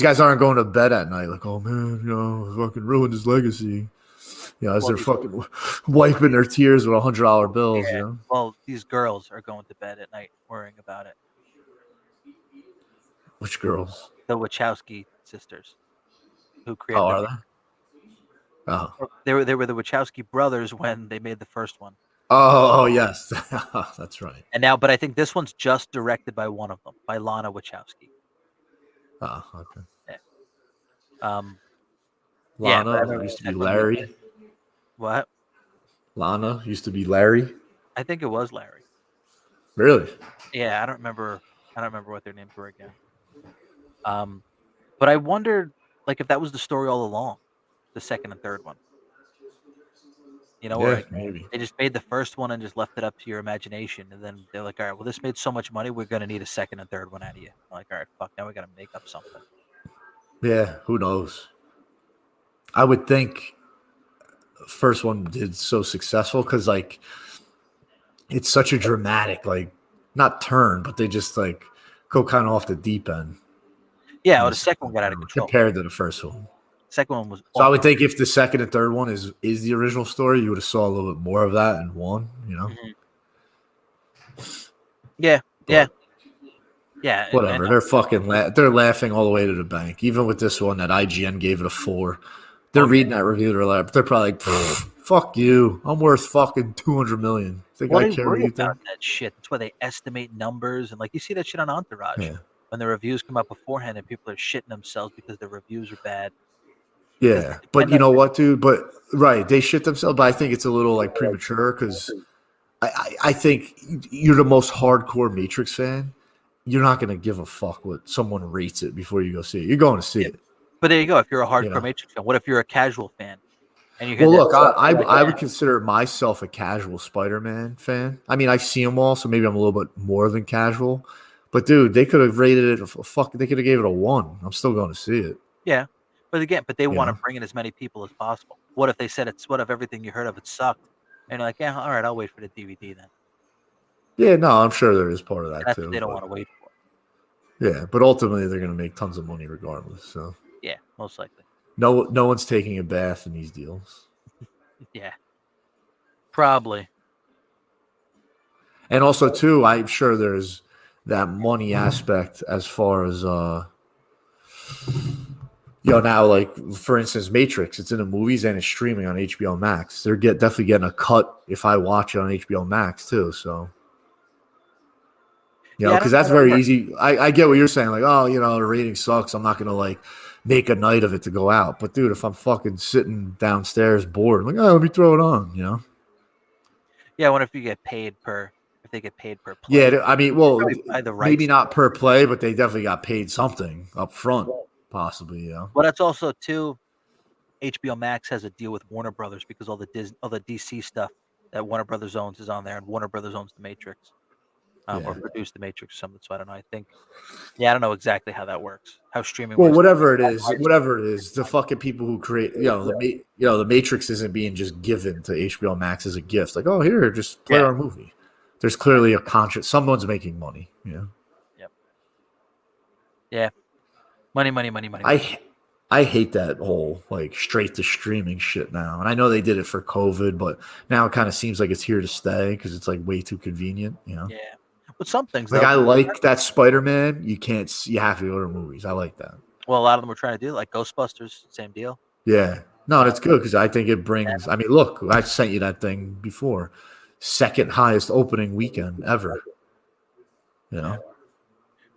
[SPEAKER 2] guys aren't going to bed at night like, oh man, fucking ruined his legacy. As they're fucking wiping their tears with $100 bills.
[SPEAKER 1] Yeah. Well, these girls are going to bed at night worrying about it.
[SPEAKER 2] Which girls?
[SPEAKER 1] The Wachowski sisters, who created.
[SPEAKER 2] Oh, are they?
[SPEAKER 1] Oh, they were the Wachowski brothers when they made the first one.
[SPEAKER 2] Oh yes, that's right.
[SPEAKER 1] And now, but I think this one's just directed by one of them, by Lana Wachowski.
[SPEAKER 2] Oh, okay.
[SPEAKER 1] Yeah.
[SPEAKER 2] Lana used to be Larry.
[SPEAKER 1] What?
[SPEAKER 2] Lana used to be Larry.
[SPEAKER 1] I think it was Larry.
[SPEAKER 2] Really?
[SPEAKER 1] Yeah, I don't remember what their names were again. But I wondered, like, if that was the story all along, the second and third one.
[SPEAKER 2] Maybe
[SPEAKER 1] they just made the first one and just left it up to your imagination, and then they're like, all right, well, this made so much money, we're gonna need a second and third one out of you. I'm like, all right, fuck, now we gotta make up something.
[SPEAKER 2] Yeah, who knows? I would think first one did so successful because like it's such a dramatic, like, not turn, but they just like go kind of off the deep end.
[SPEAKER 1] Yeah, well, the second one got out of control
[SPEAKER 2] compared to the first one.
[SPEAKER 1] Second one was
[SPEAKER 2] so I would think if the second and third one is the original story, you would have saw a little bit more of that in one.
[SPEAKER 1] Mm-hmm. Yeah.
[SPEAKER 2] Whatever. They're they're laughing all the way to the bank. Even with this one, that IGN gave it a 4. They're reading that review. They're probably like, "Fuck you! I'm worth fucking $200 million." Think I care what you think?
[SPEAKER 1] That shit. That's why they estimate numbers, and like you see that shit on Entourage. Yeah. When the reviews come out beforehand and people are shitting themselves because the reviews are bad.
[SPEAKER 2] Yeah, but you know what, dude? But right, they shit themselves. But I think it's a little like premature because I think you're the most hardcore Matrix fan. You're not going to give a fuck what someone rates it before you go see it. You're going to see it.
[SPEAKER 1] But there you go. If you're a hardcore Matrix fan, what if you're a casual fan? And you
[SPEAKER 2] look, I would consider myself a casual Spider-Man fan. I mean, I've seen them all, so maybe I'm a little bit more than casual. But dude, they could have rated it they could have gave it a 1. I'm still going to see it.
[SPEAKER 1] Yeah. But again, they want to bring in as many people as possible. What if they said what if everything you heard of it sucked? And you're like, yeah, all right, I'll wait for the DVD then.
[SPEAKER 2] Yeah, no, I'm sure there is part of that too.
[SPEAKER 1] What they don't want to wait for.
[SPEAKER 2] Yeah, but ultimately they're going to make tons of money regardless. So
[SPEAKER 1] yeah, most likely.
[SPEAKER 2] No one's taking a bath in these deals.
[SPEAKER 1] Yeah, probably.
[SPEAKER 2] And also too, I'm sure there's that money aspect as far as now, like, for instance, Matrix, it's in the movies and it's streaming on HBO Max. They're definitely getting a cut if I watch it on HBO Max too. So, because that's very easy. I get what you're saying. Like, oh, the rating sucks. I'm not going to, like, make a night of it to go out. But dude, if I'm fucking sitting downstairs bored, I'm like, oh, let me throw it on, you know?
[SPEAKER 1] Yeah, I wonder if you get paid per if they get paid per play.
[SPEAKER 2] Yeah, I mean, well, maybe not per play, but they definitely got paid something up front, possibly, you know.
[SPEAKER 1] Well, that's also too. HBO Max has a deal with Warner Brothers because all the DC stuff that Warner Brothers owns is on there, and Warner Brothers owns The Matrix, or produced The Matrix or something. So I don't know. I think, I don't know exactly how that works. How streaming
[SPEAKER 2] well,
[SPEAKER 1] works.
[SPEAKER 2] whatever it is, the fucking people who create, the Matrix isn't being just given to HBO Max as a gift. Like, oh, here, just play our movie. There's clearly a contract. Someone's making money, you know.
[SPEAKER 1] Yep. Yeah. Money.
[SPEAKER 2] I hate that whole like straight to streaming shit now. And I know they did it for COVID, but now it kind of seems like it's here to stay because it's like way too convenient, you know?
[SPEAKER 1] Yeah. But some things,
[SPEAKER 2] like, I like that Spider-Man. You have to go to movies. I like that.
[SPEAKER 1] Well, a lot of them were trying to do like Ghostbusters, same deal.
[SPEAKER 2] Yeah. No, that's good because I think it brings, I mean, look, I sent you that thing before. Second highest opening weekend ever. You know?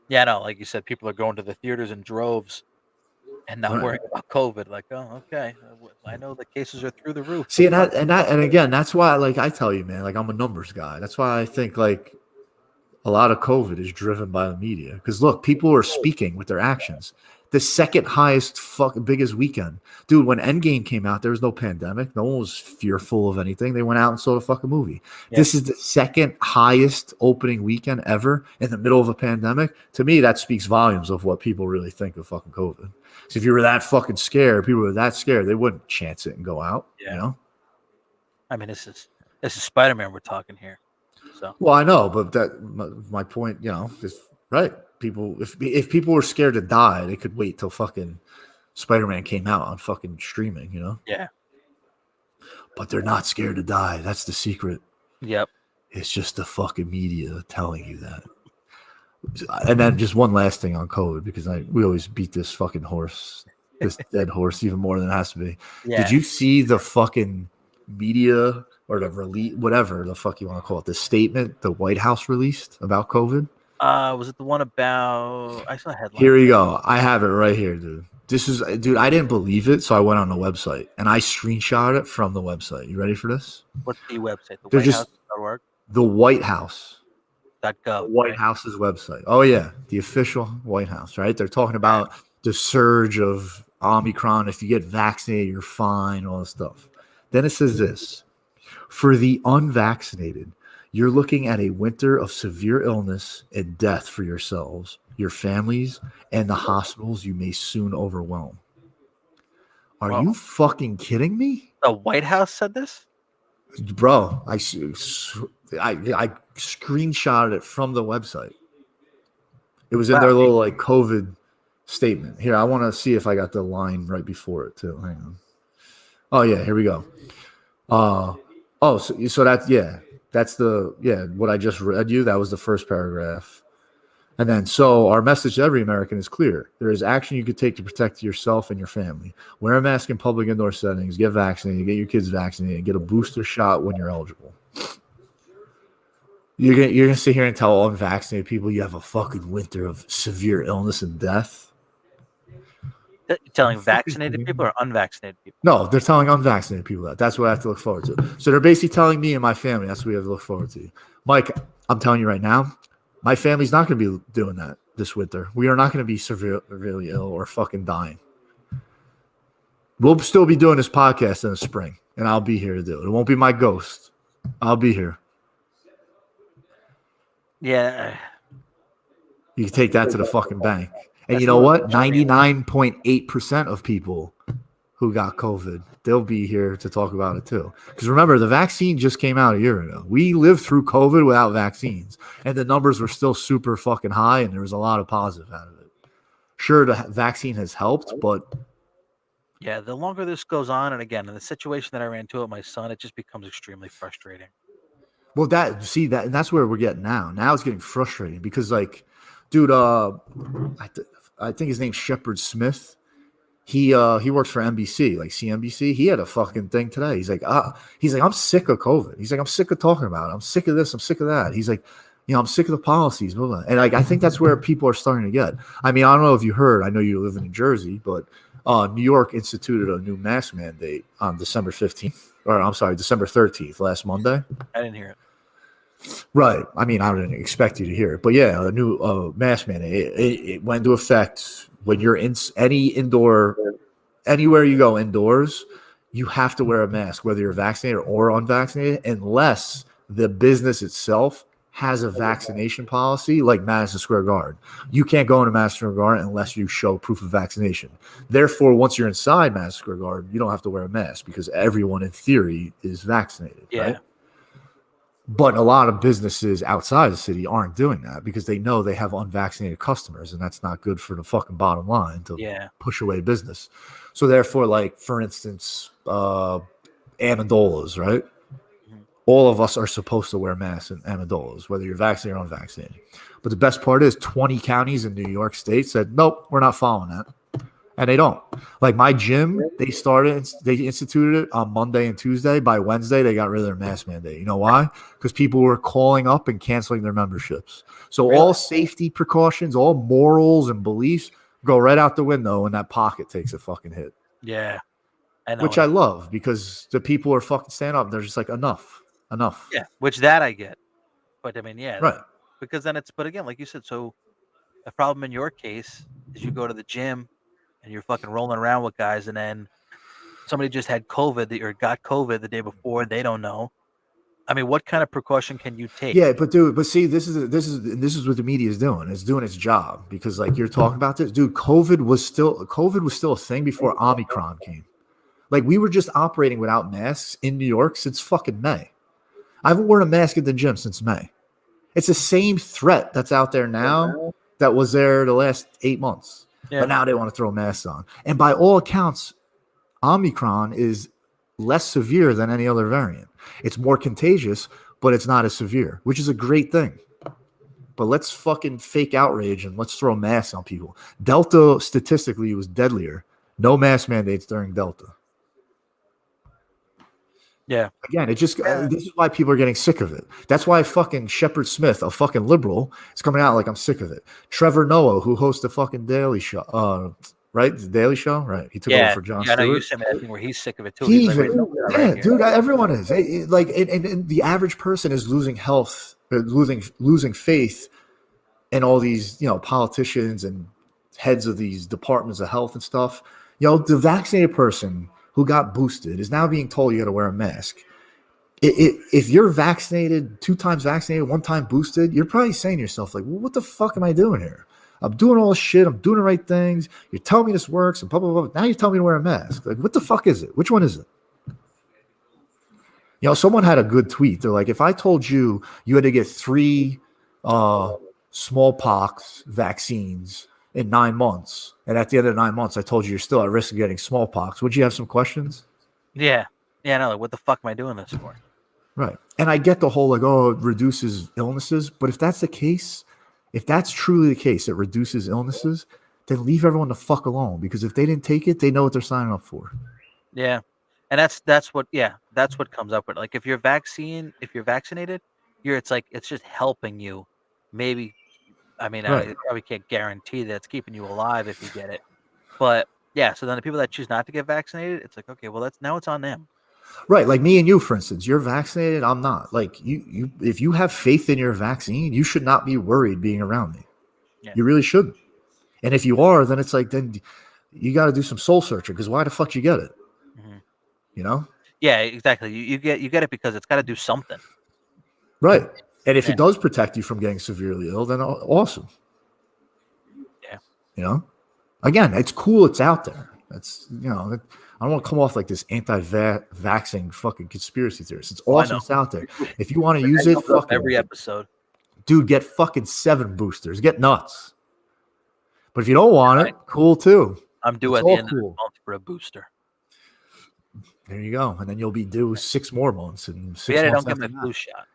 [SPEAKER 1] Yeah, no, like you said, people are going to the theaters in droves and not worrying about COVID. Like, oh, okay, I know the cases are through the roof.
[SPEAKER 2] See, and again, that's why, like, I tell you, man, like, I'm a numbers guy. That's why I think like a lot of COVID is driven by the media. Because look, people are speaking with their actions. The second highest biggest weekend. Dude, when Endgame came out, there was no pandemic. No one was fearful of anything. They went out and saw the fucking movie. Yeah. This is the second highest opening weekend ever in the middle of a pandemic. To me, that speaks volumes of what people really think of fucking COVID. So if you were that fucking scared, people were that scared, they wouldn't chance it and go out. Yeah. You know?
[SPEAKER 1] I mean, this is Spider-Man we're talking here. So.
[SPEAKER 2] Well, I know, but my point, you know, is right. People, if people were scared to die, they could wait till fucking Spider-Man came out on fucking streaming, you know?
[SPEAKER 1] Yeah.
[SPEAKER 2] But they're not scared to die. That's the secret.
[SPEAKER 1] Yep.
[SPEAKER 2] It's just the fucking media telling you that. And then just one last thing on COVID, because we always beat this fucking horse, this dead horse, even more than it has to be. Yeah. Did you see the fucking media or the release, whatever the fuck you want to call it, the statement the White House released about COVID?
[SPEAKER 1] Was it the one about? I saw a headline.
[SPEAKER 2] Here we go. I have it right here, dude. I didn't believe it, so I went on the website and I screenshot it from the website. You ready for this?
[SPEAKER 1] What's the website? The WhiteHouse.org?
[SPEAKER 2] The White House.
[SPEAKER 1] .gov.
[SPEAKER 2] White House's website. Oh yeah, the official White House, right? They're talking about the surge of Omicron. If you get vaccinated, you're fine, all this stuff. Then it says this: for the unvaccinated, you're looking at a winter of severe illness and death for yourselves, your families, and the hospitals you may soon overwhelm. Are you fucking kidding me?
[SPEAKER 1] The White House said this?
[SPEAKER 2] Bro, I screenshotted it from the website. It was in their little like COVID statement. Here, I want to see if I got the line right before it too. Hang on. Oh yeah, here we go. So that's what I just read you. That was the first paragraph. And then, so our message to every American is clear. There is action you could take to protect yourself and your family. Wear a mask in public indoor settings, get vaccinated, get your kids vaccinated, get a booster shot when you're eligible. You're gonna sit here and tell unvaccinated people you have a fucking winter of severe illness and death?
[SPEAKER 1] You're telling vaccinated people or unvaccinated people?
[SPEAKER 2] No, they're telling unvaccinated people that. That's what I have to look forward to. So they're basically telling me and my family that's what we have to look forward to. Mike, I'm telling you right now, my family's not going to be doing that this winter. We are not going to be severely ill or fucking dying. We'll still be doing this podcast in the spring, and I'll be here to do it. It won't be my ghost. I'll be here.
[SPEAKER 1] Yeah.
[SPEAKER 2] You can take that to the fucking bank. And you know what? 99.8% of people who got COVID, they'll be here to talk about it too. Because remember, the vaccine just came out a year ago. We lived through COVID without vaccines, and the numbers were still super fucking high, and there was a lot of positive out of it. Sure, the vaccine has helped, but
[SPEAKER 1] yeah, the longer this goes on, and again, in the situation that I ran into with my son, it just becomes extremely frustrating.
[SPEAKER 2] Well, and that's where we're getting now. Now it's getting frustrating because, like, dude, I think his name's Shepard Smith. He works for NBC, like CNBC. He had a fucking thing today. He's like, I'm sick of COVID. He's like, I'm sick of talking about it. I'm sick of this. I'm sick of that. He's like, I'm sick of the policies. Blah, blah. And I think that's where people are starting to get. I mean, I don't know if you heard. I know you live in New Jersey, but New York instituted a new mask mandate on December 15th. Or I'm sorry, December 13th, last Monday.
[SPEAKER 1] I didn't hear it.
[SPEAKER 2] Right. I mean, I didn't expect you to hear it. But yeah, a new mask mandate. It went into effect when you're in anywhere you go indoors, you have to wear a mask, whether you're vaccinated or unvaccinated, unless the business itself has a vaccination policy like Madison Square Garden. You can't go into Madison Square Garden unless you show proof of vaccination. Therefore, once you're inside Madison Square Garden, you don't have to wear a mask because everyone in theory is vaccinated, right? But a lot of businesses outside the city aren't doing that because they know they have unvaccinated customers, and that's not good for the fucking bottom line to push away business. So therefore, like, for instance, Amendolas, right? All of us are supposed to wear masks in Amendolas, whether you're vaccinated or unvaccinated. But the best part is 20 counties in New York State said, nope, we're not following that. And they don't. Like my gym, they instituted it on Monday and Tuesday. By Wednesday, they got rid of their mask mandate. You know why? Because people were calling up and canceling their memberships. So all safety precautions, all morals and beliefs go right out the window, and that pocket takes a fucking hit.
[SPEAKER 1] Yeah. I know.
[SPEAKER 2] Which I love because the people are fucking standing up. They're just like, enough.
[SPEAKER 1] Yeah, which that I get. But I mean,
[SPEAKER 2] right.
[SPEAKER 1] Because then but again, like you said, so the problem in your case is you go to the gym and you're fucking rolling around with guys, and then somebody just had COVID or got COVID the day before. They don't know. I mean, what kind of precaution can you take?
[SPEAKER 2] Yeah, but see, this is what the media is doing. It's doing its job because, like, you're talking about this, dude. COVID was still a thing before Omicron came. Like, we were just operating without masks in New York since fucking May. I haven't worn a mask at the gym since May. It's the same threat that's out there now that was there the last 8 months. Yeah. But now they want to throw masks on. And by all accounts, Omicron is less severe than any other variant. It's more contagious, but it's not as severe, which is a great thing. But let's fucking fake outrage and let's throw masks on people. Delta statistically was deadlier. No mask mandates during Delta.
[SPEAKER 1] Yeah.
[SPEAKER 2] Again, this is why people are getting sick of it. That's why fucking Shepard Smith, a fucking liberal, is coming out like, I'm sick of it. Trevor Noah, who hosts the fucking Daily Show, right? The Daily Show, right? He took over for Jon Stewart.
[SPEAKER 1] I know you sent me that thing where he's sick of it too.
[SPEAKER 2] Dude, everyone is. And the average person is losing health, losing faith in all these, politicians and heads of these departments of health and stuff. The vaccinated person who got boosted is now being told you got to wear a mask. If you're vaccinated, 2 times vaccinated, 1 time boosted, you're probably saying to yourself, like, well, what the fuck am I doing here? I'm doing all this shit. I'm doing the right things. You're telling me this works and blah, blah, blah. Now you're telling me to wear a mask. Like, what the fuck is it? Which one is it? Someone had a good tweet. They're like, if I told you had to get 3 smallpox vaccines in 9 months, and at the end of 9 months, I told you you're still at risk of getting smallpox, would you have some questions?
[SPEAKER 1] Yeah. Yeah, no, like, what the fuck am I doing this for?
[SPEAKER 2] Right. And I get the whole, like, it reduces illnesses, but if that's the case, if that's truly the case, it reduces illnesses, then leave everyone the fuck alone, because if they didn't take it, they know what they're signing up for.
[SPEAKER 1] Yeah. And that's what comes up with. Like, if you're vaccinated, it's just helping you. Maybe, I mean, right. I probably can't guarantee that it's keeping you alive if you get it. But yeah, so then the people that choose not to get vaccinated, it's like, okay, well, now it's on them.
[SPEAKER 2] Right, like me and you, for instance, you're vaccinated, I'm not. Like, you if you have faith in your vaccine, you should not be worried being around me. Yeah. You really shouldn't. And if you are, then it's like, then you got to do some soul searching, because why the fuck you get it? Mm-hmm.
[SPEAKER 1] Yeah, exactly. You get it because it's got to do something.
[SPEAKER 2] Right. And if it does protect you from getting severely ill, then awesome. Yeah. Again, it's cool. It's out there. That's, I don't want to come off like this anti-vaxxing fucking conspiracy theorist. It's awesome. It's out there. If you want to use it, fuck
[SPEAKER 1] every episode.
[SPEAKER 2] Dude, get fucking 7 boosters. Get nuts. But if you don't want it, cool too.
[SPEAKER 1] I'm due at the end of the month for a booster.
[SPEAKER 2] There you go. And then you'll be due 6 more months. And 6
[SPEAKER 1] months.
[SPEAKER 2] I
[SPEAKER 1] don't get my flu shot.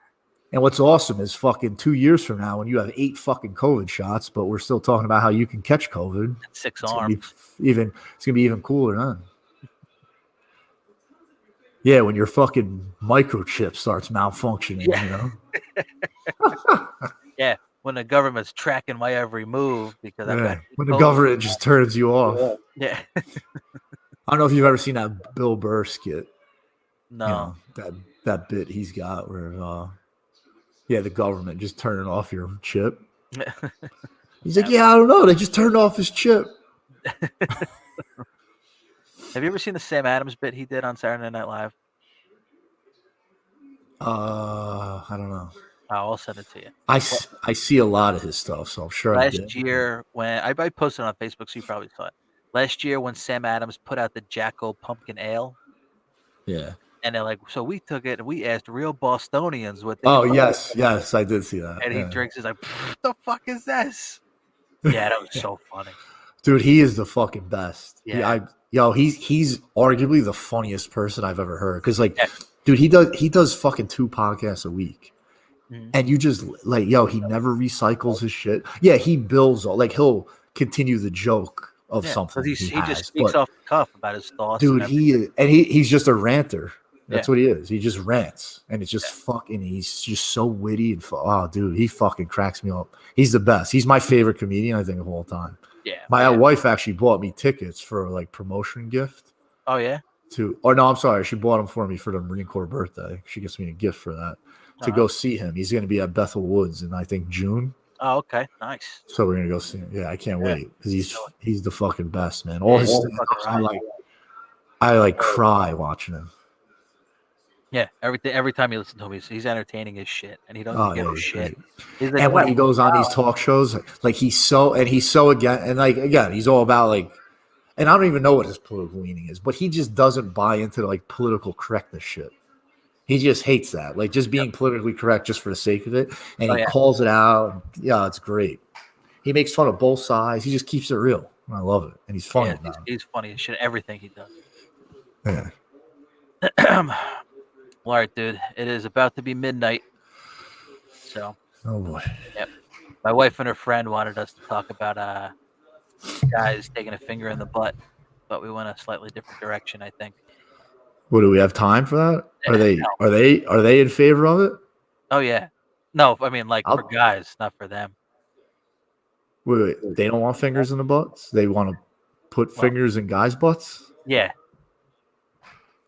[SPEAKER 2] And what's awesome is fucking 2 years from now, when you have 8 fucking COVID shots, but we're still talking about how you can catch COVID.
[SPEAKER 1] 6 arms.
[SPEAKER 2] It's gonna be even cooler then. Yeah, when your fucking microchip starts malfunctioning,
[SPEAKER 1] Yeah, when the government's tracking my every move because I've got
[SPEAKER 2] when the government just turns you off.
[SPEAKER 1] Yeah.
[SPEAKER 2] I don't know if you've ever seen that Bill Burr skit.
[SPEAKER 1] No.
[SPEAKER 2] That bit he's got where the government just turning off your chip. He's like, I don't know, they just turned off his chip.
[SPEAKER 1] Have you ever seen the Sam Adams bit he did on Saturday Night Live?
[SPEAKER 2] I don't know.
[SPEAKER 1] I'll send it to you.
[SPEAKER 2] I see a lot of his stuff, so I'm sure I did.
[SPEAKER 1] Last year, when I posted on Facebook, so you probably saw it. Last year, when Sam Adams put out the Jacko Pumpkin Ale.
[SPEAKER 2] Yeah.
[SPEAKER 1] And they're like, so we took it and we asked real Bostonians what they.
[SPEAKER 2] Oh yes, I did see that.
[SPEAKER 1] And he drinks. He's like, "What the fuck is this?" Yeah, that was so funny.
[SPEAKER 2] Dude, he is the fucking best.
[SPEAKER 1] Yeah.
[SPEAKER 2] He's arguably the funniest person I've ever heard. Because dude, he does fucking 2 podcasts a week. Mm-hmm. And you just he never recycles his shit. Yeah, he builds he'll continue the joke of something.
[SPEAKER 1] He just speaks off the cuff about his thoughts.
[SPEAKER 2] Dude, he's just a ranter. That's what he is. He just rants, and it's just fucking. He's just so witty and dude, he fucking cracks me up. He's the best. He's my favorite comedian, I think, of all time.
[SPEAKER 1] Yeah.
[SPEAKER 2] My wife actually bought me tickets for promotion gift.
[SPEAKER 1] Oh yeah.
[SPEAKER 2] I'm sorry, she bought them for me for the Marine Corps birthday. She gets me a gift for that to go see him. He's going to be at Bethel Woods in I think June.
[SPEAKER 1] Oh, okay, nice.
[SPEAKER 2] So we're gonna go see him. Yeah, I can't wait because he's the fucking best, man. All his I cry watching him.
[SPEAKER 1] Yeah, every time you listen to him, he's entertaining as shit, and he doesn't give a shit.
[SPEAKER 2] And when he goes on these talk shows, he's so again, he's all about and I don't even know what his political leaning is, but he just doesn't buy into the political correctness shit. He just hates that, just being politically correct just for the sake of it, and he calls it out. Yeah, it's great. He makes fun of both sides. He just keeps it real. I love it, and he's funny.
[SPEAKER 1] Yeah, he's funny as shit. Everything he does.
[SPEAKER 2] Yeah.
[SPEAKER 1] All right, dude. It is about to be midnight. So.
[SPEAKER 2] Oh boy.
[SPEAKER 1] Yep. My wife and her friend wanted us to talk about guys taking a finger in the butt, but we went a slightly different direction, I think.
[SPEAKER 2] What, do we have time for that? Are they in favor of it?
[SPEAKER 1] Oh yeah. No, I mean for guys, not for them.
[SPEAKER 2] Wait, they don't want fingers in the butts? They want to put fingers in guys' butts?
[SPEAKER 1] Yeah.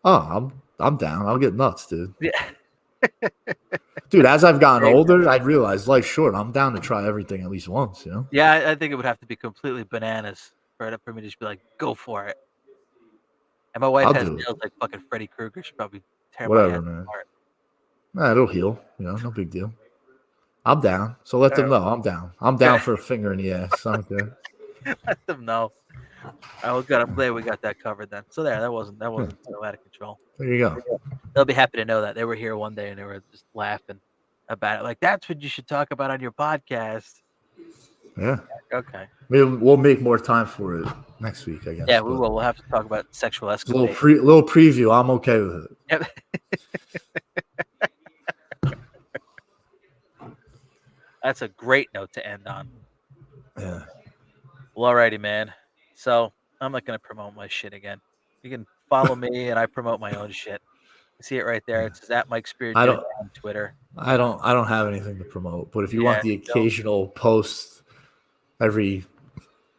[SPEAKER 2] Oh, I'm down. I'll get nuts, dude. Yeah. Dude, as I've gotten older, I realized life's short. I'm down to try everything at least once, you know?
[SPEAKER 1] Yeah, I think it would have to be completely bananas for me to just be like, go for it. And my wife has nails like fucking Freddy Krueger. She'd probably tear my head apart.
[SPEAKER 2] Nah, it'll heal. No big deal. I'm down. So let them know I'm down. I'm down for a finger in the ass. I'm good.
[SPEAKER 1] Let them know. Oh, good. I'm glad we got that covered then. So that wasn't so out of control.
[SPEAKER 2] There you go.
[SPEAKER 1] They'll be happy to know that. They were here one day and they were just laughing about it. That's what you should talk about on your podcast.
[SPEAKER 2] Yeah.
[SPEAKER 1] Okay.
[SPEAKER 2] We'll make more time for it next week, I guess.
[SPEAKER 1] Yeah, we will. We'll have to talk about sexual escapades.
[SPEAKER 2] Little preview. I'm okay with it.
[SPEAKER 1] Yep. That's a great note to end on.
[SPEAKER 2] Yeah.
[SPEAKER 1] Well, alrighty, man. So I'm not going to promote my shit again. You can follow me and I promote my own shit. You see it right there. It says at Mike Spear on Twitter.
[SPEAKER 2] I don't have anything to promote, but if you want the occasional post every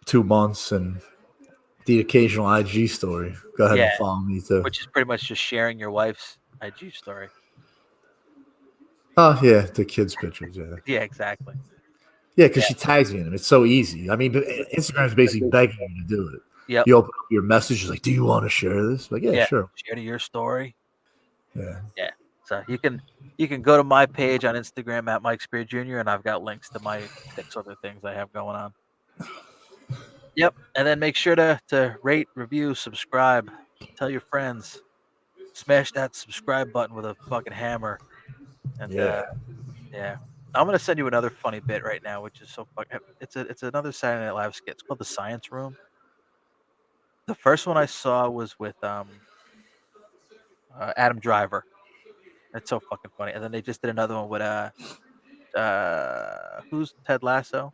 [SPEAKER 2] 2 months and the occasional IG story, go ahead and follow me too.
[SPEAKER 1] Which is pretty much just sharing your wife's IG story.
[SPEAKER 2] Oh yeah, the kids' pictures. Yeah.
[SPEAKER 1] Yeah, exactly.
[SPEAKER 2] Yeah, because she tags me in them. It's so easy. I mean, Instagram is basically begging you to do it.
[SPEAKER 1] Yep.
[SPEAKER 2] You open up your message, like, do you want to share this? Like, yeah, sure.
[SPEAKER 1] Share to your story.
[SPEAKER 2] Yeah.
[SPEAKER 1] Yeah. So you can go to my page on Instagram at Mike Spear Jr. and I've got links to my 6 other things I have going on. Yep. And then make sure to rate, review, subscribe, tell your friends, smash that subscribe button with a fucking hammer. And yeah. I'm gonna send you another funny bit right now, which is so fucking. It's another Saturday Night Live skit. It's called The Science Room. The first one I saw was with Adam Driver. It's so fucking funny. And then they just did another one with who's Ted Lasso?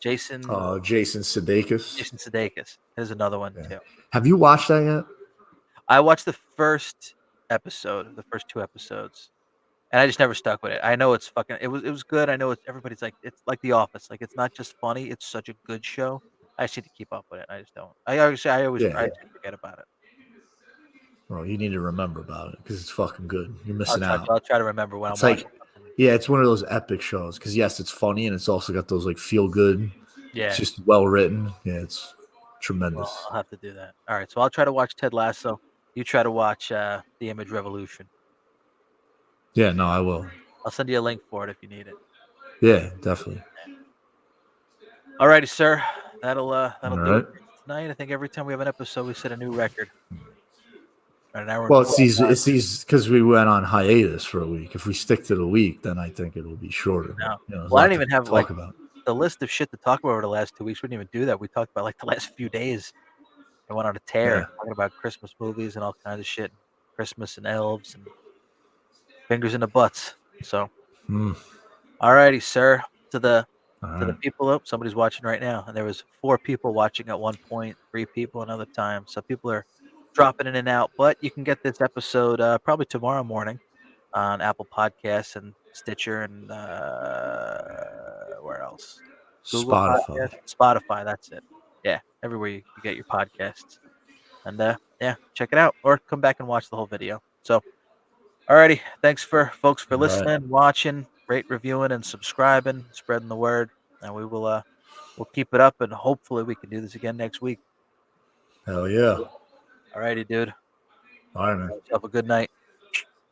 [SPEAKER 1] Jason
[SPEAKER 2] Sudeikis.
[SPEAKER 1] Jason Sudeikis. There's another one too.
[SPEAKER 2] Have you watched that yet?
[SPEAKER 1] I watched the first episode, the first 2 episodes. And I just never stuck with it. I know it's fucking. It was good. I know everybody's like it's like The Office. Like it's not just funny. It's such a good show. I just need to keep up with it. I just don't. I always forget about it.
[SPEAKER 2] Well, you need to remember about it because it's fucking good. You're missing out.
[SPEAKER 1] I'll try to remember when
[SPEAKER 2] it's
[SPEAKER 1] I'm
[SPEAKER 2] like,
[SPEAKER 1] watching something.
[SPEAKER 2] Yeah, it's one of those epic shows because yes, it's funny and it's also got those like feel good.
[SPEAKER 1] Yeah,
[SPEAKER 2] it's just well written. Yeah, it's tremendous.
[SPEAKER 1] Well, I'll have to do that. All right, so I'll try to watch Ted Lasso. You try to watch The Image Revolution.
[SPEAKER 2] Yeah, no, I will.
[SPEAKER 1] I'll send you a link for it if you need it.
[SPEAKER 2] Yeah, definitely.
[SPEAKER 1] All righty, sir. That'll do
[SPEAKER 2] right.
[SPEAKER 1] it for tonight. I think every time we have an episode, we set a new record.
[SPEAKER 2] Well, it's these because we went on hiatus for a week. If we stick to the week, then I think it'll be shorter.
[SPEAKER 1] No.
[SPEAKER 2] Well,
[SPEAKER 1] I didn't even have talk about the list of shit to talk about over the last 2 weeks. We didn't even do that. We talked about like the last few days. I went on a tear talking about Christmas movies and all kinds of shit, Christmas and elves and fingers in the butts. So, all righty, sir. To the people up, somebody's watching right now, and there was 4 people watching at one point, 3 people another time. So people are dropping in and out, but you can get this episode probably tomorrow morning on Apple Podcasts and Stitcher and where else? Google Podcasts, Spotify. That's it. Yeah, everywhere you get your podcasts. And yeah, check it out or come back and watch the whole video. So, alrighty, thanks folks for listening, watching, rate, reviewing, and subscribing, spreading the word. And we will we'll keep it up, and hopefully we can do this again next week.
[SPEAKER 2] Hell yeah!
[SPEAKER 1] Alrighty, dude.
[SPEAKER 2] All right, man.
[SPEAKER 1] Have a good night.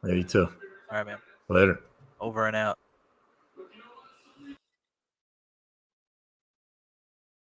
[SPEAKER 2] Yeah, you too.
[SPEAKER 1] All right, man.
[SPEAKER 2] Later.
[SPEAKER 1] Over and out.